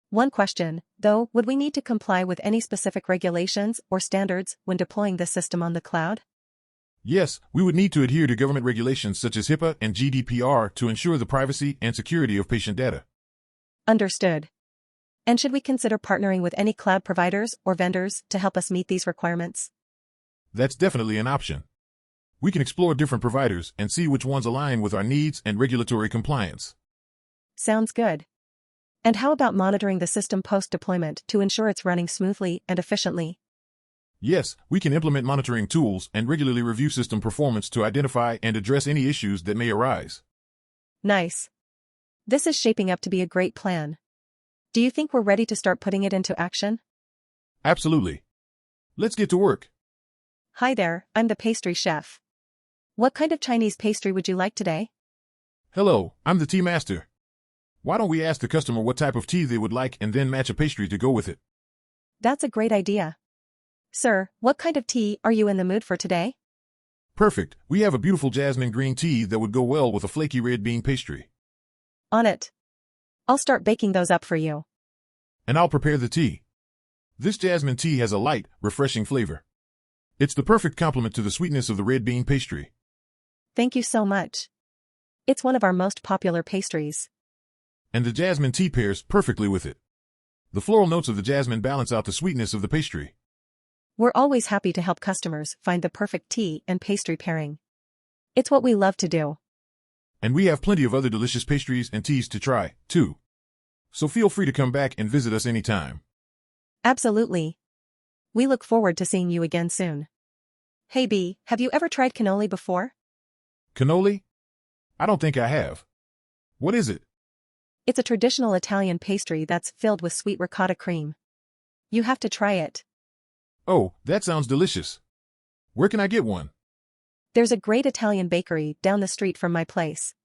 One question, though, would we need to comply with any specific regulations or standards when deploying this system on the cloud? Yes, we would need to adhere to government regulations such as HIPAA and GDPR to ensure the privacy and security of patient data. Understood. And should we consider partnering with any cloud providers or vendors to help us meet these requirements? That's definitely an option. We can explore different providers and see which ones align with our needs and regulatory compliance. Sounds good. And how about monitoring the system post-deployment to ensure it's running smoothly and efficiently? Yes, we can implement monitoring tools and regularly review system performance to identify and address any issues that may arise. Nice. This is shaping up to be a great plan. Do you think we're ready to start putting it into action? Absolutely. Let's get to work. Hi there, I'm the pastry chef. What kind of Chinese pastry would you like today? Hello, I'm the tea master. Why don't we ask the customer what type of tea they would like and then match a pastry to go with it? That's a great idea. Sir, what kind of tea are you in the mood for today? Perfect. We have a beautiful jasmine green tea that would go well with a flaky red bean pastry. On it. I'll start baking those up for you. And I'll prepare the tea. This jasmine tea has a light, refreshing flavor. It's the perfect complement to the sweetness of the red bean pastry. Thank you so much. It's one of our most popular pastries. And the jasmine tea pairs perfectly with it. The floral notes of the jasmine balance out the sweetness of the pastry. We're always happy to help customers find the perfect tea and pastry pairing. It's what we love to do. And we have plenty of other delicious pastries and teas to try, too. So feel free to come back and visit us anytime. Absolutely. We look forward to seeing you again soon. Hey B, have you ever tried cannoli before? Cannoli? I don't think I have. What is it? It's a traditional Italian pastry that's filled with sweet ricotta cream. You have to try it. Oh, that sounds delicious. Where can I get one? There's a great Italian bakery down the street from my place.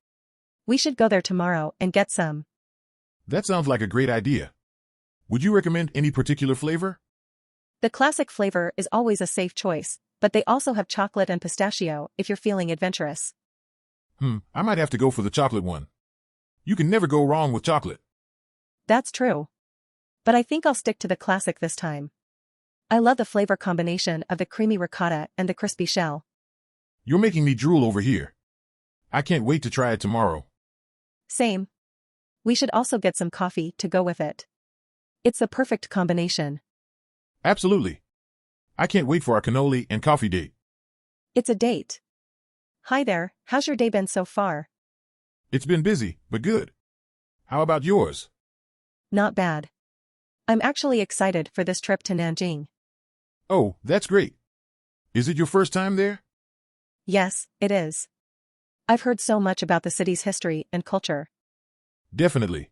We should go there tomorrow and get some. That sounds like a great idea. Would you recommend any particular flavor? The classic flavor is always a safe choice, but they also have chocolate and pistachio if you're feeling adventurous. I might have to go for the chocolate one. You can never go wrong with chocolate. That's true. But I think I'll stick to the classic this time. I love the flavor combination of the creamy ricotta and the crispy shell. You're making me drool over here. I can't wait to try it tomorrow. Same. We should also get some coffee to go with it. It's the perfect combination. Absolutely. I can't wait for our cannoli and coffee date. It's a date. Hi there, how's your day been so far? It's been busy, but good. How about yours? Not bad. I'm actually excited for this trip to Nanjing. Oh, that's great. Is it your first time there? Yes, it is. I've heard so much about the city's history and culture. Definitely.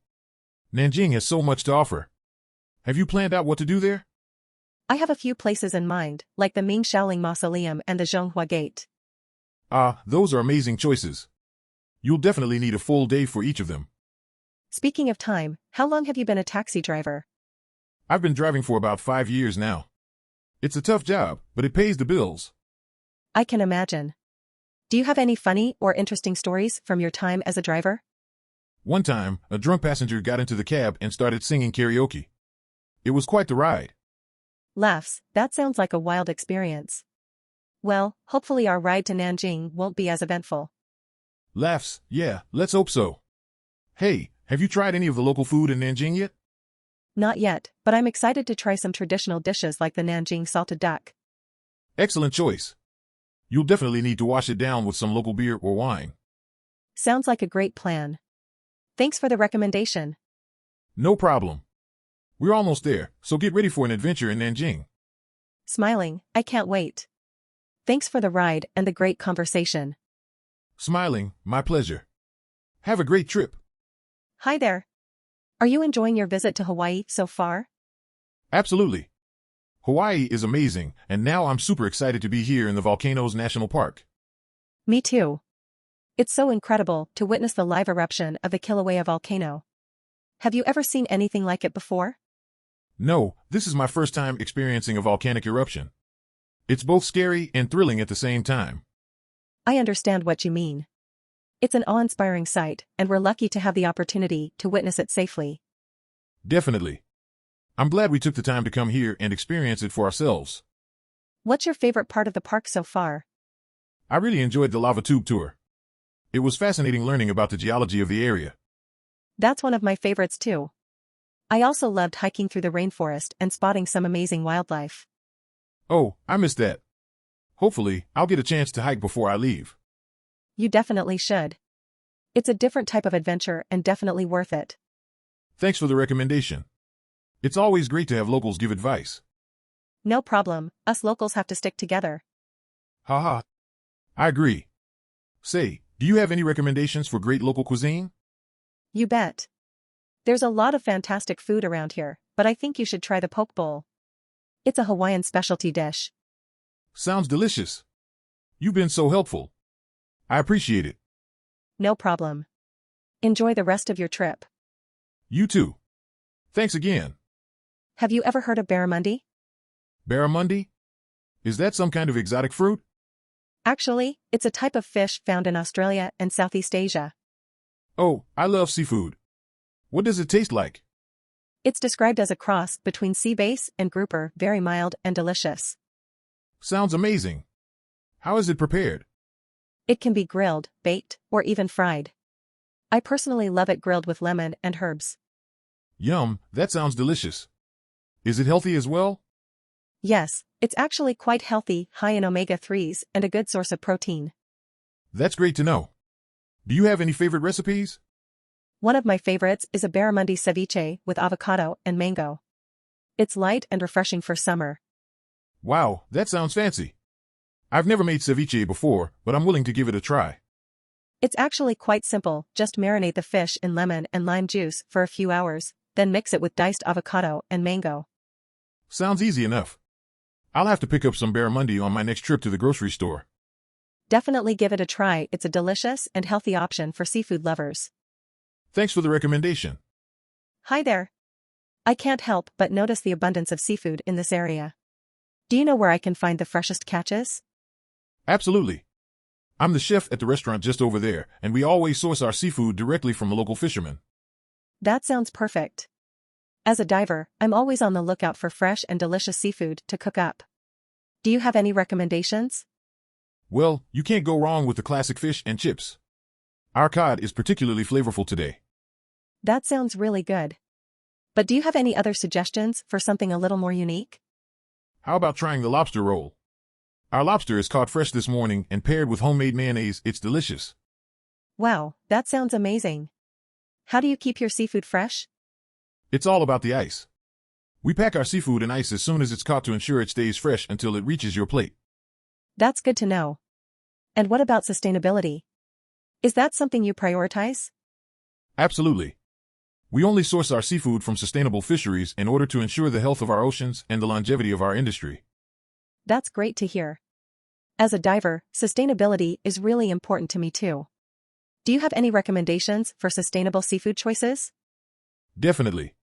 Nanjing has so much to offer. Have you planned out what to do there? I have a few places in mind, like the Ming Shaoling Mausoleum and the Zhonghua Gate. Ah, those are amazing choices. You'll definitely need a full day for each of them. Speaking of time, how long have you been a taxi driver? I've been driving for about 5 years now. It's a tough job, but it pays the bills. I can imagine. Do you have any funny or interesting stories from your time as a driver? One time, a drunk passenger got into the cab and started singing karaoke. It was quite the ride. Laughs, that sounds like a wild experience. Well, hopefully our ride to Nanjing won't be as eventful. Laughs, yeah, let's hope so. Hey, have you tried any of the local food in Nanjing yet? Not yet, but I'm excited to try some traditional dishes like the Nanjing salted duck. Excellent choice. You'll definitely need to wash it down with some local beer or wine. Sounds like a great plan. Thanks for the recommendation. No problem. We're almost there, so get ready for an adventure in Nanjing. Smiling, I can't wait. Thanks for the ride and the great conversation. Smiling, my pleasure. Have a great trip. Hi there. Are you enjoying your visit to Hawaii so far? Absolutely. Hawaii is amazing, and now I'm super excited to be here in the Volcanoes National Park. Me too. It's so incredible to witness the live eruption of the Kilauea volcano. Have you ever seen anything like it before? No, this is my first time experiencing a volcanic eruption. It's both scary and thrilling at the same time. I understand what you mean. It's an awe-inspiring sight, and we're lucky to have the opportunity to witness it safely. Definitely. I'm glad we took the time to come here and experience it for ourselves. What's your favorite part of the park so far? I really enjoyed the lava tube tour. It was fascinating learning about the geology of the area. That's one of my favorites too. I also loved hiking through the rainforest and spotting some amazing wildlife. Oh, I missed that. Hopefully, I'll get a chance to hike before I leave. You definitely should. It's a different type of adventure and definitely worth it. Thanks for the recommendation. It's always great to have locals give advice. No problem, us locals have to stick together. Haha. I agree. Say, do you have any recommendations for great local cuisine? You bet. There's a lot of fantastic food around here, but I think you should try the poke bowl. It's a Hawaiian specialty dish. Sounds delicious. You've been so helpful. I appreciate it. No problem. Enjoy the rest of your trip. You too. Thanks again. Have you ever heard of barramundi? Barramundi? Is that some kind of exotic fruit? Actually, it's a type of fish found in Australia and Southeast Asia. Oh, I love seafood. What does it taste like? It's described as a cross between sea bass and grouper, very mild and delicious. Sounds amazing. How is it prepared? It can be grilled, baked, or even fried. I personally love it grilled with lemon and herbs. Yum, that sounds delicious. Is it healthy as well? Yes, it's actually quite healthy, high in omega-3s, and a good source of protein. That's great to know. Do you have any favorite recipes? One of my favorites is a barramundi ceviche with avocado and mango. It's light and refreshing for summer. Wow, that sounds fancy. I've never made ceviche before, but I'm willing to give it a try. It's actually quite simple, just marinate the fish in lemon and lime juice for a few hours, then mix it with diced avocado and mango. Sounds easy enough. I'll have to pick up some barramundi on my next trip to the grocery store. Definitely give it a try, it's a delicious and healthy option for seafood lovers. Thanks for the recommendation. Hi there. I can't help but notice the abundance of seafood in this area. Do you know where I can find the freshest catches? Absolutely. I'm the chef at the restaurant just over there, and we always source our seafood directly from a local fisherman. That sounds perfect. As a diver, I'm always on the lookout for fresh and delicious seafood to cook up. Do you have any recommendations? Well, you can't go wrong with the classic fish and chips. Our cod is particularly flavorful today. That sounds really good. But do you have any other suggestions for something a little more unique? How about trying the lobster roll? Our lobster is caught fresh this morning and paired with homemade mayonnaise. It's delicious. Wow, that sounds amazing. How do you keep your seafood fresh? It's all about the ice. We pack our seafood in ice as soon as it's caught to ensure it stays fresh until it reaches your plate. That's good to know. And what about sustainability? Is that something you prioritize? Absolutely. We only source our seafood from sustainable fisheries in order to ensure the health of our oceans and the longevity of our industry. That's great to hear. As a diver, sustainability is really important to me too. Do you have any recommendations for sustainable seafood choices? Definitely.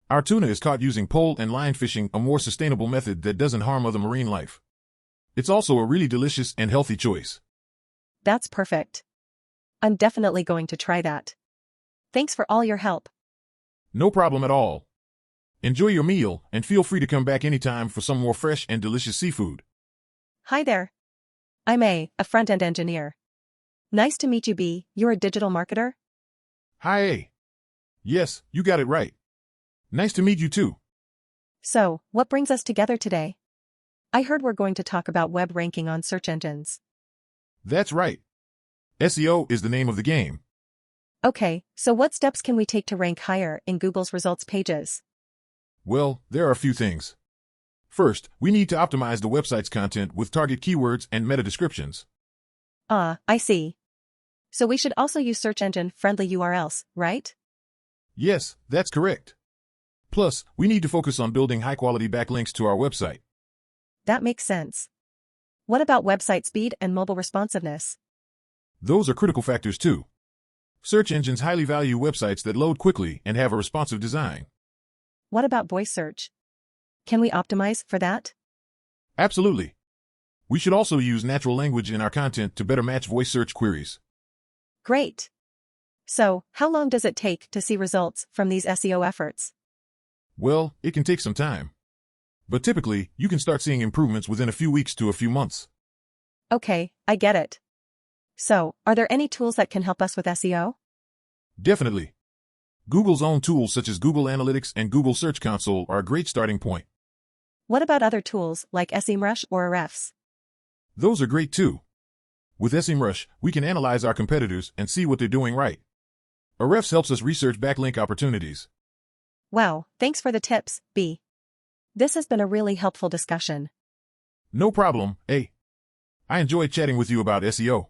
Our tuna is caught using pole and line fishing, a more sustainable method that doesn't harm other marine life. It's also a really delicious and healthy choice. That's perfect. I'm definitely going to try that. Thanks for all your help. No problem at all. Enjoy your meal and feel free to come back anytime for some more fresh and delicious seafood. Hi there. I'm a front-end engineer. Nice to meet you, B. You're a digital marketer? Hi, A. Yes, you got it right. Nice to meet you too. So, what brings us together today? I heard we're going to talk about web ranking on search engines. That's right. SEO is the name of the game. Okay, so what steps can we take to rank higher in Google's results pages? Well, there are a few things. First, we need to optimize the website's content with target keywords and meta descriptions. I see. So we should also use search engine-friendly URLs, right? Yes, that's correct. Plus, we need to focus on building high-quality backlinks to our website. That makes sense. What about website speed and mobile responsiveness? Those are critical factors too. Search engines highly value websites that load quickly and have a responsive design. What about voice search? Can we optimize for that? Absolutely. We should also use natural language in our content to better match voice search queries. Great. So, how long does it take to see results from these SEO efforts? Well, it can take some time. But typically, you can start seeing improvements within a few weeks to a few months. Okay, I get it. So, are there any tools that can help us with SEO? Definitely. Google's own tools such as Google Analytics and Google Search Console are a great starting point. What about other tools like SEMrush or Ahrefs? Those are great too. With SEMrush, we can analyze our competitors and see what they're doing right. Ahrefs helps us research backlink opportunities. Wow, thanks for the tips, B. This has been a really helpful discussion. No problem, A. I enjoyed chatting with you about SEO.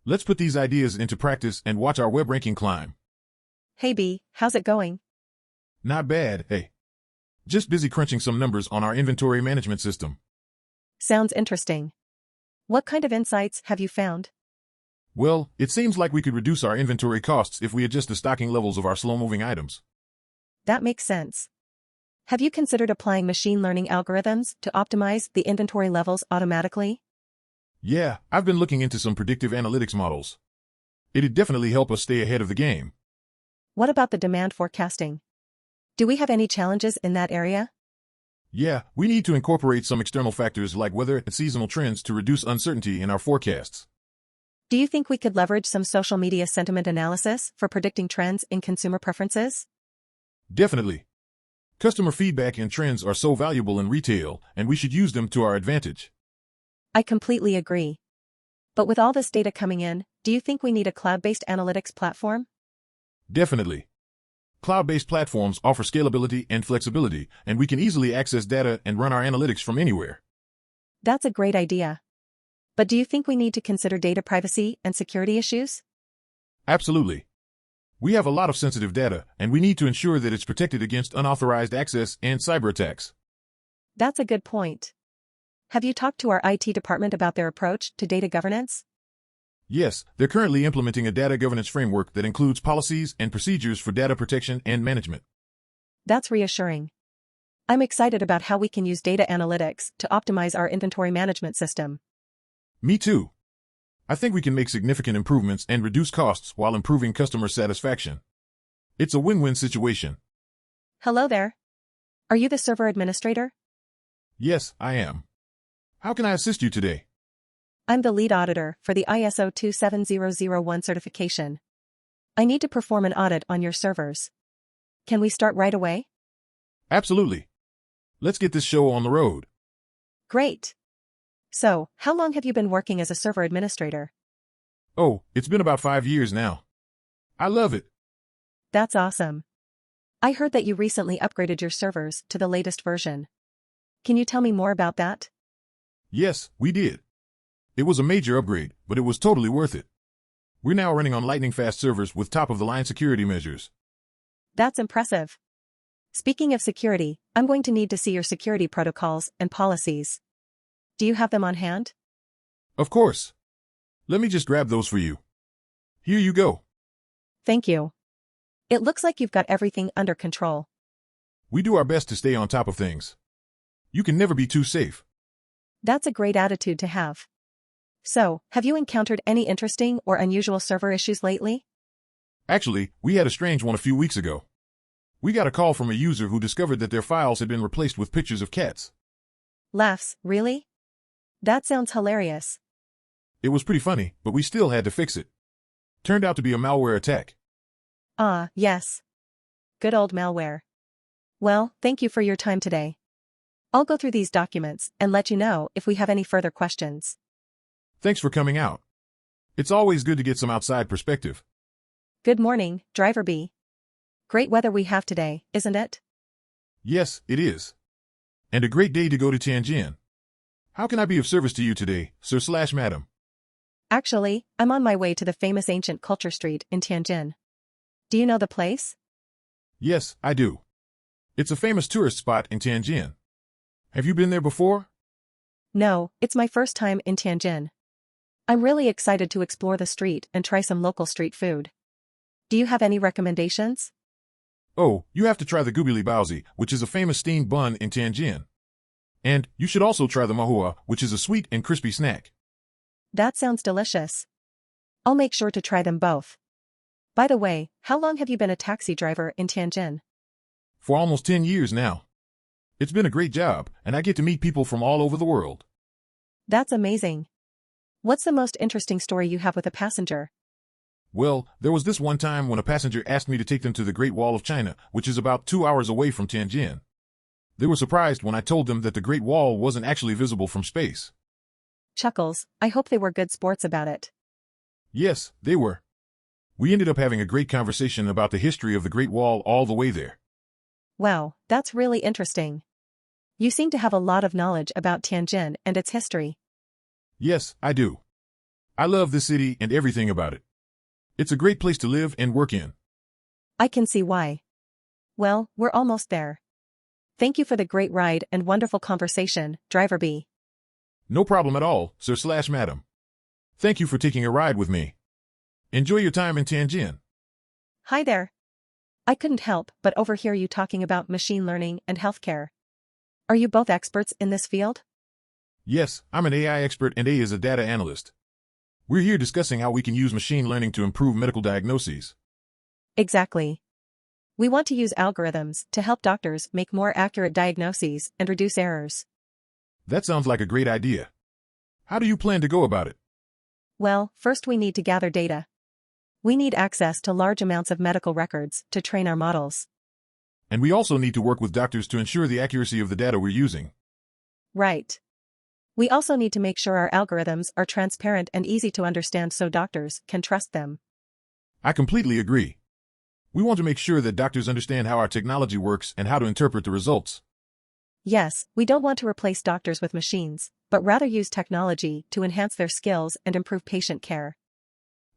Let's put these ideas into practice and watch our web ranking climb. Hey B, how's it going? Not bad, A. Just busy crunching some numbers on our inventory management system. Sounds interesting. What kind of insights have you found? Well, it seems like we could reduce our inventory costs if we adjust the stocking levels of our slow-moving items. That makes sense. Have you considered applying machine learning algorithms to optimize the inventory levels automatically? Yeah, I've been looking into some predictive analytics models. It'd definitely help us stay ahead of the game. What about the demand forecasting? Do we have any challenges in that area? Yeah, we need to incorporate some external factors like weather and seasonal trends to reduce uncertainty in our forecasts. Do you think we could leverage some social media sentiment analysis for predicting trends in consumer preferences? Definitely. Customer feedback and trends are so valuable in retail, and we should use them to our advantage. I completely agree. But with all this data coming in, do you think we need a cloud-based analytics platform? Definitely. Cloud-based platforms offer scalability and flexibility, and we can easily access data and run our analytics from anywhere. That's a great idea. But do you think we need to consider data privacy and security issues? Absolutely. We have a lot of sensitive data, and we need to ensure that it's protected against unauthorized access and cyber attacks. That's a good point. Have you talked to our IT department about their approach to data governance? Yes, they're currently implementing a data governance framework that includes policies and procedures for data protection and management. That's reassuring. I'm excited about how we can use data analytics to optimize our inventory management system. Me too. I think we can make significant improvements and reduce costs while improving customer satisfaction. It's a win-win situation. Hello there. Are you the server administrator? Yes, I am. How can I assist you today? I'm the lead auditor for the ISO 27001 certification. I need to perform an audit on your servers. Can we start right away? Absolutely. Let's get this show on the road. Great. So, how long have you been working as a server administrator? Oh, it's been about 5 years now. I love it. That's awesome. I heard that you recently upgraded your servers to the latest version. Can you tell me more about that? Yes, we did. It was a major upgrade, but it was totally worth it. We're now running on lightning-fast servers with top-of-the-line security measures. That's impressive. Speaking of security, I'm going to need to see your security protocols and policies. Do you have them on hand? Of course. Let me just grab those for you. Here you go. Thank you. It looks like you've got everything under control. We do our best to stay on top of things. You can never be too safe. That's a great attitude to have. So, have you encountered any interesting or unusual server issues lately? Actually, we had a strange one a few weeks ago. We got a call from a user who discovered that their files had been replaced with pictures of cats. Laughs, really? That sounds hilarious. It was pretty funny, but we still had to fix it. Turned out to be a malware attack. Ah, yes. Good old malware. Well, thank you for your time today. I'll go through these documents and let you know if we have any further questions. Thanks for coming out. It's always good to get some outside perspective. Good morning, Driver B. Great weather we have today, isn't it? Yes, it is. And a great day to go to Tianjin. How can I be of service to you today, sir/madam? Actually, I'm on my way to the famous ancient culture street in Tianjin. Do you know the place? Yes, I do. It's a famous tourist spot in Tianjin. Have you been there before? No, it's my first time in Tianjin. I'm really excited to explore the street and try some local street food. Do you have any recommendations? Oh, you have to try the gubili baozi, which is a famous steamed bun in Tianjin. And you should also try the mahua, which is a sweet and crispy snack. That sounds delicious. I'll make sure to try them both. By the way, how long have you been a taxi driver in Tianjin? For almost 10 years now. It's been a great job, and I get to meet people from all over the world. That's amazing. What's the most interesting story you have with a passenger? Well, there was this one time when a passenger asked me to take them to the Great Wall of China, which is about 2 hours away from Tianjin. They were surprised when I told them that the Great Wall wasn't actually visible from space. Chuckles, I hope they were good sports about it. Yes, they were. We ended up having a great conversation about the history of the Great Wall all the way there. Wow, that's really interesting. You seem to have a lot of knowledge about Tianjin and its history. Yes, I do. I love this city and everything about it. It's a great place to live and work in. I can see why. Well, we're almost there. Thank you for the great ride and wonderful conversation, Driver B. No problem at all, sir/madam. Thank you for taking a ride with me. Enjoy your time in Tianjin. Hi there. I couldn't help but overhear you talking about machine learning and healthcare. Are you both experts in this field? Yes, I'm an AI expert and A is a data analyst. We're here discussing how we can use machine learning to improve medical diagnoses. Exactly. We want to use algorithms to help doctors make more accurate diagnoses and reduce errors. That sounds like a great idea. How do you plan to go about it? Well, first we need to gather data. We need access to large amounts of medical records to train our models. And we also need to work with doctors to ensure the accuracy of the data we're using. Right. We also need to make sure our algorithms are transparent and easy to understand so doctors can trust them. I completely agree. We want to make sure that doctors understand how our technology works and how to interpret the results. Yes, we don't want to replace doctors with machines, but rather use technology to enhance their skills and improve patient care.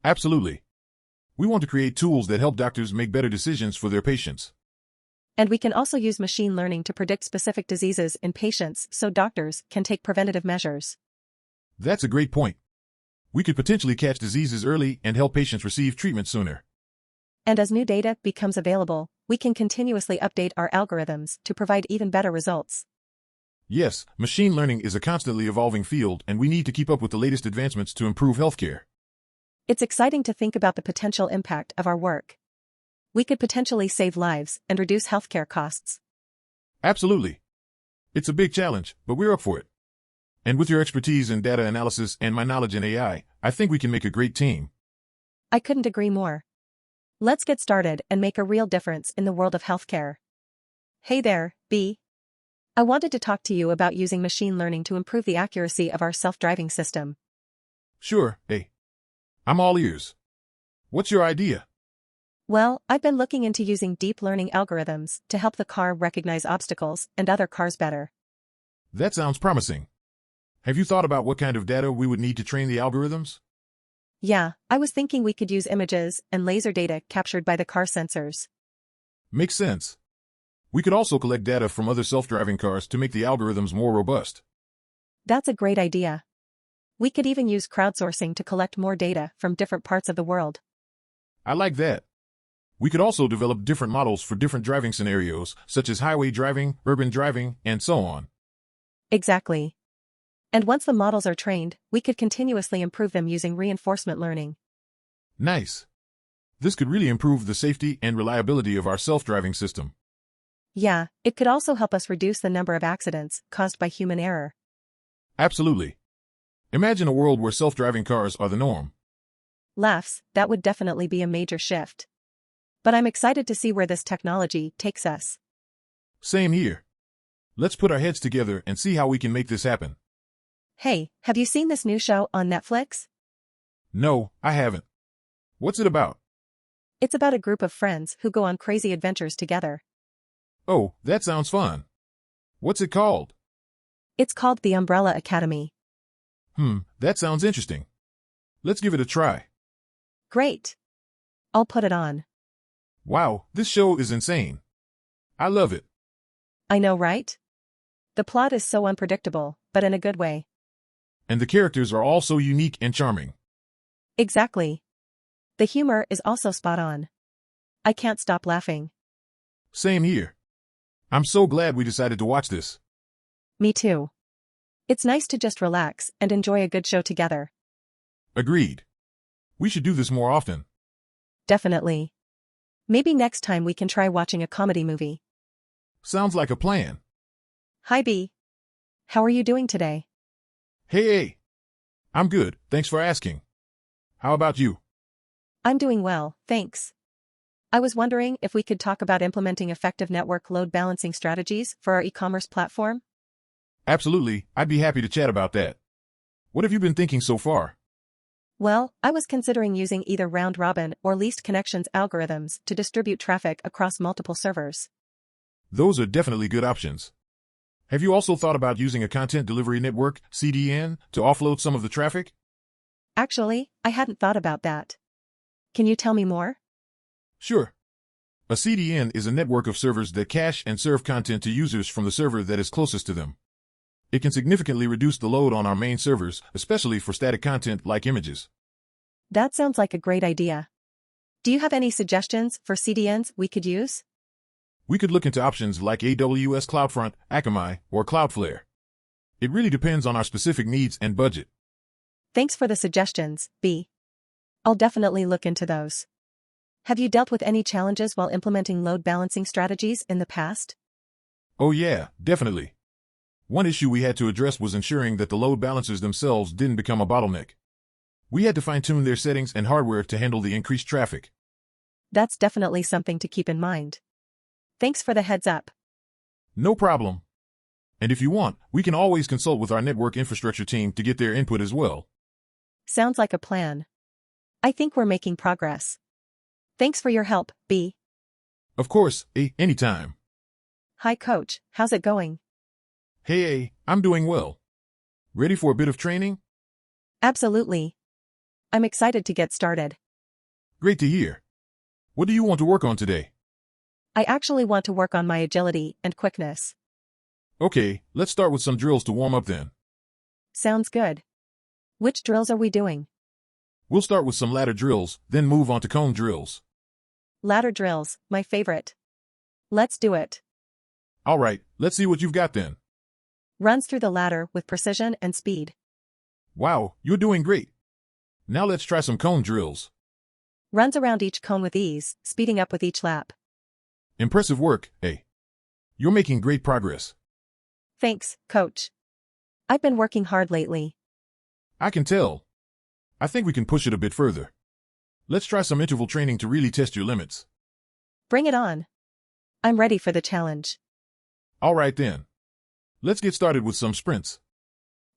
Absolutely. We want to create tools that help doctors make better decisions for their patients. And we can also use machine learning to predict specific diseases in patients so doctors can take preventative measures. That's a great point. We could potentially catch diseases early and help patients receive treatment sooner. And as new data becomes available, we can continuously update our algorithms to provide even better results. Yes, machine learning is a constantly evolving field and we need to keep up with the latest advancements to improve healthcare. It's exciting to think about the potential impact of our work. We could potentially save lives and reduce healthcare costs. Absolutely. It's a big challenge, but we're up for it. And with your expertise in data analysis and my knowledge in AI, I think we can make a great team. I couldn't agree more. Let's get started and make a real difference in the world of healthcare. Hey there, B. I wanted to talk to you about using machine learning to improve the accuracy of our self-driving system. Sure, A. I'm all ears. What's your idea? Well, I've been looking into using deep learning algorithms to help the car recognize obstacles and other cars better. That sounds promising. Have you thought about what kind of data we would need to train the algorithms? Yeah, I was thinking we could use images and laser data captured by the car sensors. Makes sense. We could also collect data from other self-driving cars to make the algorithms more robust. That's a great idea. We could even use crowdsourcing to collect more data from different parts of the world. I like that. We could also develop different models for different driving scenarios, such as highway driving, urban driving, and so on. Exactly. And once the models are trained, we could continuously improve them using reinforcement learning. Nice. This could really improve the safety and reliability of our self-driving system. Yeah, it could also help us reduce the number of accidents caused by human error. Absolutely. Imagine a world where self-driving cars are the norm. Laughs, that would definitely be a major shift. But I'm excited to see where this technology takes us. Same here. Let's put our heads together and see how we can make this happen. Hey, have you seen this new show on Netflix? No, I haven't. What's it about? It's about a group of friends who go on crazy adventures together. Oh, that sounds fun. What's it called? It's called The Umbrella Academy. That sounds interesting. Let's give it a try. Great. I'll put it on. Wow, this show is insane. I love it. I know, right? The plot is so unpredictable, but in a good way. And the characters are all so unique and charming. Exactly. The humor is also spot on. I can't stop laughing. Same here. I'm so glad we decided to watch this. Me too. It's nice to just relax and enjoy a good show together. Agreed. We should do this more often. Definitely. Maybe next time we can try watching a comedy movie. Sounds like a plan. Hi B. How are you doing today? Hey. I'm good, thanks for asking. How about you? I'm doing well, thanks. I was wondering if we could talk about implementing effective network load balancing strategies for our e-commerce platform? Absolutely, I'd be happy to chat about that. What have you been thinking so far? Well, I was considering using either round-robin or least connections algorithms to distribute traffic across multiple servers. Those are definitely good options. Have you also thought about using a content delivery network, CDN, to offload some of the traffic? Actually, I hadn't thought about that. Can you tell me more? Sure. A CDN is a network of servers that cache and serve content to users from the server that is closest to them. It can significantly reduce the load on our main servers, especially for static content like images. That sounds like a great idea. Do you have any suggestions for CDNs we could use? We could look into options like AWS CloudFront, Akamai, or Cloudflare. It really depends on our specific needs and budget. Thanks for the suggestions, B. I'll definitely look into those. Have you dealt with any challenges while implementing load balancing strategies in the past? Oh yeah, definitely. One issue we had to address was ensuring that the load balancers themselves didn't become a bottleneck. We had to fine-tune their settings and hardware to handle the increased traffic. That's definitely something to keep in mind. Thanks for the heads up. No problem. And if you want, we can always consult with our network infrastructure team to get their input as well. Sounds like a plan. I think we're making progress. Thanks for your help, B. Of course, anytime. Hi Coach, how's it going? Hey, I'm doing well. Ready for a bit of training? Absolutely. I'm excited to get started. Great to hear. What do you want to work on today? I actually want to work on my agility and quickness. Okay, let's start with some drills to warm up then. Sounds good. Which drills are we doing? We'll start with some ladder drills, then move on to cone drills. Ladder drills, my favorite. Let's do it. All right, let's see what you've got then. Runs through the ladder with precision and speed. Wow, you're doing great. Now let's try some cone drills. Runs around each cone with ease, speeding up with each lap. Impressive work, You're making great progress. Thanks, Coach. I've been working hard lately. I can tell. I think we can push it a bit further. Let's try some interval training to really test your limits. Bring it on. I'm ready for the challenge. All right then. Let's get started with some sprints.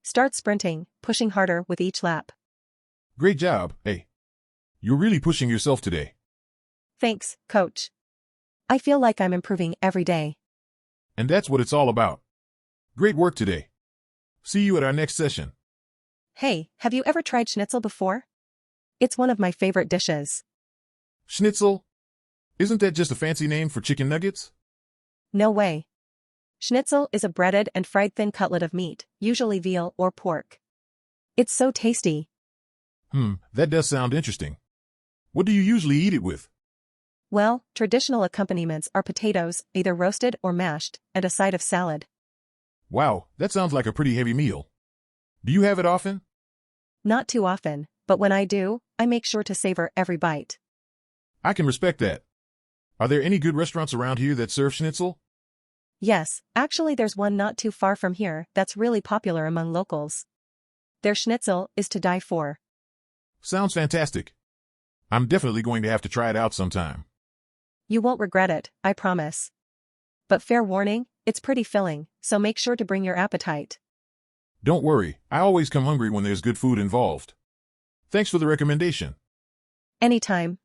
Start sprinting, pushing harder with each lap. Great job, You're really pushing yourself today. Thanks, Coach. I feel like I'm improving every day. And that's what it's all about. Great work today. See you at our next session. Hey, have you ever tried schnitzel before? It's one of my favorite dishes. Schnitzel? Isn't that just a fancy name for chicken nuggets? No way. Schnitzel is a breaded and fried thin cutlet of meat, usually veal or pork. It's so tasty. That does sound interesting. What do you usually eat it with? Well, traditional accompaniments are potatoes, either roasted or mashed, and a side of salad. Wow, that sounds like a pretty heavy meal. Do you have it often? Not too often, but when I do, I make sure to savor every bite. I can respect that. Are there any good restaurants around here that serve schnitzel? Yes, actually there's one not too far from here that's really popular among locals. Their schnitzel is to die for. Sounds fantastic. I'm definitely going to have to try it out sometime. You won't regret it, I promise. But fair warning, it's pretty filling, so make sure to bring your appetite. Don't worry, I always come hungry when there's good food involved. Thanks for the recommendation. Anytime.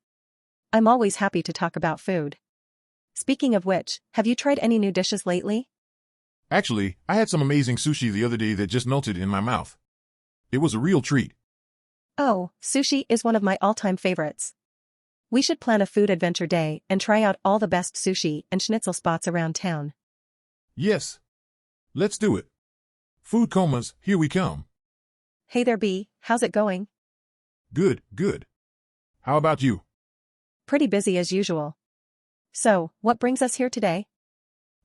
I'm always happy to talk about food. Speaking of which, have you tried any new dishes lately? Actually, I had some amazing sushi the other day that just melted in my mouth. It was a real treat. Oh, sushi is one of my all-time favorites. We should plan a food adventure day and try out all the best sushi and schnitzel spots around town. Yes. Let's do it. Food comas, here we come. Hey there, B, how's it going? Good, good. How about you? Pretty busy as usual. So, what brings us here today?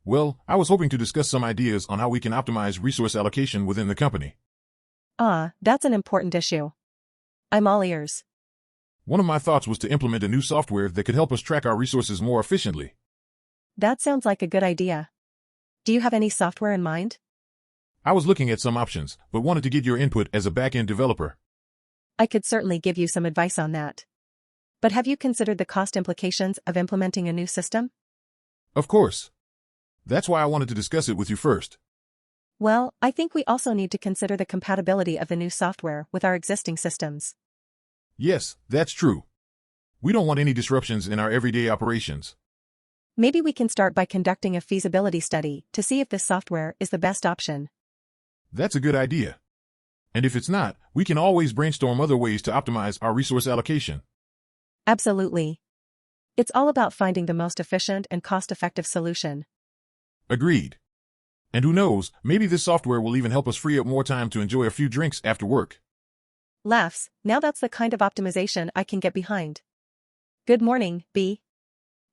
Well, I was hoping to discuss some ideas on how we can optimize resource allocation within the company. Ah, that's an important issue. I'm all ears. One of my thoughts was to implement a new software that could help us track our resources more efficiently. That sounds like a good idea. Do you have any software in mind? I was looking at some options, but wanted to get your input as a back-end developer. I could certainly give you some advice on that. But have you considered the cost implications of implementing a new system? Of course. That's why I wanted to discuss it with you first. Well, I think we also need to consider the compatibility of the new software with our existing systems. Yes, that's true. We don't want any disruptions in our everyday operations. Maybe we can start by conducting a feasibility study to see if this software is the best option. That's a good idea. And if it's not, we can always brainstorm other ways to optimize our resource allocation. Absolutely. It's all about finding the most efficient and cost-effective solution. Agreed. And who knows, maybe this software will even help us free up more time to enjoy a few drinks after work. Laughs, now that's the kind of optimization I can get behind. Good morning, B.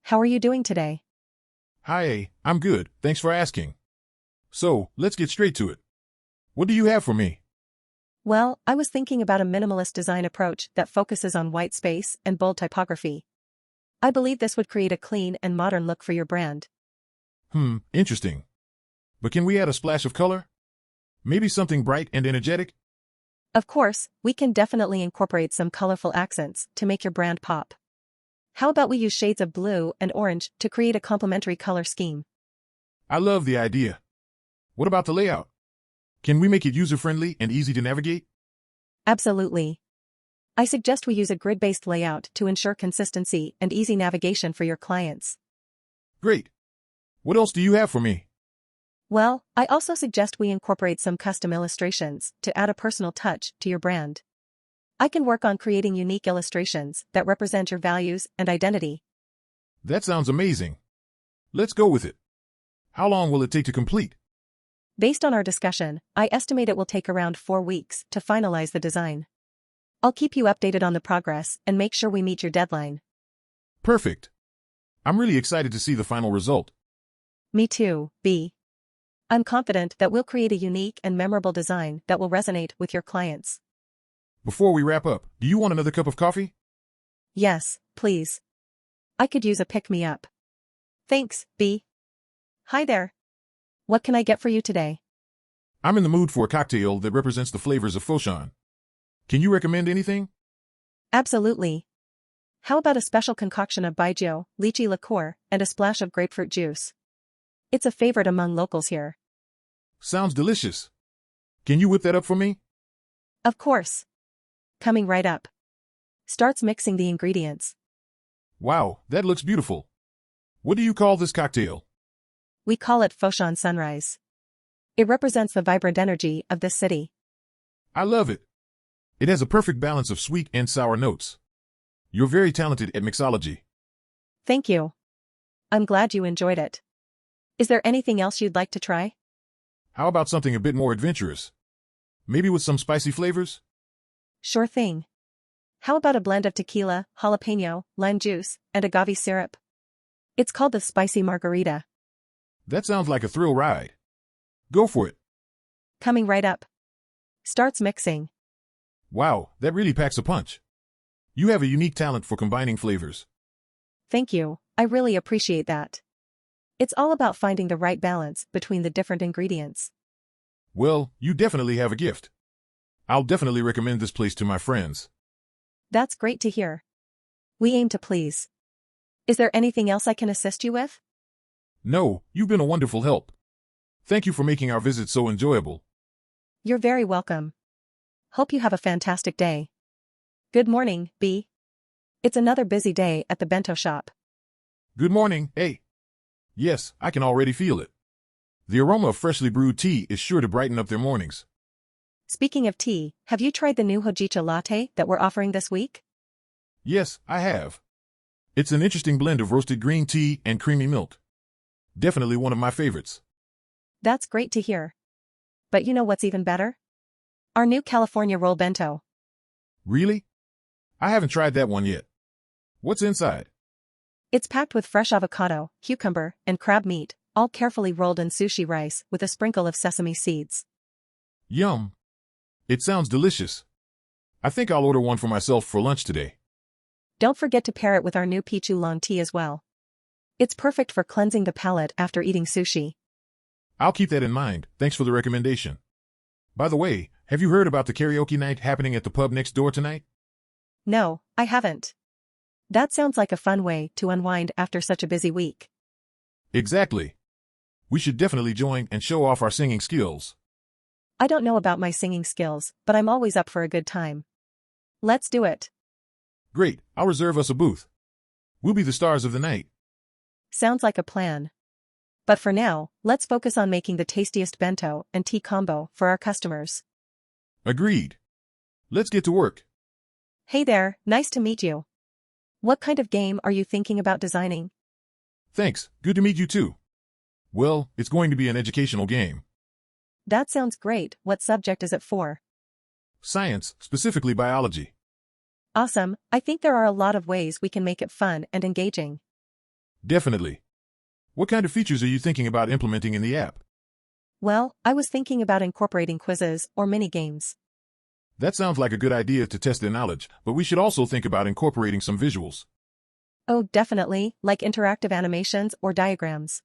How are you doing today? Hi A, I'm good, thanks for asking. So, let's get straight to it. What do you have for me? Well, I was thinking about a minimalist design approach that focuses on white space and bold typography. I believe this would create a clean and modern look for your brand. Interesting. But can we add a splash of color? Maybe something bright and energetic? Of course, we can definitely incorporate some colorful accents to make your brand pop. How about we use shades of blue and orange to create a complementary color scheme? I love the idea. What about the layout? Can we make it user-friendly and easy to navigate? Absolutely. I suggest we use a grid-based layout to ensure consistency and easy navigation for your clients. Great. What else do you have for me? Well, I also suggest we incorporate some custom illustrations to add a personal touch to your brand. I can work on creating unique illustrations that represent your values and identity. That sounds amazing. Let's go with it. How long will it take to complete? Based on our discussion, I estimate it will take around 4 weeks to finalize the design. I'll keep you updated on the progress and make sure we meet your deadline. Perfect. I'm really excited to see the final result. Me too, B. I'm confident that we'll create a unique and memorable design that will resonate with your clients. Before we wrap up, do you want another cup of coffee? Yes, please. I could use a pick-me-up. Thanks, B. Hi there. What can I get for you today? I'm in the mood for a cocktail that represents the flavors of Foshan. Can you recommend anything? Absolutely. How about a special concoction of baijiu, lychee liqueur, and a splash of grapefruit juice? It's a favorite among locals here. Sounds delicious. Can you whip that up for me? Of course. Coming right up. Starts mixing the ingredients. Wow, that looks beautiful. What do you call this cocktail? We call it Foshan Sunrise. It represents the vibrant energy of this city. I love it. It has a perfect balance of sweet and sour notes. You're very talented at mixology. Thank you. I'm glad you enjoyed it. Is there anything else you'd like to try? How about something a bit more adventurous? Maybe with some spicy flavors? Sure thing. How about a blend of tequila, jalapeno, lime juice, and agave syrup? It's called the spicy margarita. That sounds like a thrill ride. Go for it. Coming right up. Starts mixing. Wow, that really packs a punch. You have a unique talent for combining flavors. Thank you, I really appreciate that. It's all about finding the right balance between the different ingredients. Well, you definitely have a gift. I'll definitely recommend this place to my friends. That's great to hear. We aim to please. Is there anything else I can assist you with? No, you've been a wonderful help. Thank you for making our visit so enjoyable. You're very welcome. Hope you have a fantastic day. Good morning, B. It's another busy day at the bento shop. Good morning, A. Yes, I can already feel it. The aroma of freshly brewed tea is sure to brighten up their mornings. Speaking of tea, have you tried the new hojicha latte that we're offering this week? Yes, I have. It's an interesting blend of roasted green tea and creamy milk. Definitely one of my favorites. That's great to hear. But you know what's even better? Our new California roll bento. Really? I haven't tried that one yet. What's inside? It's packed with fresh avocado, cucumber, and crab meat, all carefully rolled in sushi rice with a sprinkle of sesame seeds. Yum. It sounds delicious. I think I'll order one for myself for lunch today. Don't forget to pair it with our new peach oolong tea as well. It's perfect for cleansing the palate after eating sushi. I'll keep that in mind, thanks for the recommendation. By the way, have you heard about the karaoke night happening at the pub next door tonight? No, I haven't. That sounds like a fun way to unwind after such a busy week. Exactly. We should definitely join and show off our singing skills. I don't know about my singing skills, but I'm always up for a good time. Let's do it. Great, I'll reserve us a booth. We'll be the stars of the night. Sounds like a plan. But for now, let's focus on making the tastiest bento and tea combo for our customers. Agreed. Let's get to work. Hey there, nice to meet you. What kind of game are you thinking about designing? Thanks, good to meet you too. Well, it's going to be an educational game. That sounds great. What subject is it for? Science, specifically biology. Awesome, I think there are a lot of ways we can make it fun and engaging. Definitely. What kind of features are you thinking about implementing in the app? Well, I was thinking about incorporating quizzes or mini-games. That sounds like a good idea to test their knowledge, but we should also think about incorporating some visuals. Oh, definitely, like interactive animations or diagrams.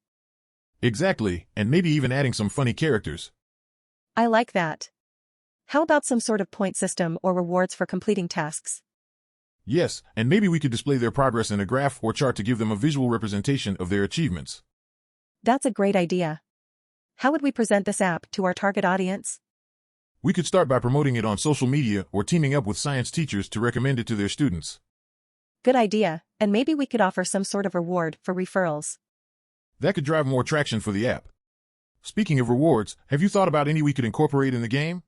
Exactly, and maybe even adding some funny characters. I like that. How about some sort of point system or rewards for completing tasks? Yes, and maybe we could display their progress in a graph or chart to give them a visual representation of their achievements. That's a great idea. How would we present this app to our target audience? We could start by promoting it on social media or teaming up with science teachers to recommend it to their students. Good idea, and maybe we could offer some sort of reward for referrals. That could drive more traction for the app. Speaking of rewards, have you thought about any we could incorporate in the game?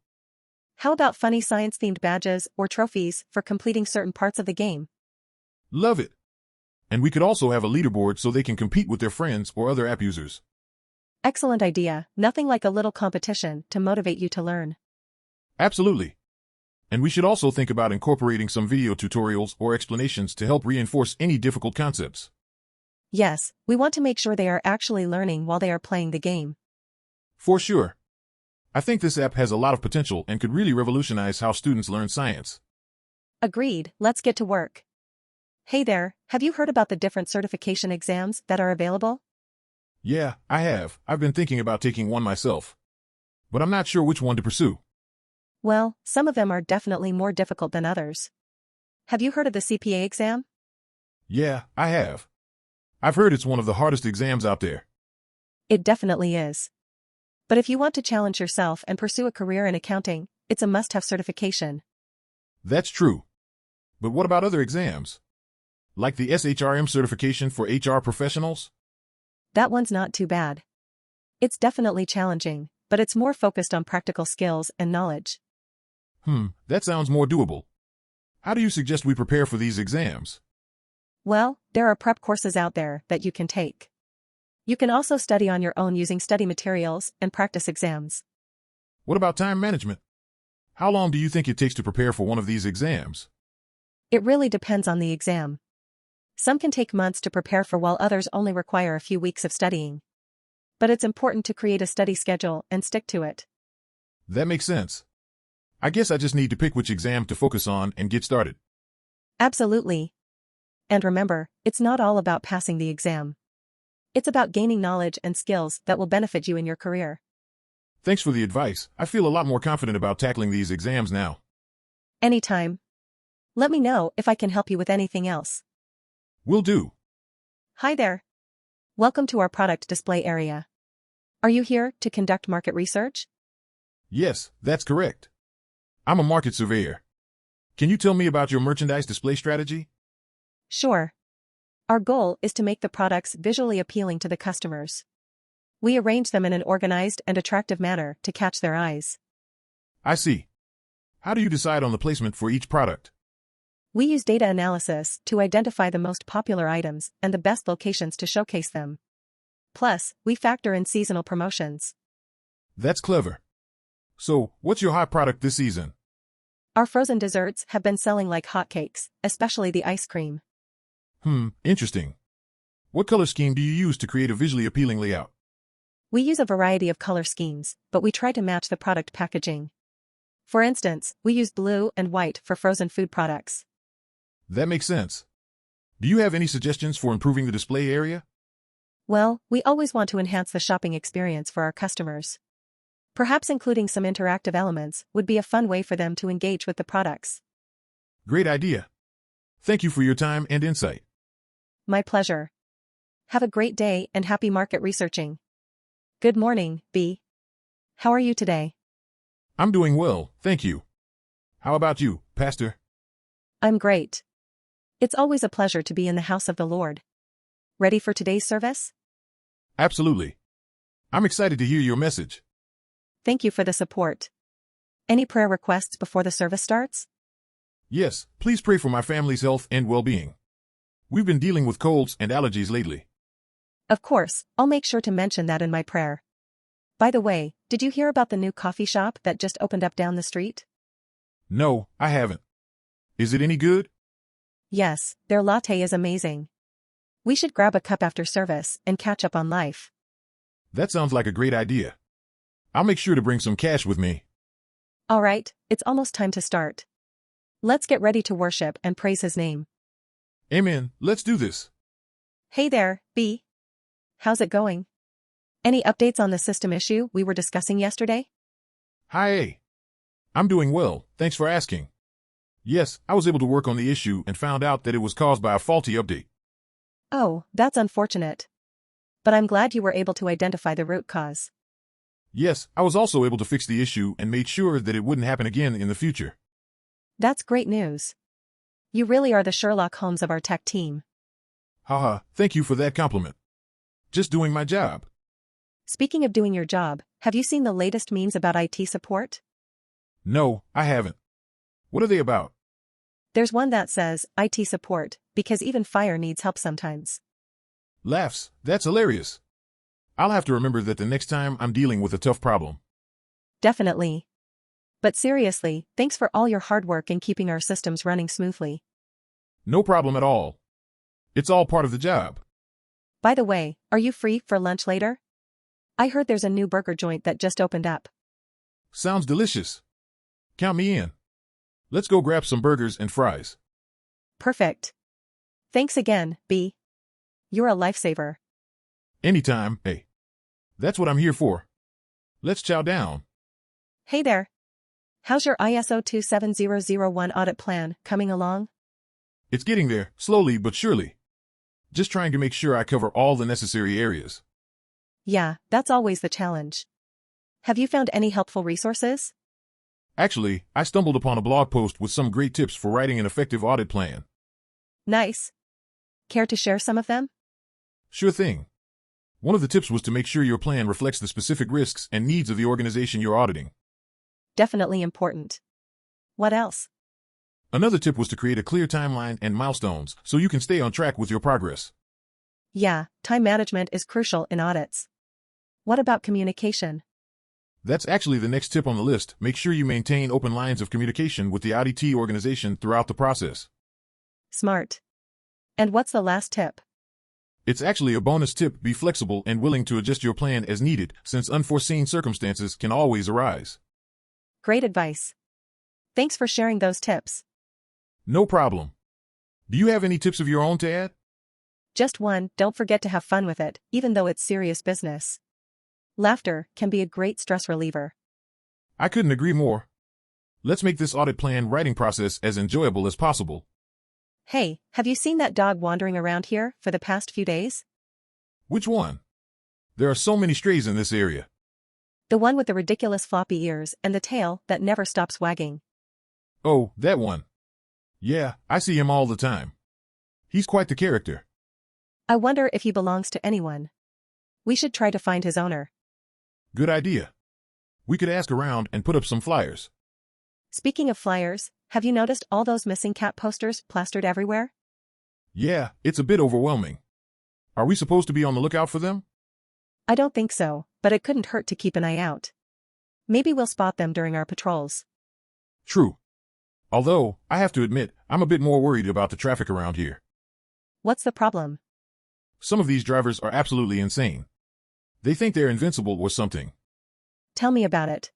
How about funny science-themed badges or trophies for completing certain parts of the game? Love it. And we could also have a leaderboard so they can compete with their friends or other app users. Excellent idea, nothing like a little competition to motivate you to learn. Absolutely. And we should also think about incorporating some video tutorials or explanations to help reinforce any difficult concepts. Yes, we want to make sure they are actually learning while they are playing the game. For sure. I think this app has a lot of potential and could really revolutionize how students learn science. Agreed, let's get to work. Hey there, have you heard about the different certification exams that are available? Yeah, I have. I've been thinking about taking one myself. But I'm not sure which one to pursue. Well, some of them are definitely more difficult than others. Have you heard of the CPA exam? Yeah, I have. I've heard it's one of the hardest exams out there. It definitely is. But if you want to challenge yourself and pursue a career in accounting, it's a must-have certification. That's true. But what about other exams? Like the SHRM certification for HR professionals? That one's not too bad. It's definitely challenging, but it's more focused on practical skills and knowledge. That sounds more doable. How do you suggest we prepare for these exams? Well, there are prep courses out there that you can take. You can also study on your own using study materials and practice exams. What about time management? How long do you think it takes to prepare for one of these exams? It really depends on the exam. Some can take months to prepare for while others only require a few weeks of studying. But it's important to create a study schedule and stick to it. That makes sense. I guess I just need to pick which exam to focus on and get started. Absolutely. And remember, it's not all about passing the exam. It's about gaining knowledge and skills that will benefit you in your career. Thanks for the advice. I feel a lot more confident about tackling these exams now. Anytime. Let me know if I can help you with anything else. Will do. Hi there. Welcome to our product display area. Are you here to conduct market research? Yes, that's correct. I'm a market surveyor. Can you tell me about your merchandise display strategy? Sure. Our goal is to make the products visually appealing to the customers. We arrange them in an organized and attractive manner to catch their eyes. I see. How do you decide on the placement for each product? We use data analysis to identify the most popular items and the best locations to showcase them. Plus, we factor in seasonal promotions. That's clever. So, what's your hot product this season? Our frozen desserts have been selling like hotcakes, especially the ice cream. Interesting. What color scheme do you use to create a visually appealing layout? We use a variety of color schemes, but we try to match the product packaging. For instance, we use blue and white for frozen food products. That makes sense. Do you have any suggestions for improving the display area? Well, we always want to enhance the shopping experience for our customers. Perhaps including some interactive elements would be a fun way for them to engage with the products. Great idea. Thank you for your time and insight. My pleasure. Have a great day and happy market researching. Good morning, B. How are you today? I'm doing well, thank you. How about you, Pastor? I'm great. It's always a pleasure to be in the house of the Lord. Ready for today's service? Absolutely. I'm excited to hear your message. Thank you for the support. Any prayer requests before the service starts? Yes, please pray for my family's health and well-being. We've been dealing with colds and allergies lately. Of course, I'll make sure to mention that in my prayer. By the way, did you hear about the new coffee shop that just opened up down the street? No, I haven't. Is it any good? Yes, their latte is amazing. We should grab a cup after service and catch up on life. That sounds like a great idea. I'll make sure to bring some cash with me. All right, it's almost time to start. Let's get ready to worship and praise His name. Amen, let's do this. Hey there, B. How's it going? Any updates on the system issue we were discussing yesterday? Hi A. I'm doing well, thanks for asking. Yes, I was able to work on the issue and found out that it was caused by a faulty update. Oh, that's unfortunate. But I'm glad you were able to identify the root cause. Yes, I was also able to fix the issue and made sure that it wouldn't happen again in the future. That's great news. You really are the Sherlock Holmes of our tech team. Haha, thank you for that compliment. Just doing my job. Speaking of doing your job, have you seen the latest memes about IT support? No, I haven't. What are they about? There's one that says, IT support, because even fire needs help sometimes. Laughs, that's hilarious. I'll have to remember that the next time I'm dealing with a tough problem. Definitely. But seriously, thanks for all your hard work in keeping our systems running smoothly. No problem at all. It's all part of the job. By the way, are you free for lunch later? I heard there's a new burger joint that just opened up. Sounds delicious. Count me in. Let's go grab some burgers and fries. Perfect. Thanks again, B. You're a lifesaver. Anytime, hey. That's what I'm here for. Let's chow down. Hey there. How's your ISO 27001 audit plan coming along? It's getting there, slowly but surely. Just trying to make sure I cover all the necessary areas. Yeah, that's always the challenge. Have you found any helpful resources? Actually, I stumbled upon a blog post with some great tips for writing an effective audit plan. Nice. Care to share some of them? Sure thing. One of the tips was to make sure your plan reflects the specific risks and needs of the organization you're auditing. Definitely important. What else? Another tip was to create a clear timeline and milestones so you can stay on track with your progress. Yeah, time management is crucial in audits. What about communication? That's actually the next tip on the list. Make sure you maintain open lines of communication with the IDT organization throughout the process. Smart. And what's the last tip? It's actually a bonus tip. Be flexible and willing to adjust your plan as needed, since unforeseen circumstances can always arise. Great advice. Thanks for sharing those tips. No problem. Do you have any tips of your own to add? Just one, don't forget to have fun with it, even though it's serious business. Laughter can be a great stress reliever. I couldn't agree more. Let's make this audit plan writing process as enjoyable as possible. Hey, have you seen that dog wandering around here for the past few days? Which one? There are so many strays in this area. The one with the ridiculous floppy ears and the tail that never stops wagging. Oh, that one. Yeah, I see him all the time. He's quite the character. I wonder if he belongs to anyone. We should try to find his owner. Good idea. We could ask around and put up some flyers. Speaking of flyers, have you noticed all those missing cat posters plastered everywhere? Yeah, it's a bit overwhelming. Are we supposed to be on the lookout for them? I don't think so, but it couldn't hurt to keep an eye out. Maybe we'll spot them during our patrols. True. Although, I have to admit, I'm a bit more worried about the traffic around here. What's the problem? Some of these drivers are absolutely insane. They think they're invincible or something. Tell me about it.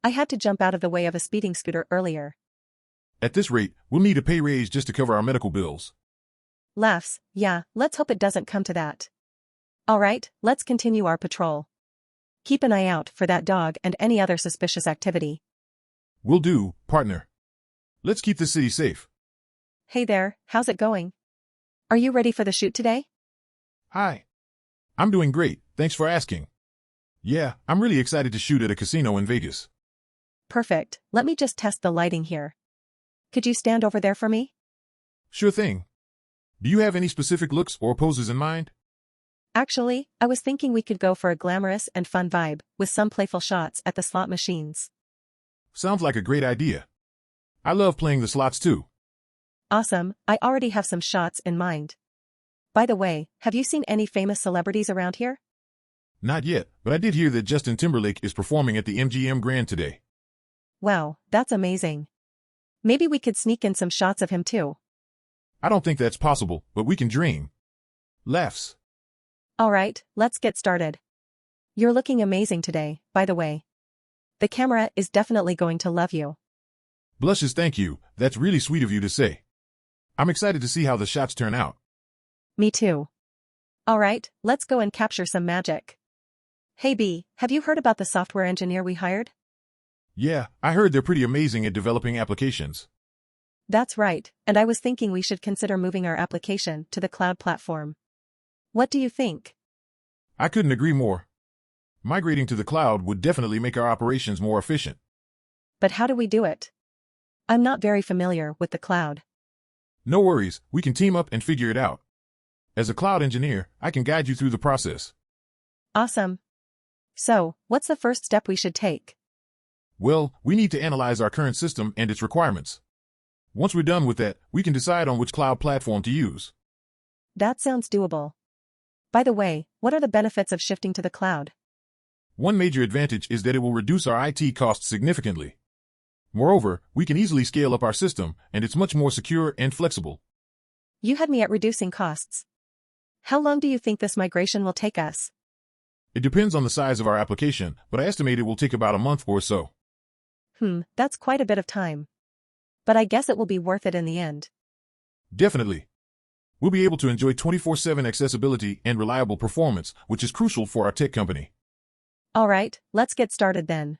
I had to jump out of the way of a speeding scooter earlier. At this rate, we'll need a pay raise just to cover our medical bills. Laughs, yeah, let's hope it doesn't come to that. Alright, let's continue our patrol. Keep an eye out for that dog and any other suspicious activity. Will do, partner. Let's keep the city safe. Hey there, how's it going? Are you ready for the shoot today? Hi. I'm doing great, thanks for asking. Yeah, I'm really excited to shoot at a casino in Vegas. Perfect, let me just test the lighting here. Could you stand over there for me? Sure thing. Do you have any specific looks or poses in mind? Actually, I was thinking we could go for a glamorous and fun vibe, with some playful shots at the slot machines. Sounds like a great idea. I love playing the slots too. Awesome, I already have some shots in mind. By the way, have you seen any famous celebrities around here? Not yet, but I did hear that Justin Timberlake is performing at the MGM Grand today. Wow, that's amazing. Maybe we could sneak in some shots of him too. I don't think that's possible, but we can dream. Laughs. Alright, let's get started. You're looking amazing today, by the way. The camera is definitely going to love you. Blushes, thank you, that's really sweet of you to say. I'm excited to see how the shots turn out. Me too. Alright, let's go and capture some magic. Hey B, have you heard about the software engineer we hired? Yeah, I heard they're pretty amazing at developing applications. That's right, and I was thinking we should consider moving our application to the cloud platform. What do you think? I couldn't agree more. Migrating to the cloud would definitely make our operations more efficient. But how do we do it? I'm not very familiar with the cloud. No worries, we can team up and figure it out. As a cloud engineer, I can guide you through the process. Awesome. So, what's the first step we should take? Well, we need to analyze our current system and its requirements. Once we're done with that, we can decide on which cloud platform to use. That sounds doable. By the way, what are the benefits of shifting to the cloud? One major advantage is that it will reduce our IT costs significantly. Moreover, we can easily scale up our system, and it's much more secure and flexible. You had me at reducing costs. How long do you think this migration will take us? It depends on the size of our application, but I estimate it will take about a month or so. That's quite a bit of time. But I guess it will be worth it in the end. Definitely. We'll be able to enjoy 24/7 accessibility and reliable performance, which is crucial for our tech company. Alright, let's get started then.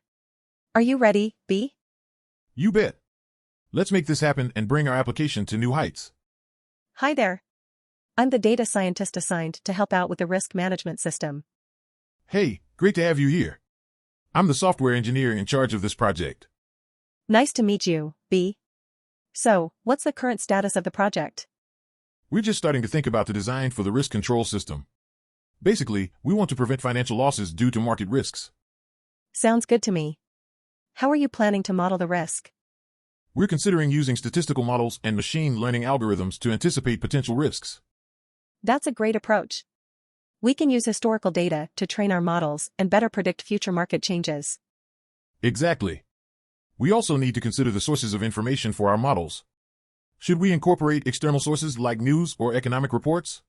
Are you ready, B? You bet. Let's make this happen and bring our application to new heights. Hi there. I'm the data scientist assigned to help out with the risk management system. Hey, great to have you here. I'm the software engineer in charge of this project. Nice to meet you, B. So, what's the current status of the project? We're just starting to think about the design for the risk control system. Basically, we want to prevent financial losses due to market risks. Sounds good to me. How are you planning to model the risk? We're considering using statistical models and machine learning algorithms to anticipate potential risks. That's a great approach. We can use historical data to train our models and better predict future market changes. Exactly. We also need to consider the sources of information for our models. Should we incorporate external sources like news or economic reports?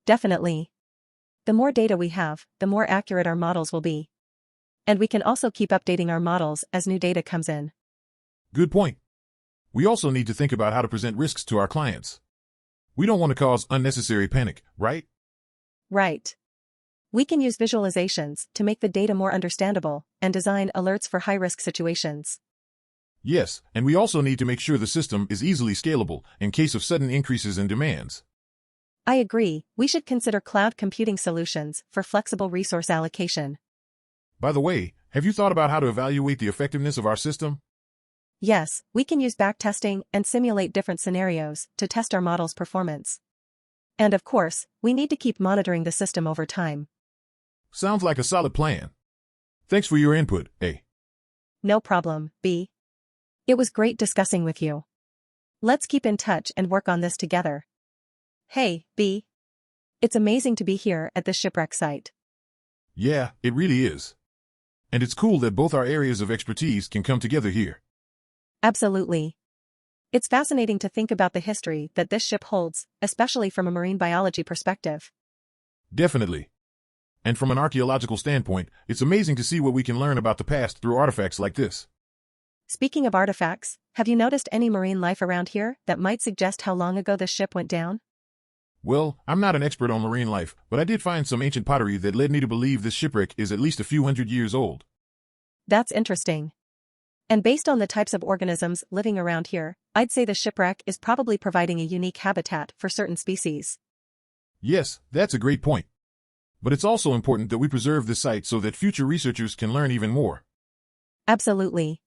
Definitely. The more data we have, the more accurate our models will be. And we can also keep updating our models as new data comes in. Good point. We also need to think about how to present risks to our clients. We don't want to cause unnecessary panic, right? Right. We can use visualizations to make the data more understandable and design alerts for high-risk situations. Yes, and we also need to make sure the system is easily scalable in case of sudden increases in demands. I agree, we should consider cloud computing solutions for flexible resource allocation. By the way, have you thought about how to evaluate the effectiveness of our system? Yes, we can use backtesting and simulate different scenarios to test our model's performance. And of course, we need to keep monitoring the system over time. Sounds like a solid plan. Thanks for your input, A. No problem, B. It was great discussing with you. Let's keep in touch and work on this together. Hey, B. It's amazing to be here at this shipwreck site. Yeah, it really is. And it's cool that both our areas of expertise can come together here. Absolutely. It's fascinating to think about the history that this ship holds, especially from a marine biology perspective. Definitely. And from an archaeological standpoint, it's amazing to see what we can learn about the past through artifacts like this. Speaking of artifacts, have you noticed any marine life around here that might suggest how long ago this ship went down? Well, I'm not an expert on marine life, but I did find some ancient pottery that led me to believe this shipwreck is at least a few hundred years old. That's interesting. And based on the types of organisms living around here, I'd say the shipwreck is probably providing a unique habitat for certain species. Yes, that's a great point. But it's also important that we preserve this site so that future researchers can learn even more. Absolutely.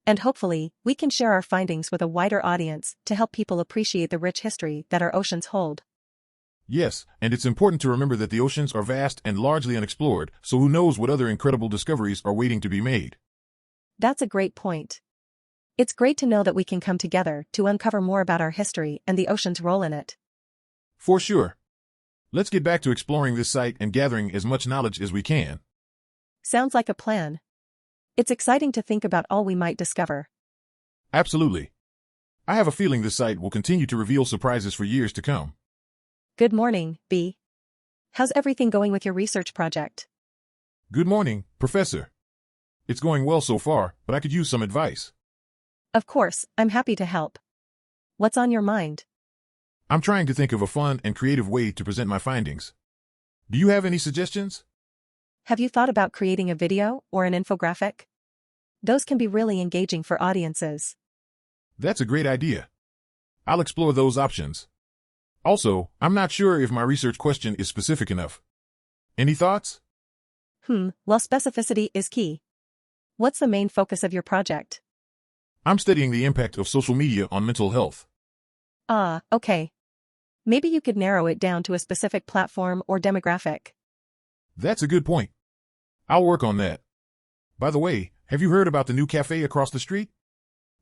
And hopefully, we can share our findings with a wider audience to help people appreciate the rich history that our oceans hold. Yes, and it's important to remember that the oceans are vast and largely unexplored, so who knows what other incredible discoveries are waiting to be made. That's a great point. It's great to know that we can come together to uncover more about our history and the ocean's role in it. For sure. Let's get back to exploring this site and gathering as much knowledge as we can. Sounds like a plan. It's exciting to think about all we might discover. Absolutely. I have a feeling this site will continue to reveal surprises for years to come. Good morning, B. How's everything going with your research project? Good morning, Professor. It's going well so far, but I could use some advice. Of course, I'm happy to help. What's on your mind? I'm trying to think of a fun and creative way to present my findings. Do you have any suggestions? Have you thought about creating a video or an infographic? Those can be really engaging for audiences. That's a great idea. I'll explore those options. Also, I'm not sure if my research question is specific enough. Any thoughts? Well, specificity is key. What's the main focus of your project? I'm studying the impact of social media on mental health. Ah, okay. Maybe you could narrow it down to a specific platform or demographic. That's a good point. I'll work on that. By the way, have you heard about the new cafe across the street?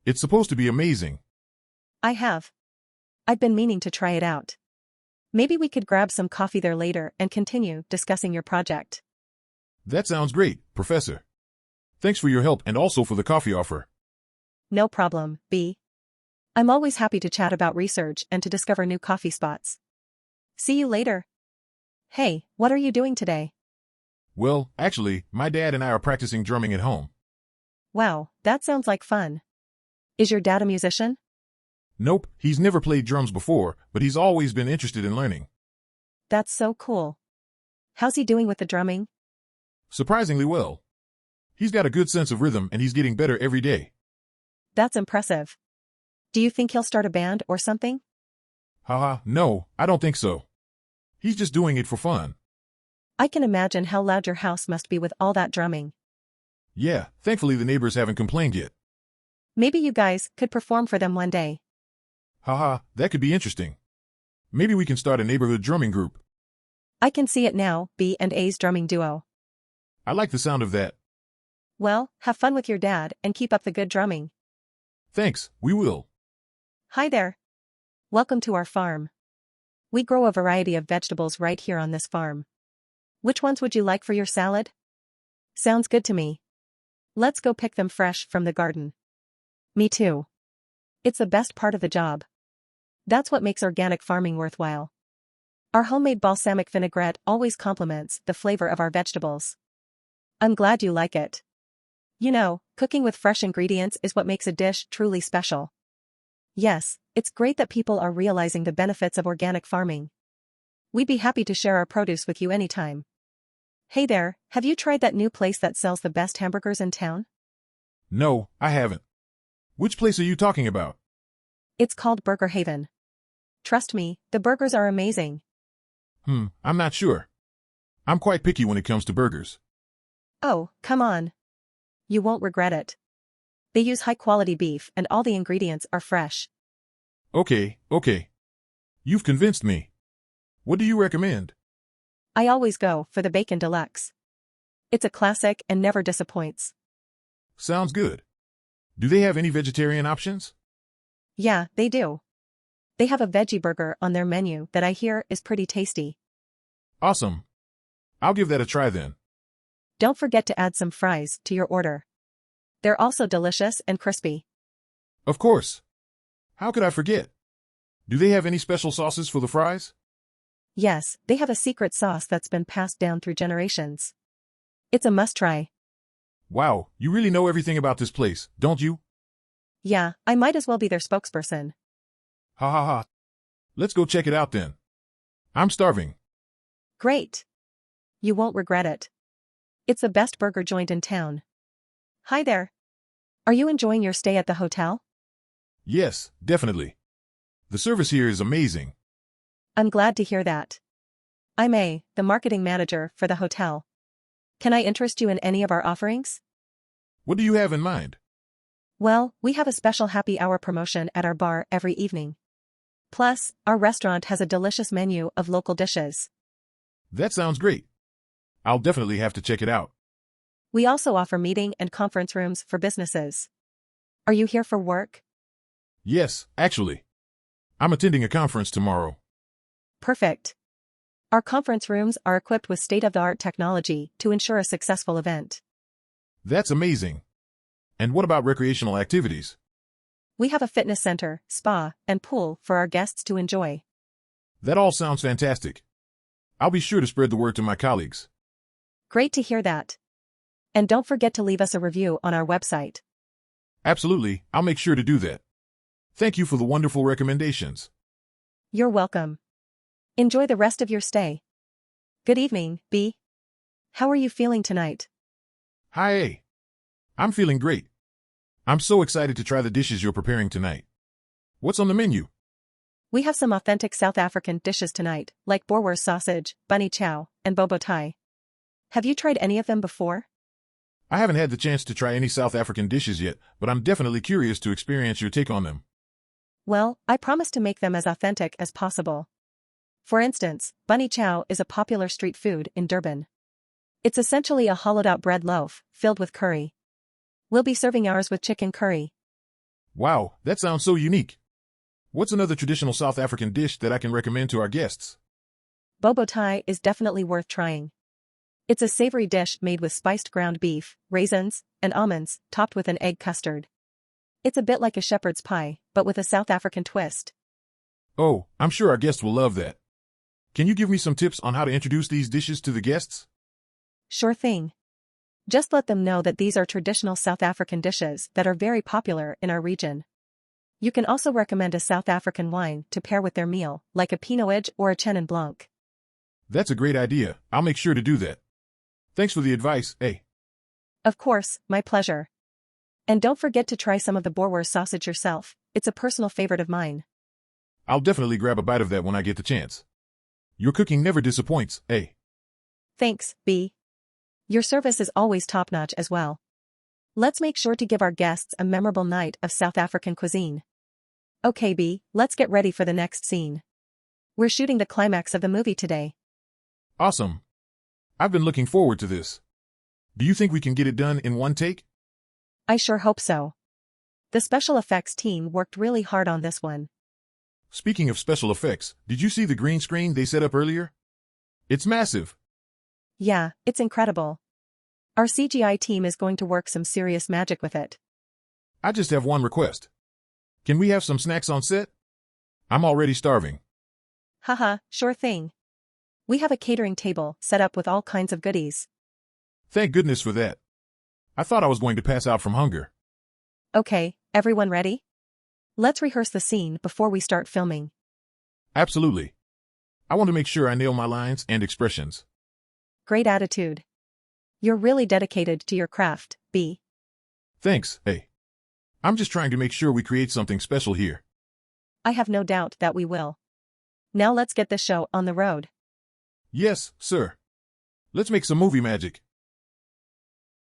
It's supposed to be amazing. I have. I've been meaning to try it out. Maybe we could grab some coffee there later and continue discussing your project. That sounds great, Professor. Thanks for your help and also for the coffee offer. No problem, B. I'm always happy to chat about research and to discover new coffee spots. See you later. Hey, what are you doing today? Well, actually, my dad and I are practicing drumming at home. Wow, that sounds like fun. Is your dad a musician? Nope, he's never played drums before, but he's always been interested in learning. That's so cool. How's he doing with the drumming? Surprisingly well. He's got a good sense of rhythm and he's getting better every day. That's impressive. Do you think he'll start a band or something? Haha, no, I don't think so. He's just doing it for fun. I can imagine how loud your house must be with all that drumming. Yeah, thankfully the neighbors haven't complained yet. Maybe you guys could perform for them one day. Haha, that could be interesting. Maybe we can start a neighborhood drumming group. I can see it now, B and A's drumming duo. I like the sound of that. Well, have fun with your dad and keep up the good drumming. Thanks, we will. Hi there. Welcome to our farm. We grow a variety of vegetables right here on this farm. Which ones would you like for your salad? Sounds good to me. Let's go pick them fresh from the garden. Me too. It's the best part of the job. That's what makes organic farming worthwhile. Our homemade balsamic vinaigrette always complements the flavor of our vegetables. I'm glad you like it. You know, cooking with fresh ingredients is what makes a dish truly special. Yes, it's great that people are realizing the benefits of organic farming. We'd be happy to share our produce with you anytime. Hey there, have you tried that new place that sells the best hamburgers in town? No, I haven't. Which place are you talking about? It's called Burger Haven. Trust me, the burgers are amazing. I'm not sure. I'm quite picky when it comes to burgers. Oh, come on. You won't regret it. They use high-quality beef and all the ingredients are fresh. Okay. You've convinced me. What do you recommend? I always go for the Bacon Deluxe. It's a classic and never disappoints. Sounds good. Do they have any vegetarian options? Yeah, they do. They have a veggie burger on their menu that I hear is pretty tasty. Awesome. I'll give that a try then. Don't forget to add some fries to your order. They're also delicious and crispy. Of course. How could I forget? Do they have any special sauces for the fries? Yes, they have a secret sauce that's been passed down through generations. It's a must-try. Wow, you really know everything about this place, don't you? Yeah, I might as well be their spokesperson. Ha ha ha. Let's go check it out then. I'm starving. Great. You won't regret it. It's the best burger joint in town. Hi there. Are you enjoying your stay at the hotel? Yes, definitely. The service here is amazing. I'm glad to hear that. I'm the marketing manager for the hotel. Can I interest you in any of our offerings? What do you have in mind? Well, we have a special happy hour promotion at our bar every evening. Plus, our restaurant has a delicious menu of local dishes. That sounds great. I'll definitely have to check it out. We also offer meeting and conference rooms for businesses. Are you here for work? Yes, actually. I'm attending a conference tomorrow. Perfect. Our conference rooms are equipped with state-of-the-art technology to ensure a successful event. That's amazing. And what about recreational activities? We have a fitness center, spa, and pool for our guests to enjoy. That all sounds fantastic. I'll be sure to spread the word to my colleagues. Great to hear that. And don't forget to leave us a review on our website. Absolutely, I'll make sure to do that. Thank you for the wonderful recommendations. You're welcome. Enjoy the rest of your stay. Good evening, B. How are you feeling tonight? Hi A. I'm feeling great. I'm so excited to try the dishes you're preparing tonight. What's on the menu? We have some authentic South African dishes tonight, like boerewors sausage, bunny chow, and bobo thai. Have you tried any of them before? I haven't had the chance to try any South African dishes yet, but I'm definitely curious to experience your take on them. Well, I promise to make them as authentic as possible. For instance, bunny chow is a popular street food in Durban. It's essentially a hollowed-out bread loaf, filled with curry. We'll be serving ours with chicken curry. Wow, that sounds so unique. What's another traditional South African dish that I can recommend to our guests? Bobo thai is definitely worth trying. It's a savory dish made with spiced ground beef, raisins, and almonds, topped with an egg custard. It's a bit like a shepherd's pie, but with a South African twist. Oh, I'm sure our guests will love that. Can you give me some tips on how to introduce these dishes to the guests? Sure thing. Just let them know that these are traditional South African dishes that are very popular in our region. You can also recommend a South African wine to pair with their meal, like a Pinot or a Chenin Blanc. That's a great idea. I'll make sure to do that. Thanks for the advice, A. Of course, my pleasure. And don't forget to try some of the boerewors sausage yourself. It's a personal favorite of mine. I'll definitely grab a bite of that when I get the chance. Your cooking never disappoints, A. Thanks, B. Your service is always top-notch as well. Let's make sure to give our guests a memorable night of South African cuisine. Okay, B, let's get ready for the next scene. We're shooting the climax of the movie today. Awesome. I've been looking forward to this. Do you think we can get it done in one take? I sure hope so. The special effects team worked really hard on this one. Speaking of special effects, did you see the green screen they set up earlier? It's massive. Yeah, it's incredible. Our CGI team is going to work some serious magic with it. I just have one request. Can we have some snacks on set? I'm already starving. Haha, sure thing. We have a catering table set up with all kinds of goodies. Thank goodness for that. I thought I was going to pass out from hunger. Okay, everyone ready? Let's rehearse the scene before we start filming. Absolutely. I want to make sure I nail my lines and expressions. Great attitude. You're really dedicated to your craft, B. Thanks, A. I'm just trying to make sure we create something special here. I have no doubt that we will. Now let's get this show on the road. Yes, sir. Let's make some movie magic.